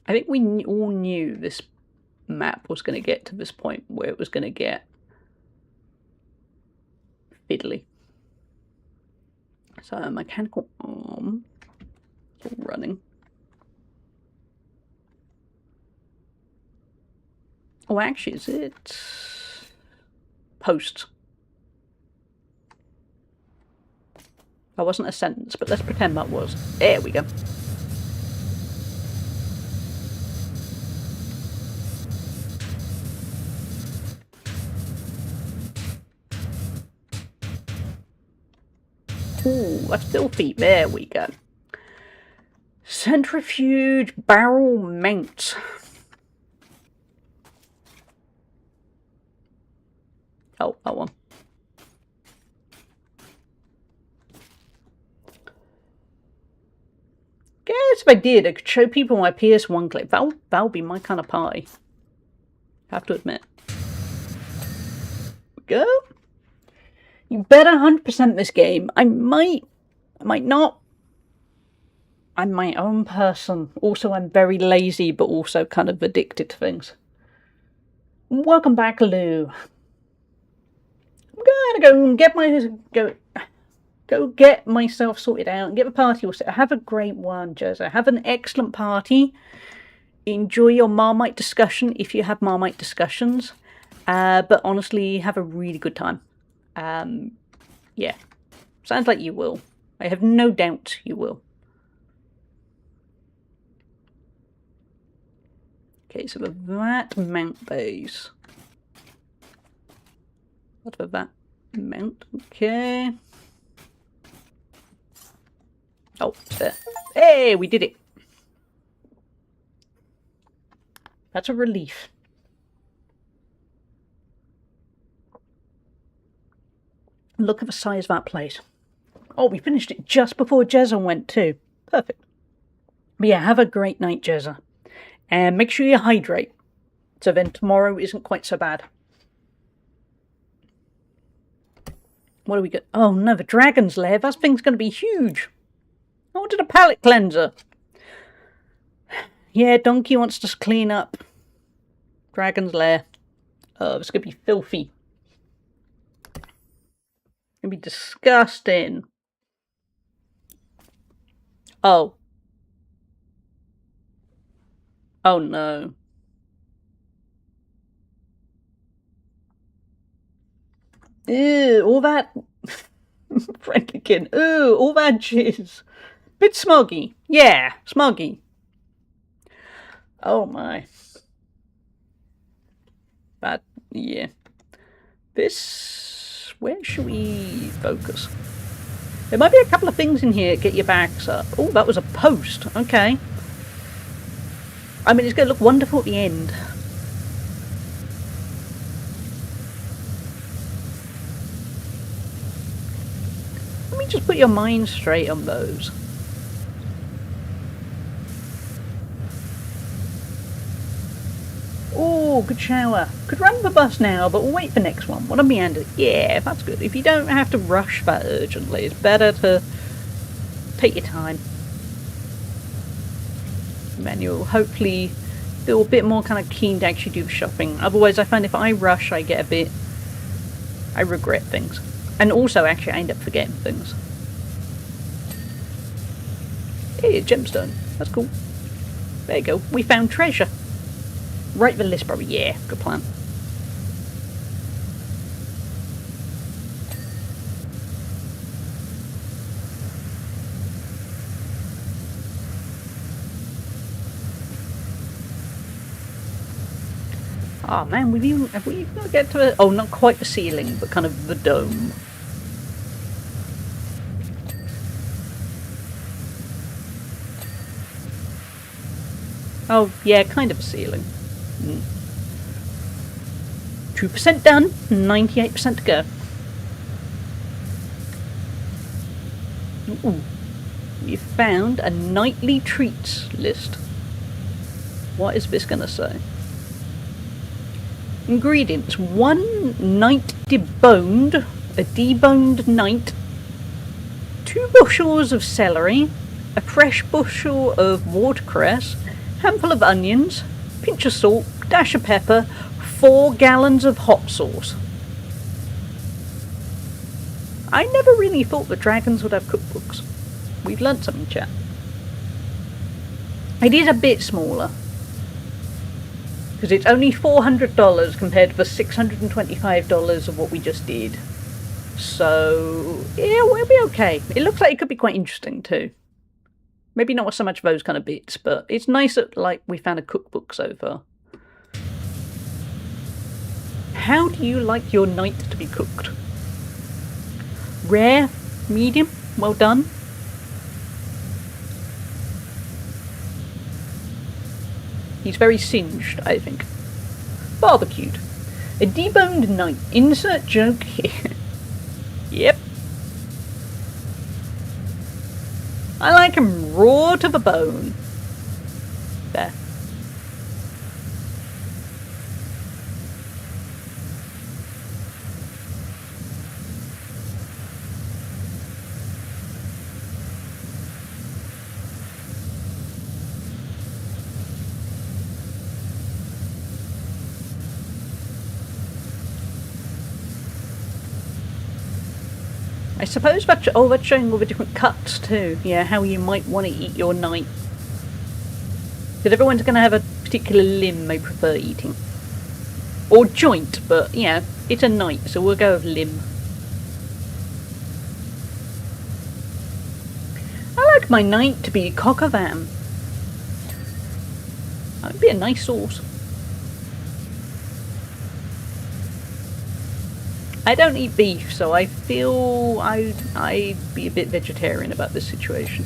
I think we all knew this map was going to get to this point where it was going to get fiddly. So a mechanical arm, still running. Oh, actually, is it post? That wasn't a sentence, but let's pretend that was. There we go. Ooh, that's filthy. There we go. Centrifuge barrel mount. Oh, that one. Guess if I did, I could show people my PS1 clip. That'll be my kind of party. I have to admit. go. You better 100% this game. I might not. I'm my own person. Also, I'm very lazy, but also kind of addicted to things. Welcome back, Lou. I'm gonna go get myself sorted out and get the party all set. Have a great one, Jezza. Have an excellent party. Enjoy your Marmite discussion if you have Marmite discussions. But honestly, have a really good time. Yeah. Sounds like you will. I have no doubt you will. Okay, so that mount base. What about that mount? Okay. Oh, it's there. Hey, we did it. That's a relief. Look at the size of that place. Oh, we finished it just before Jezza went too. Perfect. But yeah, have a great night, Jezza. And make sure you hydrate. So then tomorrow isn't quite so bad. What do we got? Oh no, the dragon's lair. That thing's going to be huge. I wanted a palate cleanser. Yeah, Donkey wants to clean up dragon's lair. Oh, it's going to be filthy. It's going to be disgusting. Oh. Oh no. Ew, all that... Friendly kid. Ooh, all that jizz. Bit smoggy. Yeah, smoggy. Oh my. But, yeah. This... Where should we focus? There might be a couple of things in here. Get your backs up. Oh, that was a post. Okay. I mean, it's going to look wonderful at the end. Let me just put your mind straight on those. Oh, good shower. Could run the bus now, but we'll wait for the next one. What a meander. Yeah, that's good. If you don't have to rush that urgently, it's better to take your time. Then you'll hopefully feel a bit more kind of keen to actually do the shopping. Otherwise, I find if I rush, I regret things. And also, actually, I end up forgetting things. Hey, a gemstone. That's cool. There you go. We found treasure. Write the list, brother. Yeah, good plan. Oh man, have we got to get to the... Oh, not quite the ceiling, but kind of the dome. Oh, yeah, kind of a ceiling. 2% done, 98% to go. Ooh, we found a nightly treats list. What is this going to say? Ingredients: 1 night deboned, a deboned night, 2 bushels of celery, a fresh bushel of watercress, handful of onions, pinch of salt, dash of pepper, 4 gallons of hot sauce. I never really thought that dragons would have cookbooks. We've learnt something, chat. It is a bit smaller. Because it's only $400 compared to the $625 of what we just did. So, yeah, we'll be okay. It looks like it could be quite interesting too. Maybe not so much those kind of bits, but it's nice that, like, we found a cookbook so far. How do you like your night to be cooked? Rare? Medium? Well done? He's very singed, I think. Barbecued. A deboned night. Insert joke here. Yep. I like him raw to the bone. There. I suppose that's showing all the different cuts too. Yeah, how you might want to eat your night. Because everyone's going to have a particular limb they prefer eating. Or joint, but yeah, it's a night, so we'll go with limb. I like my night to be cock of ham. That would be a nice sauce. I don't eat beef, so I feel I'd be a bit vegetarian about this situation.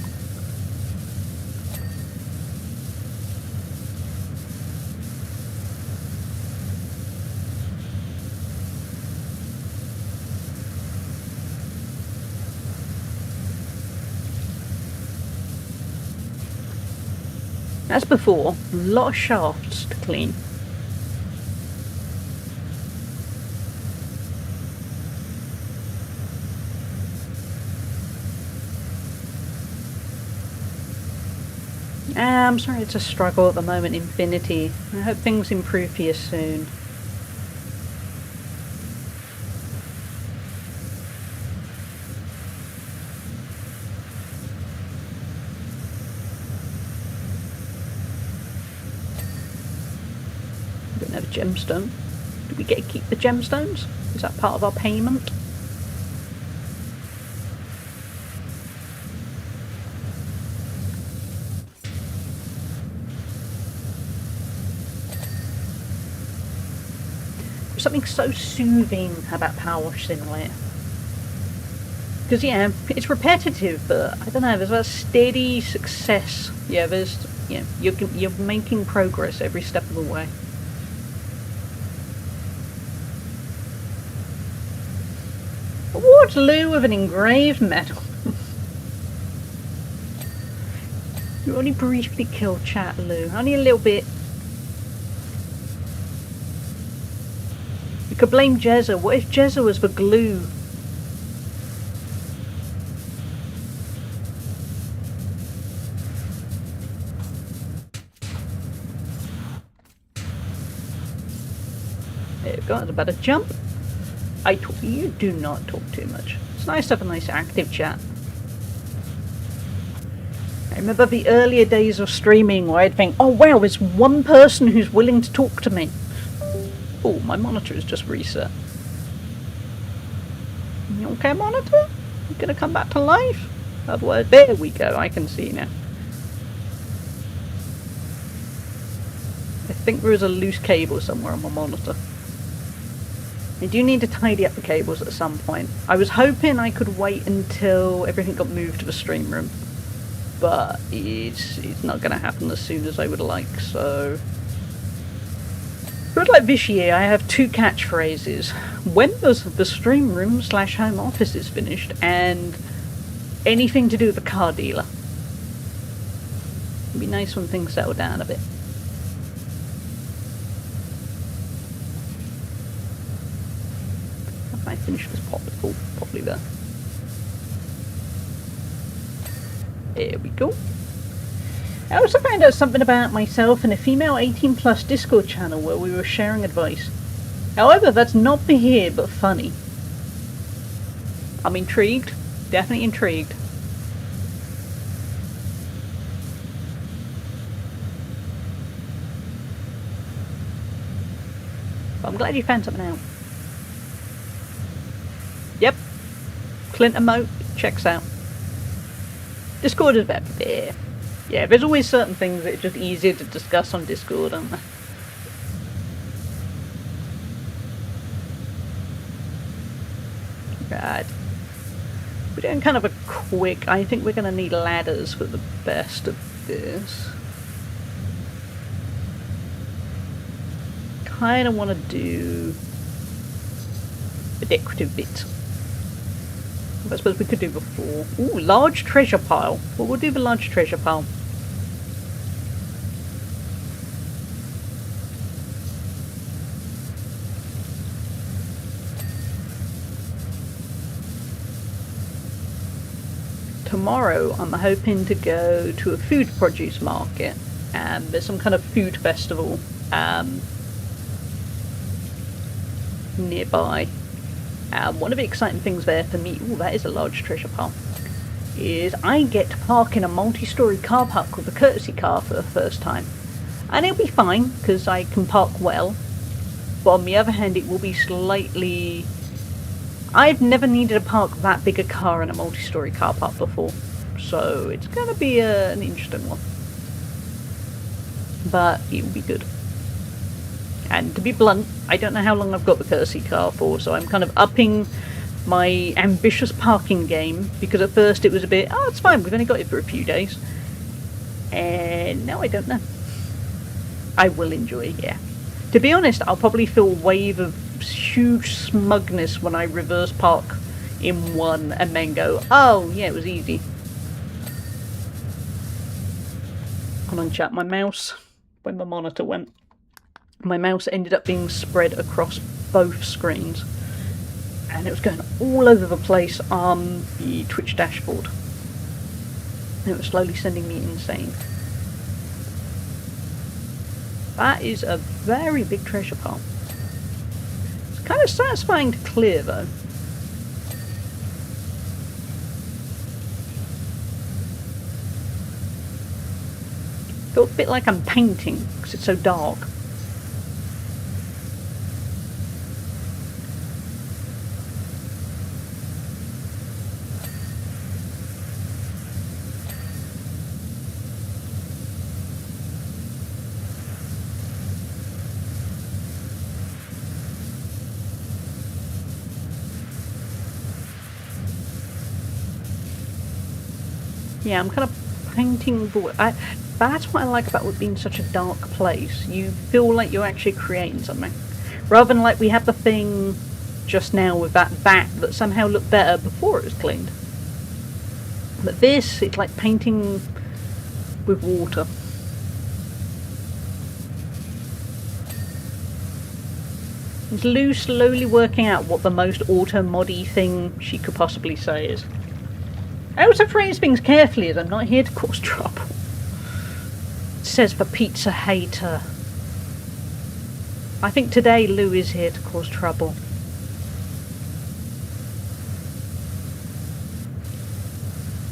As before, a lot of shafts to clean. I'm sorry it's a struggle at the moment, Infinity. I hope things improve for you soon. We don't have a gemstone. Do we get to keep the gemstones? Is that part of our payment? There's something so soothing about PowerWash Simulator. Because yeah, it's repetitive, but I don't know, there's a steady success. Yeah, there's, yeah, you're making progress every step of the way. Awards Lou with an engraved medal. You only briefly killed chat, Lou. Only a little bit. You could blame Jezza. What if Jezza was the glue? There we go, that's about a jump. You do not talk too much. It's nice to have a nice active chat. I remember the earlier days of streaming where I'd think, oh wow, there's one person who's willing to talk to me. Oh, my monitor is just reset. You okay, monitor? You gonna come back to life? Otherwise, there we go, I can see now. I think there is a loose cable somewhere on my monitor. I do need to tidy up the cables at some point. I was hoping I could wait until everything got moved to the stream room, but it's not going to happen as soon as I would like, so... But like this year, I have two catchphrases. When the stream room / home office is finished, and anything to do with the car dealer. It'd be nice when things settle down a bit. How can I finish this popsicle? Probably there. There we go. I also found out something about myself in a female 18+ Discord channel where we were sharing advice. However, that's not for here, but funny. I'm intrigued. Definitely intrigued. But I'm glad you found something out. Yep. Clint emote checks out. Discord is better there. Yeah, there's always certain things that are just easier to discuss on Discord, aren't there? Right. We're doing kind of a quick... I think we're going to need ladders for the best of this. Kind of want to do a decorative bit. I suppose we could do before. Ooh, large treasure pile. Well, we'll do the large treasure pile. Tomorrow, I'm hoping to go to a food produce market, and there's some kind of food festival nearby. One of the exciting things there for me, ooh, that is a large treasure pile, is I get to park in a multi-storey car park with a courtesy car for the first time. And it'll be fine, because I can park well. But on the other hand, it will be slightly... I've never needed to park that big a car in a multi-storey car park before. So it's going to be an interesting one. But it will be good. And to be blunt, I don't know how long I've got the courtesy car for, so I'm kind of upping my ambitious parking game, because at first it was a bit, oh, it's fine, we've only got it for a few days. And now I don't know. I will enjoy it, yeah. To be honest, I'll probably feel a wave of huge smugness when I reverse park in one and then go, oh, yeah, it was easy. Hold on, chat, my mouse, when the monitor went, my mouse ended up being spread across both screens. And it was going all over the place on the Twitch dashboard. And it was slowly sending me insane. That is a very big treasure pile. It's kind of satisfying to clear though. Feels a bit like I'm painting because it's so dark. Yeah, I'm kind of painting the... that's what I like about it being such a dark place. You feel like you're actually creating something. Rather than like we had the thing just now with that bat that somehow looked better before it was cleaned. But this, it's like painting with water. It's Lou slowly working out what the most auto-moddy thing she could possibly say is. I also phrase things carefully as I'm not here to cause trouble. It says the pizza hater. I think today Lou is here to cause trouble.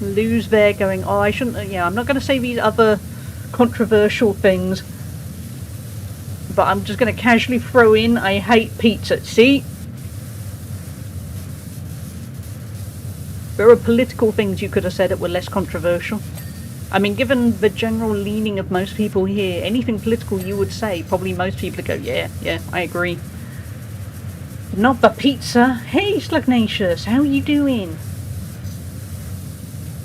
Lou's there going, oh, I shouldn't, yeah, I'm not going to say these other controversial things, but I'm just going to casually throw in, I hate pizza. See? There are political things you could have said that were less controversial. I mean, given the general leaning of most people here, anything political you would say, probably most people would go, yeah, I agree. Not the pizza. Hey, Slugnacious, how are you doing?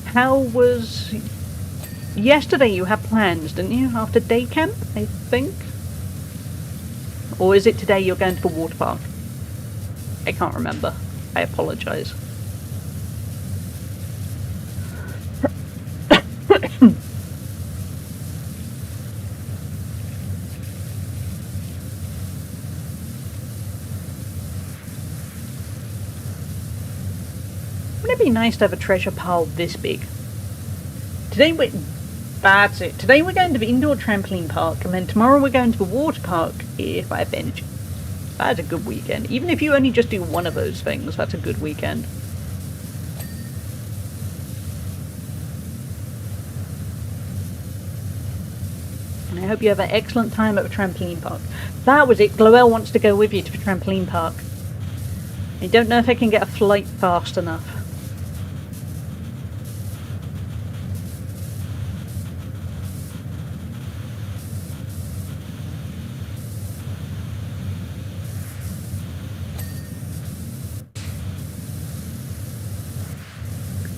How was... Yesterday you had plans, didn't you? After day camp, I think? Or is it today you're going to the water park? I can't remember. I apologise. Wouldn't it be nice to have a treasure pile this big? That's it. Today we're going to the indoor trampoline park, and then tomorrow we're going to the water park if I have energy. That's a good weekend. Even if you only just do one of those things, that's a good weekend. And I hope you have an excellent time at the trampoline park. That was it. Gloel wants to go with you to the trampoline park. I don't know if I can get a flight fast enough.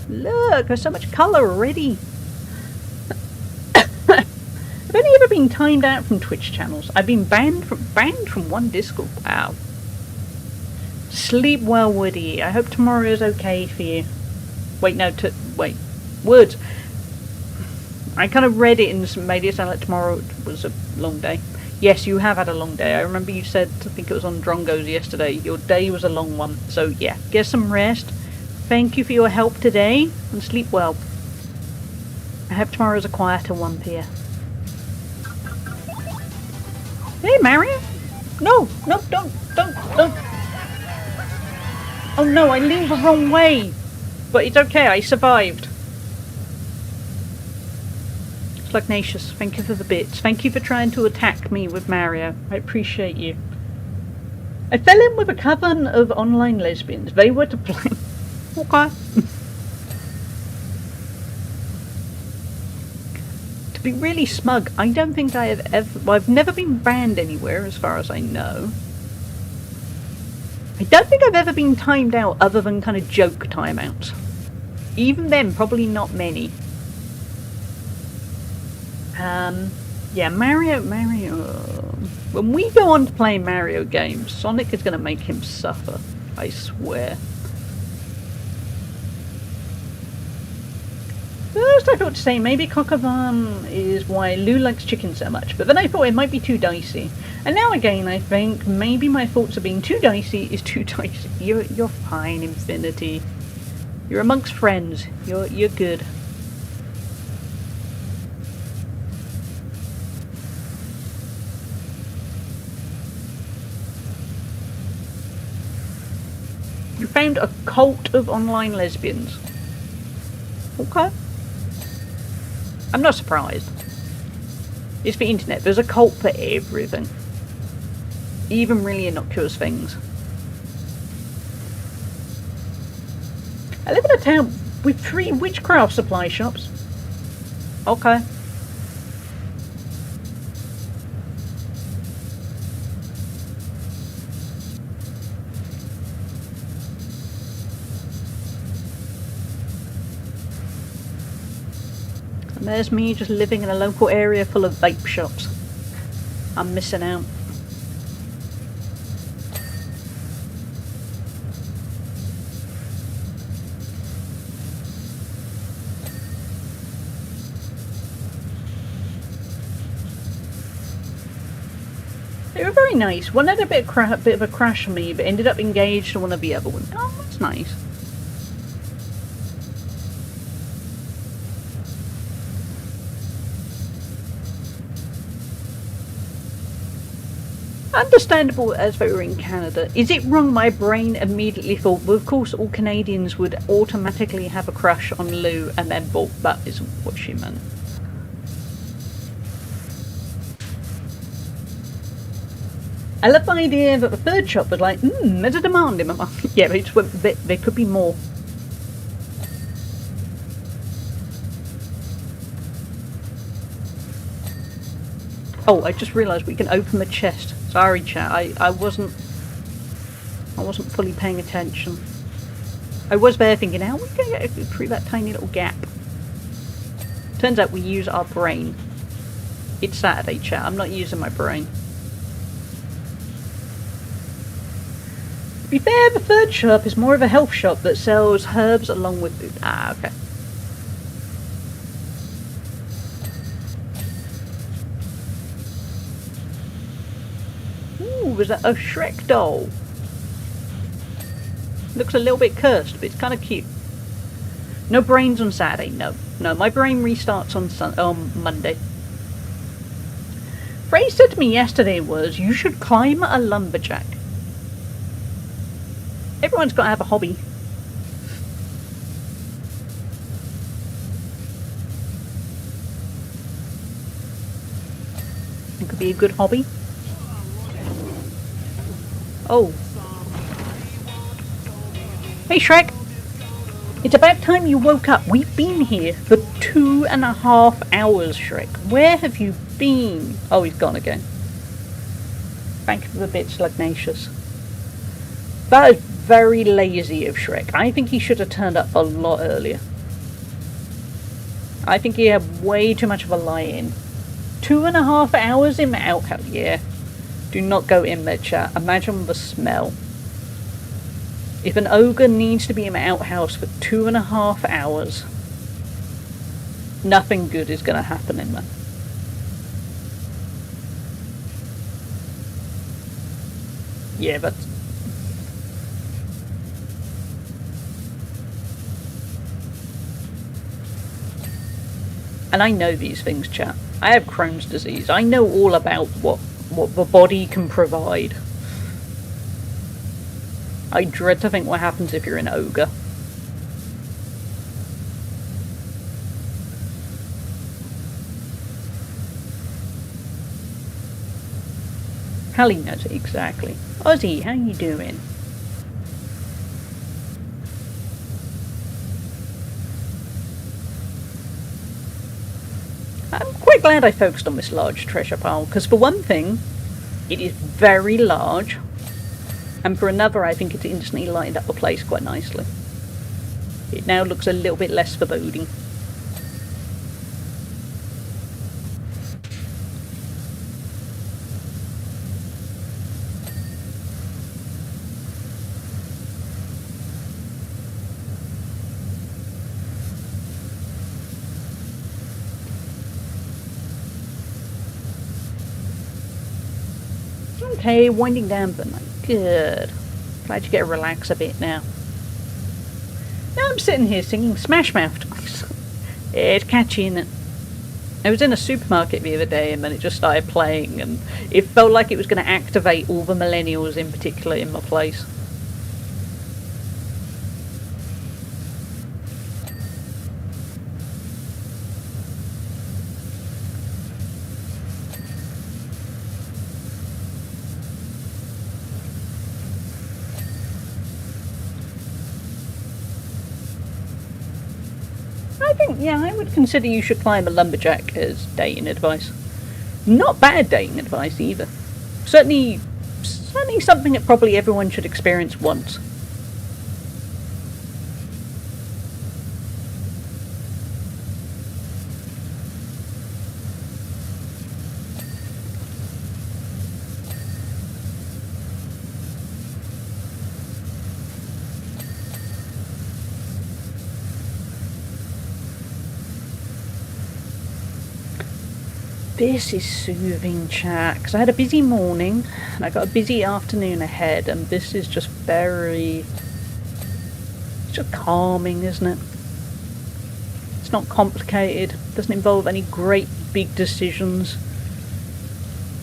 Look, there's so much colour already. I've only ever been timed out from Twitch channels. I've been banned from one Discord. Wow. Sleep well, Woody. I hope tomorrow is okay for you. Wait, no, wait. Words. I kind of read it and made it sound like tomorrow was a long day. Yes, you have had a long day. I remember you said, I think it was on Drongo's yesterday, your day was a long one. So yeah, get some rest. Thank you for your help today, and sleep well. I hope tomorrow is a quieter one for you. Hey, Mario! No, don't. Oh no, I leaned the wrong way! But it's okay, I survived. Slugnacious, thank you for the bits. Thank you for trying to attack me with Mario. I appreciate you. I fell in with a coven of online lesbians. They were to blame. Okay. To be really smug, I don't think I have ever... Well, I've never been banned anywhere, as far as I know. I don't think I've ever been timed out other than kind of joke timeouts. Even then, probably not many. Yeah, Mario... When we go on to play Mario games, Sonic is going to make him suffer. I swear. First I thought to say maybe coq au vin is why Lou likes chicken so much, but then I thought it might be too dicey. And now again I think maybe my thoughts of being too dicey is too dicey. You're fine, Infinity. You're amongst friends. You're good. You found a cult of online lesbians. Okay. I'm not surprised. It's the internet. There's a cult for everything. Even really innocuous things. I live in a town with 3 witchcraft supply shops. Okay. And there's me just living in a local area full of vape shops. I'm missing out. They were very nice. One had a bit of a crash on me, but ended up engaged on one of the other ones. Oh, that's nice. Understandable as they were in Canada. Is it wrong my brain immediately thought, well of course all Canadians would automatically have a crush on Lou and then thought that isn't what she meant. I love the idea that the third shop was like, there's a demand in my mind. Yeah, but it's, there could be more. Oh, I just realised we can open the chest. Sorry, chat. I wasn't fully paying attention. I was there thinking, how are we going to get through that tiny little gap? Turns out we use our brain. It's Saturday, chat. I'm not using my brain. To be fair, the third shop is more of a health shop that sells herbs along with food. Ah, okay. Was that a Shrek doll? Looks a little bit cursed, but it's kind of cute. No brains on Saturday. No, my brain restarts on Monday. Phrase said to me yesterday was, you should climb a lumberjack. Everyone's got to have a hobby. It could be a good hobby. Oh. Hey Shrek! It's about time you woke up. We've been here for 2.5 hours, Shrek. Where have you been? Oh, he's gone again. Thank you for the bit, Slugnacious. That is very lazy of Shrek. I think he should have turned up a lot earlier. I think he had way too much of a lie-in. 2.5 hours in the outhouse, yeah. Do not go in there, chat. Imagine the smell. If an ogre needs to be in the outhouse for 2.5 hours, nothing good is going to happen in there. Yeah, but... And I know these things, chat. I have Crohn's disease. I know all about what the body can provide. I dread to think what happens if you're an ogre. Hallie knows it exactly. Ozzy, how you doing? I'm quite glad I focused on this large treasure pile, because for one thing, it is very large, and for another, I think it's instantly lightened up the place quite nicely. It now looks a little bit less foreboding. Okay, winding down the night. Good. Glad you get to relax a bit now. Now I'm sitting here singing Smash Mouth twice. It's catchy, isn't it? I was in a supermarket the other day and then it just started playing and it felt like it was going to activate all the millennials in particular in my place. Yeah, I would consider you should climb a lumberjack as dating advice. Not bad dating advice either. Certainly something that probably everyone should experience once. This is soothing, chat, because I had a busy morning and I got a busy afternoon ahead, and this is just it's just calming, isn't it? It's not complicated, doesn't involve any great big decisions.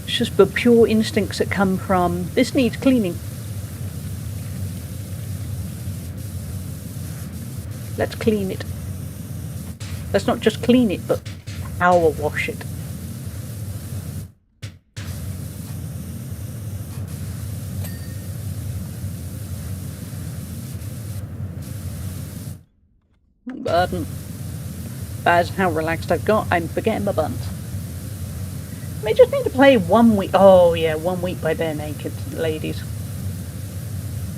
It's just the pure instincts that come from, this needs cleaning. Let's clean it. Let's not just clean it, but power wash it. Burden. That's how relaxed I've got. I'm forgetting my buns. I just need to play 1 week. Oh yeah, 1 week by Bare Naked Ladies.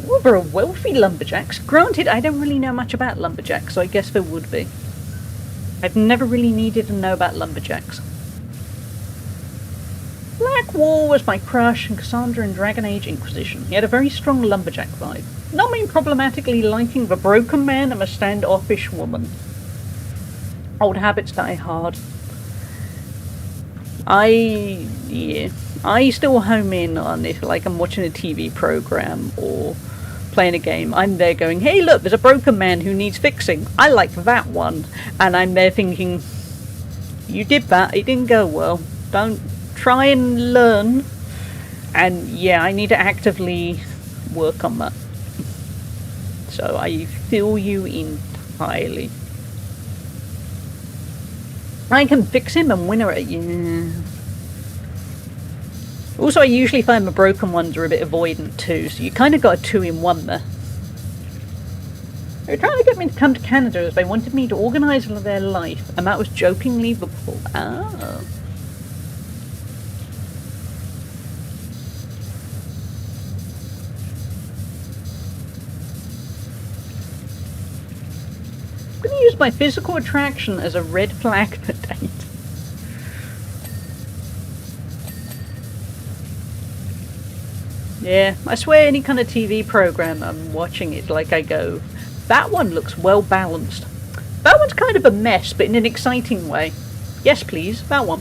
Ooh, there are wealthy lumberjacks. Granted, I don't really know much about lumberjacks, so I guess there would be. I've never really needed to know about lumberjacks. Blackwall was my crush in Cassandra and Dragon Age Inquisition. He had a very strong lumberjack vibe. Not me problematically liking the broken man and the standoffish woman. Old habits die hard. I still home in on if like I'm watching a TV program or playing a game. I'm there going, hey look, there's a broken man who needs fixing. I like that one. And I'm there thinking, you did that, it didn't go well. Don't try and learn. And yeah, I need to actively work on that. So I feel you entirely. I can fix him and win her at you. Also, I usually find the broken ones are a bit avoidant too, so you kind of got a 2-in-1 there. They were trying to get me to come to Canada as they wanted me to organise their life, and that was jokingly the before. Oh. I'm going to use my physical attraction as a red flag for date. Yeah, I swear any kind of TV program I'm watching it like I go, that one looks well balanced. That one's kind of a mess, but in an exciting way. Yes please, that one.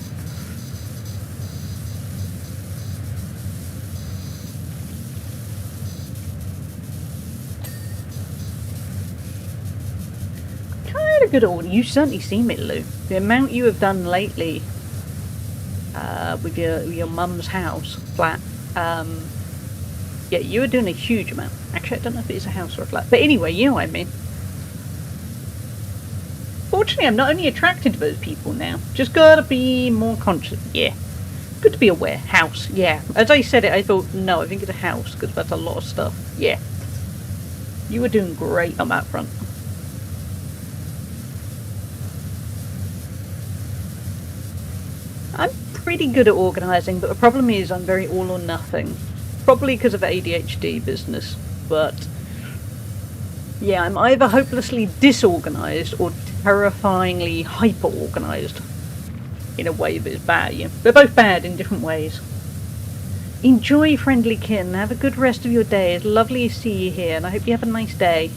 Kind of good order. You certainly seem it, Lou. The amount you have done lately with your mum's house, flat, Yeah, you were doing a huge amount. Actually, I don't know if it's a house or a flat. But anyway, you know what I mean. Fortunately, I'm not only attracted to those people now. Just gotta be more conscious. Yeah. Good to be aware. House. Yeah. As I said it, I thought, no, I think it's a house, because that's a lot of stuff. Yeah. You were doing great on that front. I'm pretty good at organising, but the problem is I'm very all or nothing. Probably because of ADHD business, but yeah, I'm either hopelessly disorganised or terrifyingly hyper-organised in a way that is bad. Yeah. They're both bad in different ways. Enjoy, friendly kin. Have a good rest of your day. It's lovely to see you here, and I hope you have a nice day.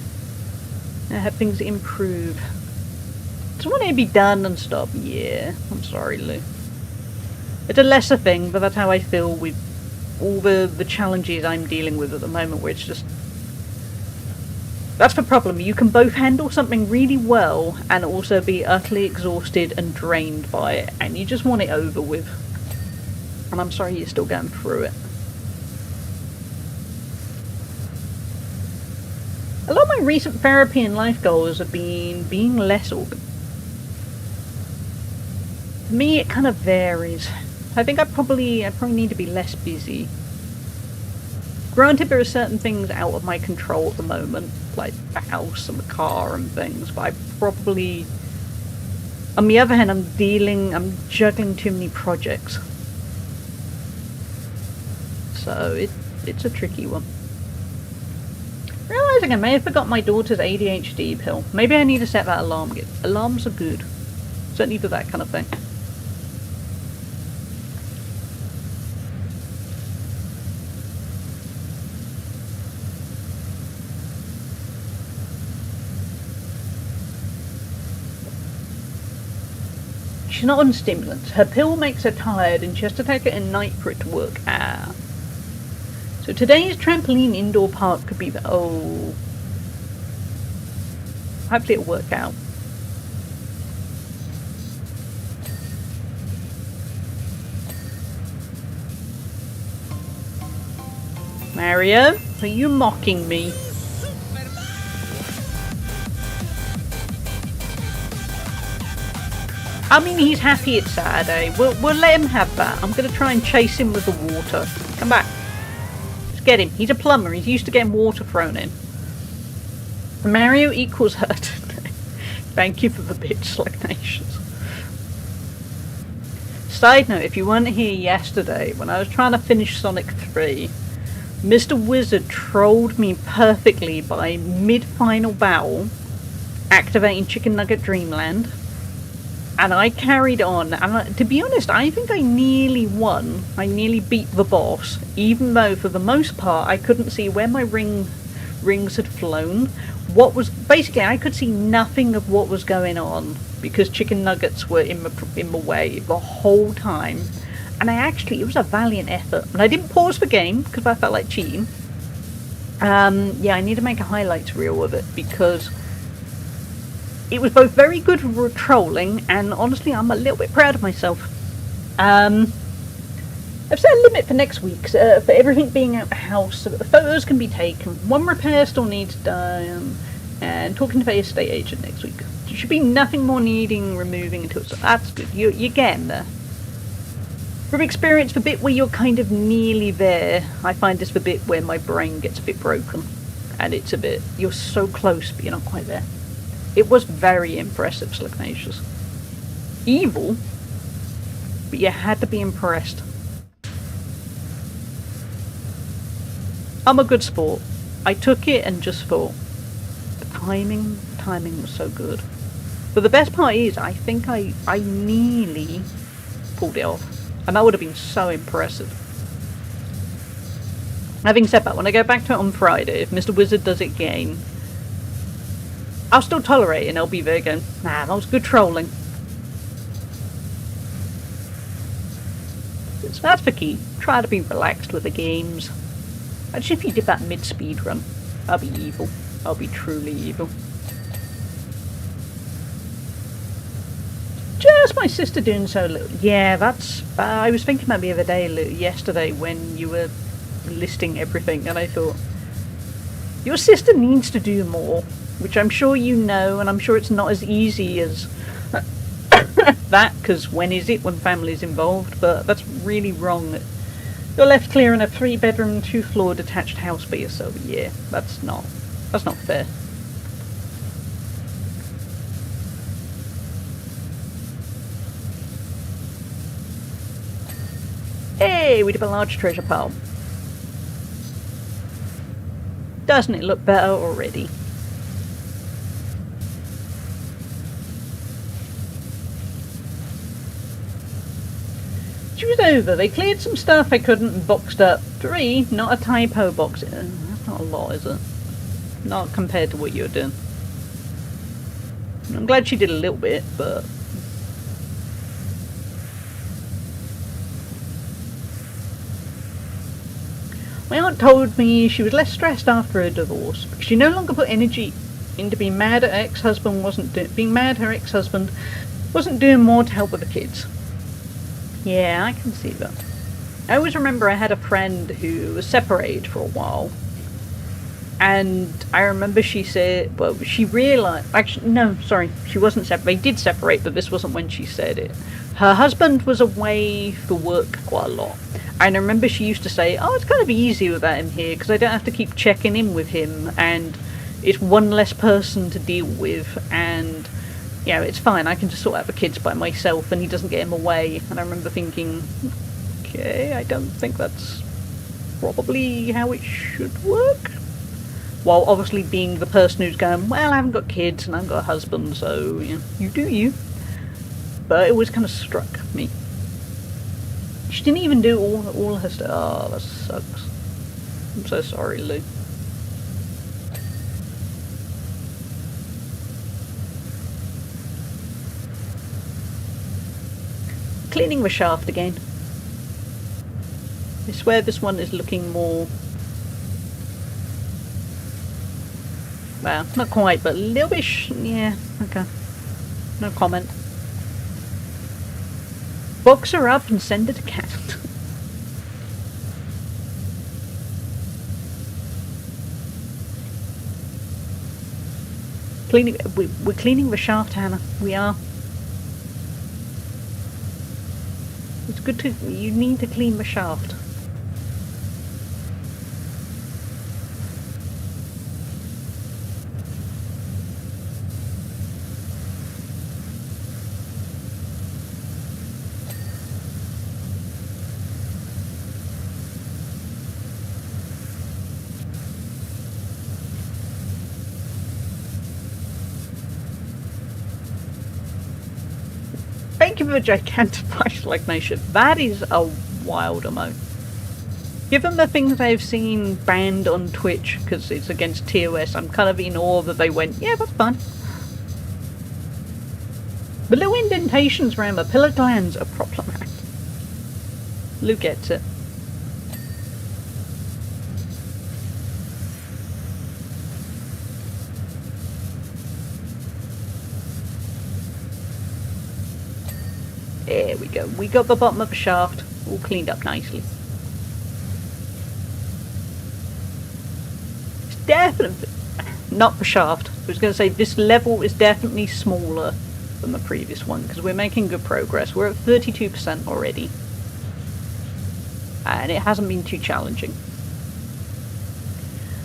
I hope things improve. Just want it to be done and stop. Yeah, I'm sorry, Lou. It's a lesser thing, but that's how I feel with all the challenges I'm dealing with at the moment, where it's just... That's the problem. You can both handle something really well and also be utterly exhausted and drained by it, and you just want it over with. And I'm sorry you're still going through it. A lot of my recent therapy and life goals have been being less organised. For me, it kind of varies. I think I probably need to be less busy. Granted, there are certain things out of my control at the moment, like the house and the car and things, but I probably... On the other hand, I'm juggling too many projects. So it's a tricky one. Realising I may have forgot my daughter's ADHD pill. Maybe I need to set that alarm. Alarms are good. Certainly for that kind of thing. She's not on stimulants. Her pill makes her tired and she has to take it at night for it to work. Ah. So today's trampoline indoor park could be the... Oh. Hopefully it'll work out. Mario, are you mocking me? I mean, he's happy it's Saturday. We'll let him have that. I'm going to try and chase him with the water. Come back. Let's get him. He's a plumber. He's used to getting water thrown in. Mario equals her today. Thank you for the bitch, Slugnations. Side note, if you weren't here yesterday, when I was trying to finish Sonic 3, Mr. Wizard trolled me perfectly by mid-final battle, activating Chicken Nugget Dreamland. And I carried on, and to be honest, I think I nearly won. I nearly beat the boss, even though for the most part I couldn't see where my rings had flown. Basically, I could see nothing of what was going on because chicken nuggets were in the way the whole time. And it was a valiant effort. And I didn't pause the game because I felt like cheating. Yeah, I need to make a highlights reel of it because it was both very good for trolling, and honestly, I'm a little bit proud of myself. I've set a limit for next week for everything being out the house so that the photos can be taken. One repair still needs done, and talking to the estate agent next week. There should be nothing more needing removing until it's... That's good. You're getting there. From experience, the bit where you're kind of nearly there, I find this the bit where my brain gets a bit broken. And it's a bit... You're so close, but you're not quite there. It was very impressive, Slugnacious. Evil, but you had to be impressed. I'm a good sport. I took it and just thought, the timing was so good. But the best part is, I think I nearly pulled it off. And that would have been so impressive. Having said that, when I go back to it on Friday, if Mr. Wizard does it again, I'll still tolerate it and I'll be there going, nah, that was good trolling. So that's the key. Try to be relaxed with the games. Actually, if you did that mid-speed run, I'll be evil. I'll be truly evil. Just my sister doing so little. Yeah, that's... I was thinking about the other day, yesterday, when you were listing everything, and I thought, your sister needs to do more, which I'm sure you know, and I'm sure it's not as easy as that, because when is it when family's involved? But that's really wrong. You're left clearing a 3-bedroom, 2-floor detached house by yourself. Yeah, that's not fair. Hey, we did a large treasure pile. Doesn't it look better already? She was over. They cleared some stuff I couldn't and boxed up. 3, not a typo box. That's not a lot, is it? Not compared to what you're doing. I'm glad she did a little bit, but... My aunt told me she was less stressed after her divorce because she no longer put energy into being mad at her ex-husband her ex-husband wasn't doing more to help with the kids. Yeah, I can see that. I always remember I had a friend who was separated for a while, and I remember she said, well, she realised, actually, no, sorry, she wasn't separated, they did separate, but this wasn't when she said it. Her husband was away for work quite a lot. And I remember she used to say, oh, it's kind of easy without him here because I don't have to keep checking in with him and it's one less person to deal with and, you know, it's fine. I can just sort out the kids by myself and he doesn't get him away. And I remember thinking, okay, I don't think that's probably how it should work. While obviously being the person who's going, well, I haven't got kids and I haven't got a husband, so, you know, you do you. But it always kind of struck me. She didn't even do all her stuff. Oh, that sucks. I'm so sorry, Lou. Cleaning the shaft again. I swear this one is looking more... well, not quite, but a little bit... yeah, okay. No comment. Box her up and send her to cat. We're cleaning the shaft, Hannah. We are. It's good to... you need to clean the shaft. Thank you for the gigantic price recognition. That is a wild amount. Given the things I've seen banned on Twitch because it's against TOS, I'm kind of in awe that they went, yeah, that's fun. The little indentations around the pillar glands are problematic. Lou gets it. There we go. We got the bottom of the shaft all cleaned up nicely. It's definitely not the shaft. I was going to say this level is definitely smaller than the previous one because we're making good progress. We're at 32% already. And it hasn't been too challenging.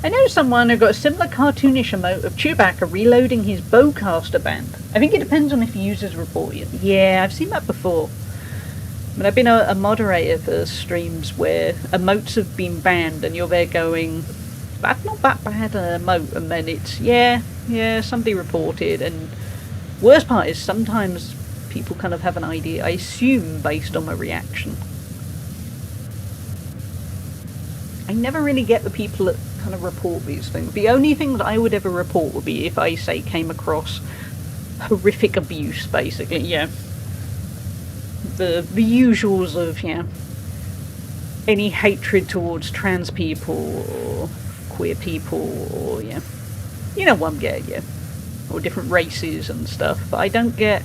I know someone who got a similar cartoonish emote of Chewbacca reloading his bowcaster band. I think it depends on if users report it. Yeah, I've seen that before. I mean, I've been a moderator for streams where emotes have been banned and you're there going, that's not that bad an emote, and then it's, yeah, somebody reported, and worst part is sometimes people kind of have an idea, I assume, based on my reaction. I never really get the people that kind of report these things. The only thing that I would ever report would be if I, say, came across horrific abuse, basically, yeah. The usuals of, yeah, any hatred towards trans people or queer people or, yeah, you know what I'm getting, yeah, or different races and stuff. But I don't get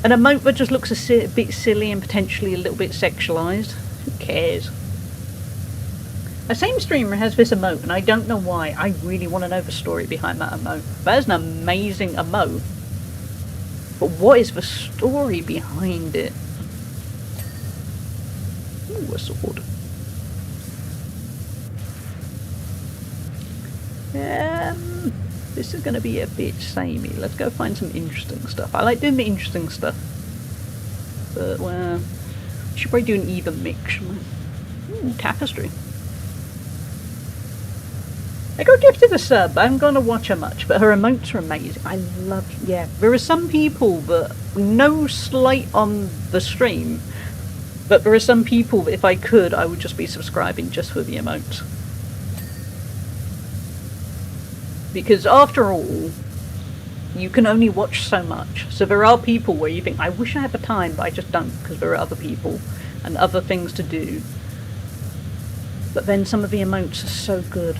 an emote that just looks a bit silly and potentially a little bit sexualised. Who cares? The same streamer has this emote, and I don't know why. I really want to know the story behind that emote. That is an amazing emote. But what is the story behind it? Ooh, a sword. This is going to be a bit samey. Let's go find some interesting stuff. I like doing the interesting stuff. But, well, we should probably do an even mix. Ooh, tapestry. I got gifted a sub. I haven't gone to watch her much, but her emotes are amazing. I love... Yeah, there are some people that... No slight on the stream, but there are some people that if I could, I would just be subscribing just for the emotes. Because after all, you can only watch so much. So there are people where you think, I wish I had the time, but I just don't, because there are other people and other things to do. But then some of the emotes are so good.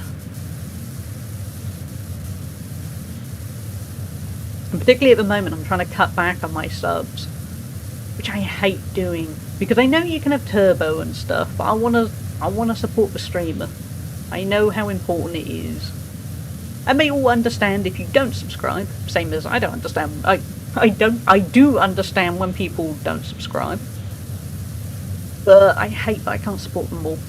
And particularly at the moment, I'm trying to cut back on my subs, which I hate doing, because I know you can have turbo and stuff, but I wanna support the streamer. I know how important it is. I may all understand if you don't subscribe, same as I don't understand. I do understand when people don't subscribe, but I hate that I can't support them all.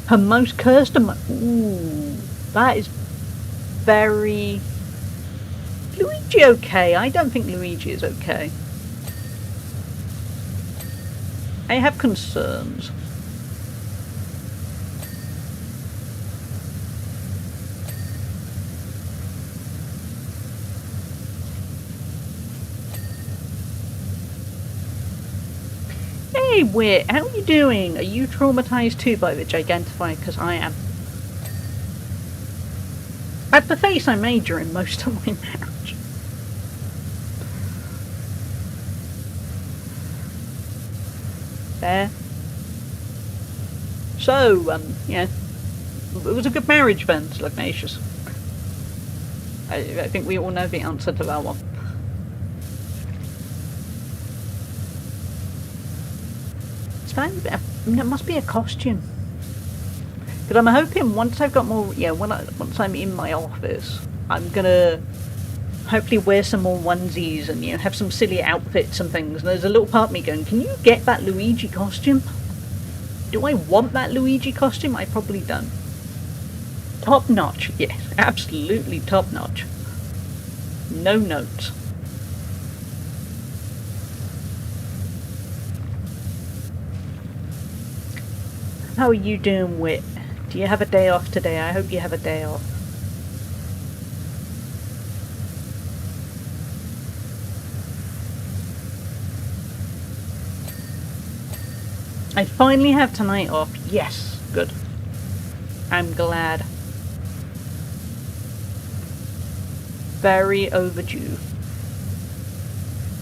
Her most cursed ooh, that is very... Luigi okay? I don't think Luigi is okay. I have concerns. Hey Wit, how are you doing? Are you traumatized too by the Gigantify? Because I am. At the face I made during most of my marriage. There. So, yeah. It was a good marriage then, Slugnacious. I think we all know the answer to that one. It must be a costume. Because I'm hoping once I've got more, yeah, once I'm in my office, I'm gonna hopefully wear some more onesies and, you know, have some silly outfits and things. And there's a little part of me going, can you get that Luigi costume? Do I want that Luigi costume? I probably don't. Top notch, yes, absolutely top notch. No notes. How are you doing, Wit? Do you have a day off today? I hope you have a day off. I finally have tonight off. Yes, good. I'm glad. Very overdue.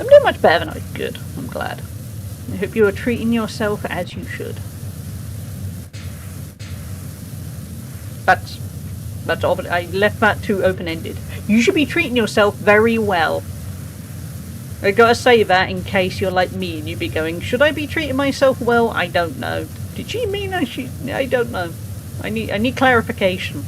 I'm doing much better than I could. I'm glad. I hope you are treating yourself as you should. That's all. I left that too open-ended. You should be treating yourself very well. I gotta say that in case you're like me and you'd be going, should I be treating myself well? I don't know. Did she mean I should? I don't know. I need clarification.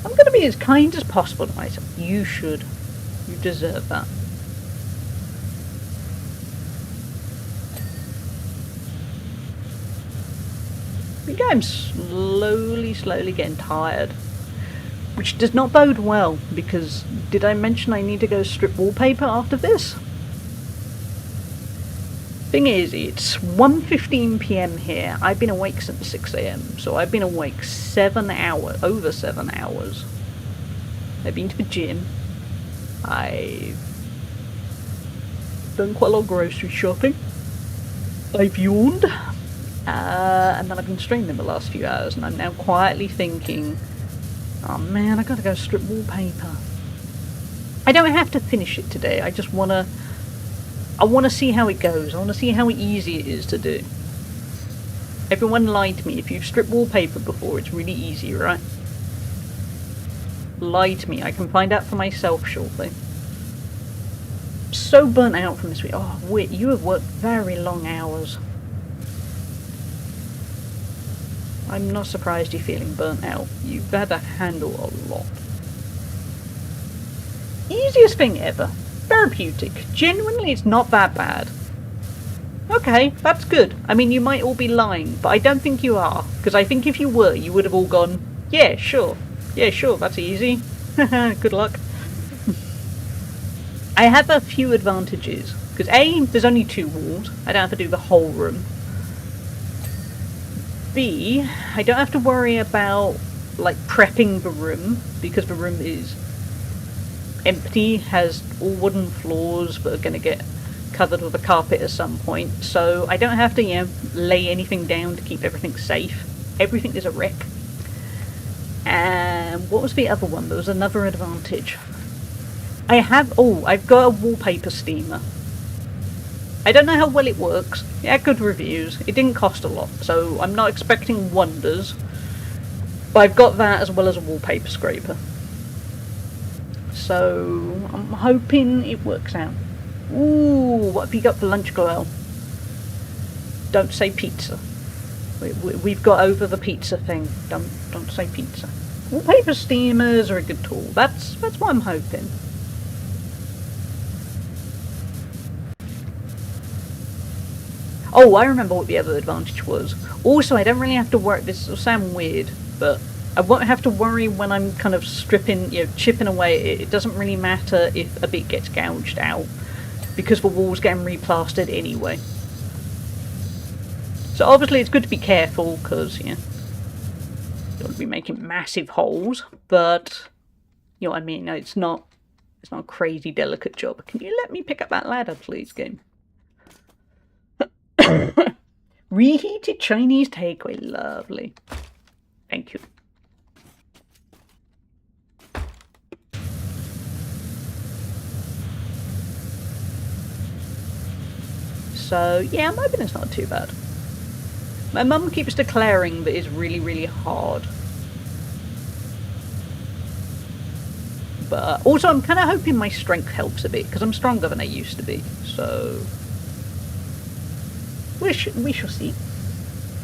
I'm gonna be as kind as possible to myself. You should. You deserve that. I think I'm slowly getting tired, which does not bode well, because did I mention I need to go strip wallpaper after this? Thing is, it's 1:15 PM here. I've been awake since 6 AM, so I've been awake 7 hours, over 7 hours. I've been to the gym. I've done quite a lot of grocery shopping. I've yawned. And then I've been streaming the last few hours, and I'm now quietly thinking, oh man, I gotta go strip wallpaper. I don't have to finish it today, I just wanna see how it goes. I wanna see how easy it is to do. Everyone lied to me. If you've stripped wallpaper before, it's really easy, right? Lie to me. I can find out for myself shortly. so burnt out from this week. Oh, Whit, you have worked very long hours. I'm not surprised you're feeling burnt out. You've had to handle a lot. Easiest thing ever. Therapeutic. Genuinely, it's not that bad. Okay, that's good. I mean, you might all be lying, but I don't think you are. Because I think if you were, you would have all gone, yeah, sure. Yeah, sure, that's easy. Good luck. I have a few advantages. Because A, there's only 2 walls. I don't have to do the whole room. B, I don't have to worry about, like, prepping the room. Because the room is empty, has all wooden floors that are going to get covered with a carpet at some point, so I don't have to, you know, lay anything down to keep everything safe. Everything is a wreck. And what was the other one? There was another advantage. I've got a wallpaper steamer. I don't know how well it works. It had good reviews. It didn't cost a lot, so I'm not expecting wonders. But I've got that as well as a wallpaper scraper. So I'm hoping it works out. Ooh, what have you got for lunch, Goel? Don't say pizza. We've got over the pizza thing. Don't say pizza. Wallpaper steamers are a good tool. That's what I'm hoping. Oh, I remember what the other advantage was. Also, I don't really have to worry. This will sound weird, but I won't have to worry when I'm kind of stripping, you know, chipping away. It doesn't really matter if a bit gets gouged out, because the wall's getting replastered anyway. So obviously it's good to be careful, because, you know, you don't want to be making massive holes, but, you know what I mean, it's not a crazy delicate job. Can you let me pick up that ladder, please, game? Reheated Chinese takeaway, lovely. Thank you. So, yeah, I'm hoping it's not too bad. My mum keeps declaring that it's really, really hard. But also, I'm kind of hoping my strength helps a bit, because I'm stronger than I used to be. So, we shall see.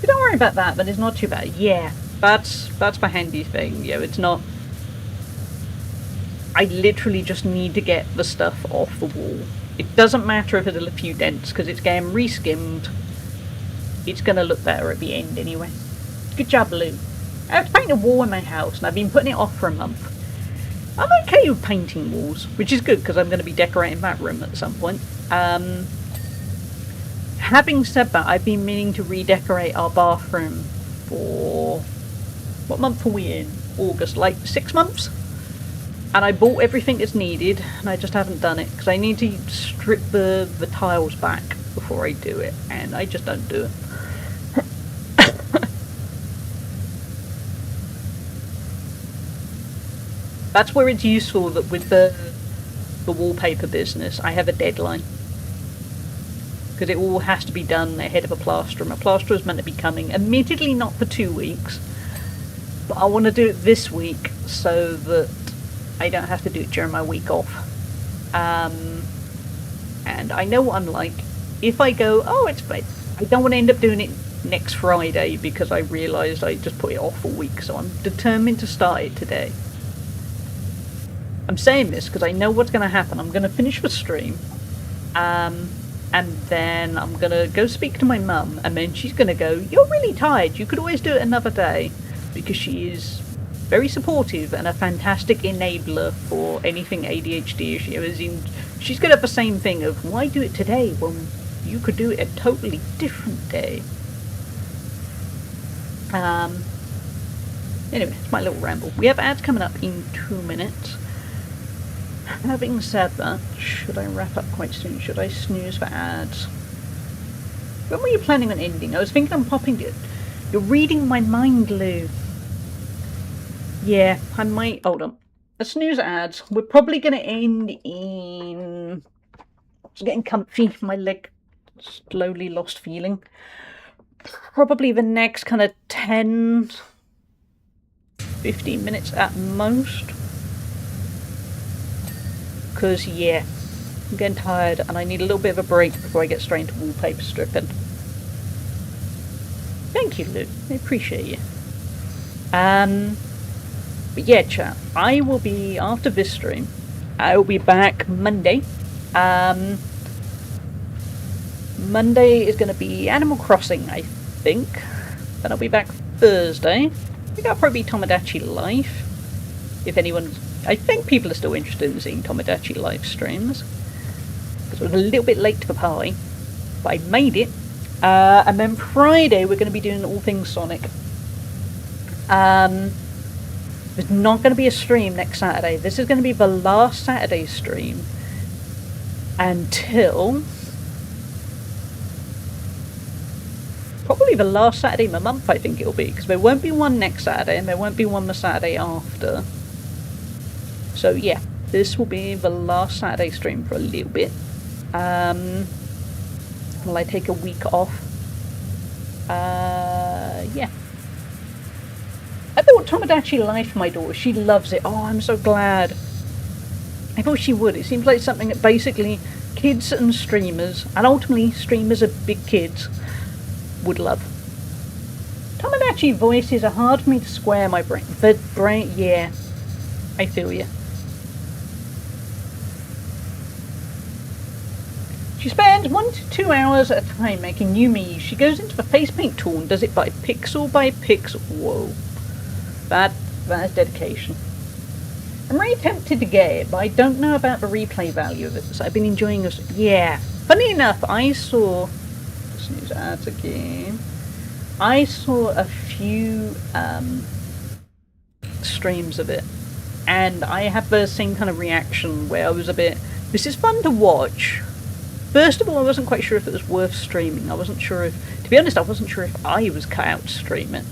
But don't worry about that, but it's not too bad. Yeah, that's my handy thing. You know, it's not... I literally just need to get the stuff off the wall. It doesn't matter if there's a few dents, because it's getting re-skimmed. It's going to look better at the end anyway. Good job, Lou. I have to paint a wall in my house, and I've been putting it off for a month. I'm okay with painting walls, which is good, because I'm going to be decorating that room at some point. Having said that, I've been meaning to redecorate our bathroom for... What month are we in? August, like 6 months? And I bought everything that's needed, and I just haven't done it, because I need to strip the tiles back before I do it, and I just don't do it. That's where it's useful that with the wallpaper business, I have a deadline. Because it all has to be done ahead of a plaster, and my plaster is meant to be coming, admittedly not for 2 weeks, but I want to do it this week so that I don't have to do it during my week off. And I know what I'm like. If I go, oh, it's fine, I don't want to end up doing it next Friday because I realised I just put it off a week, so I'm determined to start it today. I'm saying this because I know what's going to happen. I'm going to finish the stream, and then I'm going to go speak to my mum, and then she's going to go, you're really tired, you could always do it another day, because she is very supportive and a fantastic enabler for anything ADHD issue. As in, she's going to have the same thing of, why do it today when you could do it a totally different day? Anyway, it's my little ramble. We have ads coming up in 2 minutes. Having said that, should I wrap up quite soon? Should I snooze for ads? When were you planning on ending? I was thinking I'm popping it. You're reading my mind, Lou. Yeah, I might... Hold on. A snooze ads. We're probably going to end in... It's getting comfy. My leg slowly lost feeling. Probably the next kind of 10... 15 minutes at most. Because, yeah, I'm getting tired and I need a little bit of a break before I get straight into wallpaper stripping. Thank you, Lou. I appreciate you. But yeah, chat. I will be, after this stream, I will be back Monday. Monday is going to be Animal Crossing, I think. Then I'll be back Thursday. I think I'll probably be Tomodachi Life. If anyone... I think people are still interested in seeing Tomodachi Life streams. Because I was a little bit late to the party. But I made it. And then Friday we're going to be doing all things Sonic. There's not going to be a stream next Saturday. This is going to be the last Saturday stream until probably the last Saturday of the month, I think it'll be, because there won't be one next Saturday and there won't be one the Saturday after. So yeah, this will be the last Saturday stream for a little bit. Will I take a week off? Yeah. I thought Tomodachi Life, my daughter, she loves it. Oh, I'm so glad. I thought she would. It seems like something that basically kids and streamers, and ultimately streamers of big kids, would love. Tomodachi voices are hard for me to square my brain. The brain, yeah. I feel you. She spends 1 to 2 hours at a time making new me. She goes into the face paint tool and does it by pixel by pixel. Whoa. That is dedication. I'm really tempted to get it, but I don't know about the replay value of it, so I've been enjoying this. Yeah. Funny enough, I saw... Snooze ads again. I saw a few streams of it, and I had the same kind of reaction where I was a bit... This is fun to watch. First of all, I wasn't quite sure if it was worth streaming. I wasn't sure if... To be honest, I wasn't sure if I was cut out to stream it.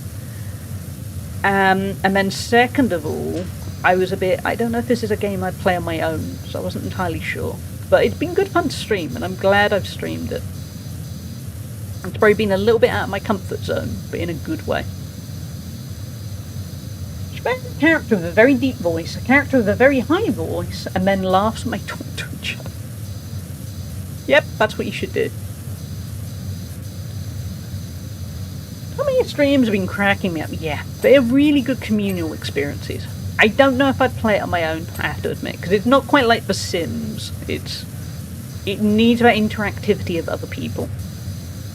And then second of all, I was a bit... I don't know if this is a game I'd play on my own, so I wasn't entirely sure. But it's been good fun to stream, and I'm glad I've streamed it. It's probably been a little bit out of my comfort zone, but in a good way. She plays a character with a very deep voice, a character with a very high voice, and then laughs when I talk to each other. Yep, that's what you should do. How many streams have been cracking me up? Yeah, they're really good communal experiences. I don't know if I'd play it on my own, I have to admit, because it's not quite like The Sims. It needs that interactivity of other people.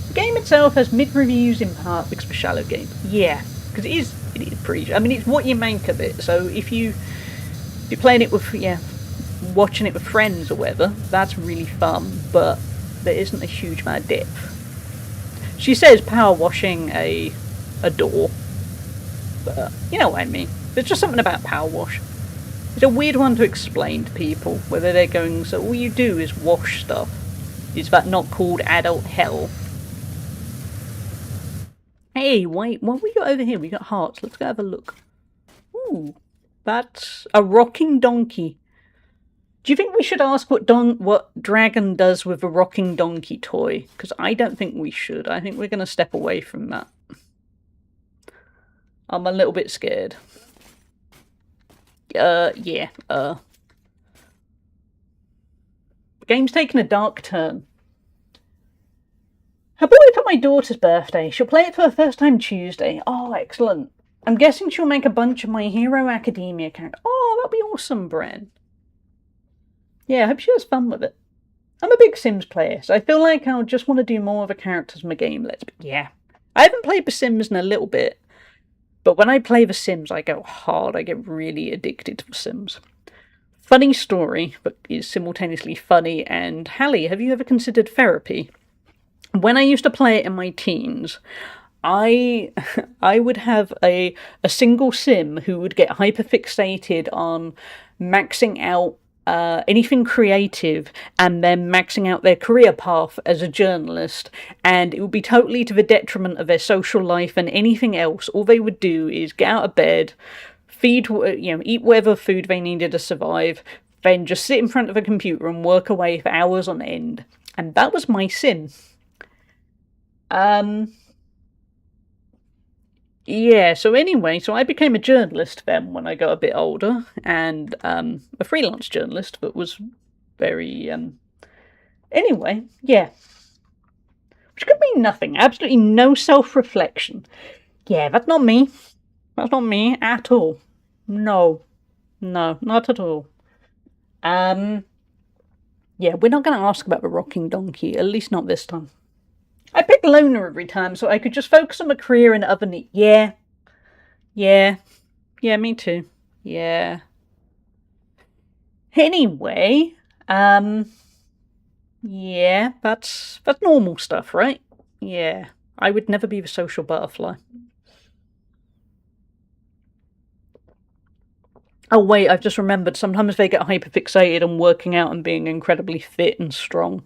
The game itself has mid-reviews in part because of a shallow game. Yeah, because it is pretty... I mean, it's what you make of it, so if you're playing it with... yeah, watching it with friends or whatever, that's really fun, but there isn't a huge amount of depth. She says power washing a door, but you know what I mean. There's just something about power wash. It's a weird one to explain to people, whether they're going, so all you do is wash stuff. Is that not called adult hell? Hey, wait, what have we got over here? We got hearts. Let's go have a look. Ooh, that's a rocking donkey. Do you think we should ask what Dragon does with a rocking donkey toy? Because I don't think we should. I think we're going to step away from that. I'm a little bit scared. Yeah. The game's taken a dark turn. I bought it for my daughter's birthday. She'll play it for the first time Tuesday. Oh, excellent. I'm guessing she'll make a bunch of My Hero Academia characters. Oh, that'll be awesome, Bren. Yeah, I hope she has fun with it. I'm a big Sims player, so I feel like I'll just want to do more of the characters in my game. Yeah. I haven't played The Sims in a little bit, but when I play The Sims, I go hard. I get really addicted to The Sims. Funny story, but is simultaneously funny. And Hallie, have you ever considered therapy? When I used to play it in my teens, I would have a single sim who would get hyperfixated on maxing out anything creative and then maxing out their career path as a journalist, and it would be totally to the detriment of their social life and anything else. All they would do is get out of bed, eat whatever food they needed to survive, then just sit in front of a computer and work away for hours on end. And that was my sim. Yeah, so anyway, so I became a journalist then when I got a bit older, and a freelance journalist that was very Anyway, yeah. Which could mean nothing. Absolutely no self-reflection. Yeah, that's not me. That's not me at all. No. No, not at all. Yeah, we're not going to ask about the rocking donkey, at least not this time. I picked loner every time so I could just focus on my career and other needs. Yeah. Yeah. Yeah, me too. Yeah. Anyway, yeah, that's normal stuff, right? Yeah. I would never be the social butterfly. Oh wait, I've just remembered, sometimes they get hyperfixated on working out and being incredibly fit and strong.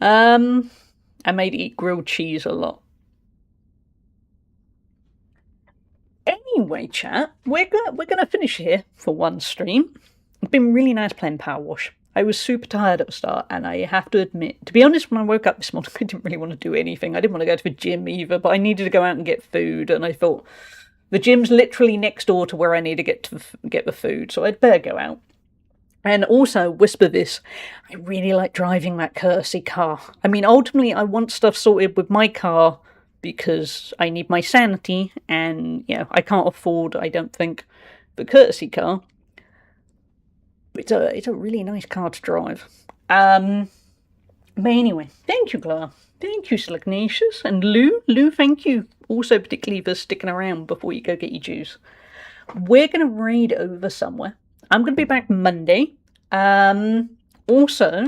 I made eat grilled cheese a lot. Anyway, chat, we're gonna finish here for one stream. It's been really nice playing PowerWash. I was super tired at the start, and I have to admit, to be honest, when I woke up this morning, I didn't really want to do anything. I didn't want to go to the gym either, but I needed to go out and get food, and I thought the gym's literally next door to where I need to get the food, so I'd better go out. And also, whisper this, I really like driving that courtesy car. I mean, ultimately, I want stuff sorted with my car because I need my sanity, and, you know, I can't afford, I don't think, the courtesy car. It's a really nice car to drive. But anyway, thank you, Clara. Thank you, Slugnatius. And Lou, thank you also particularly for sticking around before you go get your juice. We're going to raid over somewhere. I'm going to be back Monday. Also,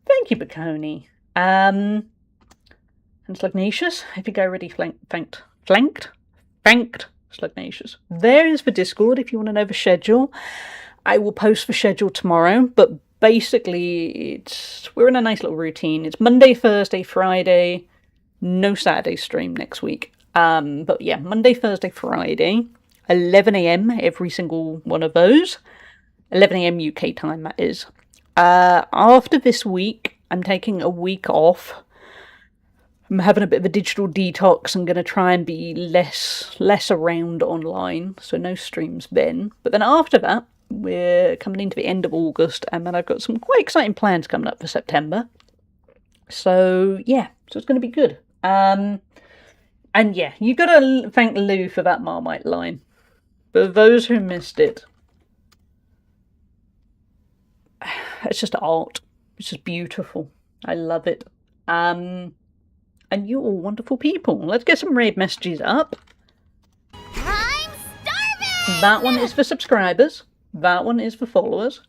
thank you, Baconi. And Slugnatius, I think I already thanked Slugnatius. There is the Discord if you want to know the schedule. I will post the schedule tomorrow, but basically we're in a nice little routine. It's Monday, Thursday, Friday, no Saturday stream next week. But yeah, Monday, Thursday, Friday, 11 a.m. every single one of those. 11 a.m. UK time, that is. After this week, I'm taking a week off. I'm having a bit of a digital detox. I'm going to try and be less around online, so no streams then. But then after that, we're coming into the end of August, and then I've got some quite exciting plans coming up for September. So yeah, so it's going to be good. And yeah, you got to thank Lou for that Marmite line. For those who missed it, it's just art. It's just beautiful. I love it. And you're all wonderful people. Let's get some raid messages up. I'm starving! That one is for subscribers. That one is for followers.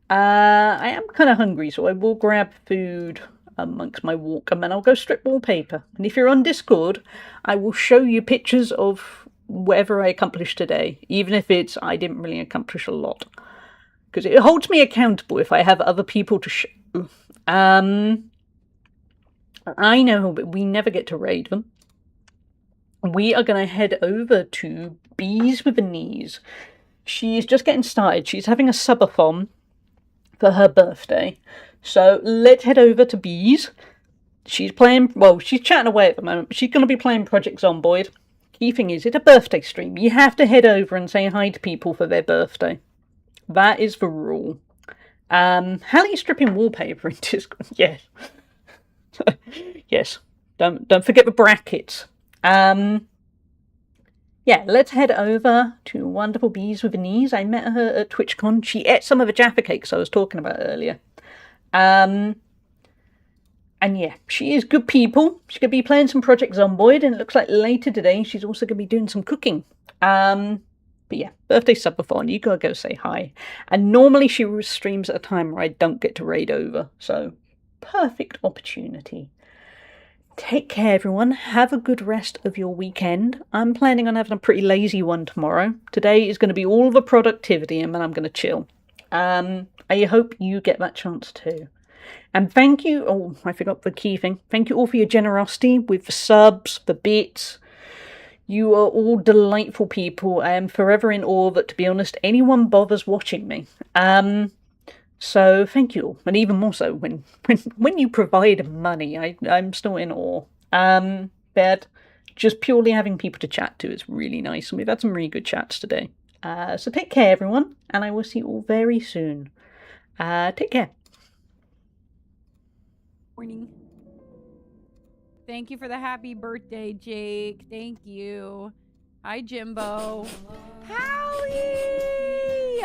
I am kind of hungry, so I will grab food amongst my walk, and then I'll go strip wallpaper. And if you're on Discord, I will show you pictures of whatever I accomplished today, even if it's I didn't really accomplish a lot. Because it holds me accountable if I have other people to show. I know, but we never get to raid them. We are going to head over to Bees with the Knees. She's just getting started. She's having a subathon for her birthday. So let's head over to Bees. She's playing, well, she's chatting away at the moment. She's going to be playing Project Zomboid. Key thing is, it's a birthday stream. You have to head over and say hi to people for their birthday. That is the rule. Hallie's stripping wallpaper in Discord. Yes. Yes. Don't forget the brackets. Yeah, let's head over to Wonderful Bees with the Knees. I met her at TwitchCon. She ate some of the Jaffa cakes I was talking about earlier. And yeah, she is good people. She's going to be playing some Project Zomboid, and it looks like later today she's also going to be doing some cooking. But yeah, birthday subathon, you gotta go say hi. And normally she streams at a time where I don't get to raid over, so perfect opportunity. Take care, everyone. Have a good rest of your weekend. I'm planning on having a pretty lazy one tomorrow. Today is going to be all the productivity, and then I'm going to chill. I hope you get that chance too. And thank you, oh, I forgot the key thing. Thank you all for your generosity with the subs, the bits. You are all delightful people. I am forever in awe that, to be honest, anyone bothers watching me. So thank you all, and even more so when you provide money, I'm still in awe. But just purely having people to chat to is really nice, and we've had some really good chats today. So take care, everyone, and I will see you all very soon. Take care. Morning. Thank you for the happy birthday, Jake. Thank you. Hi, Jimbo. Hallie!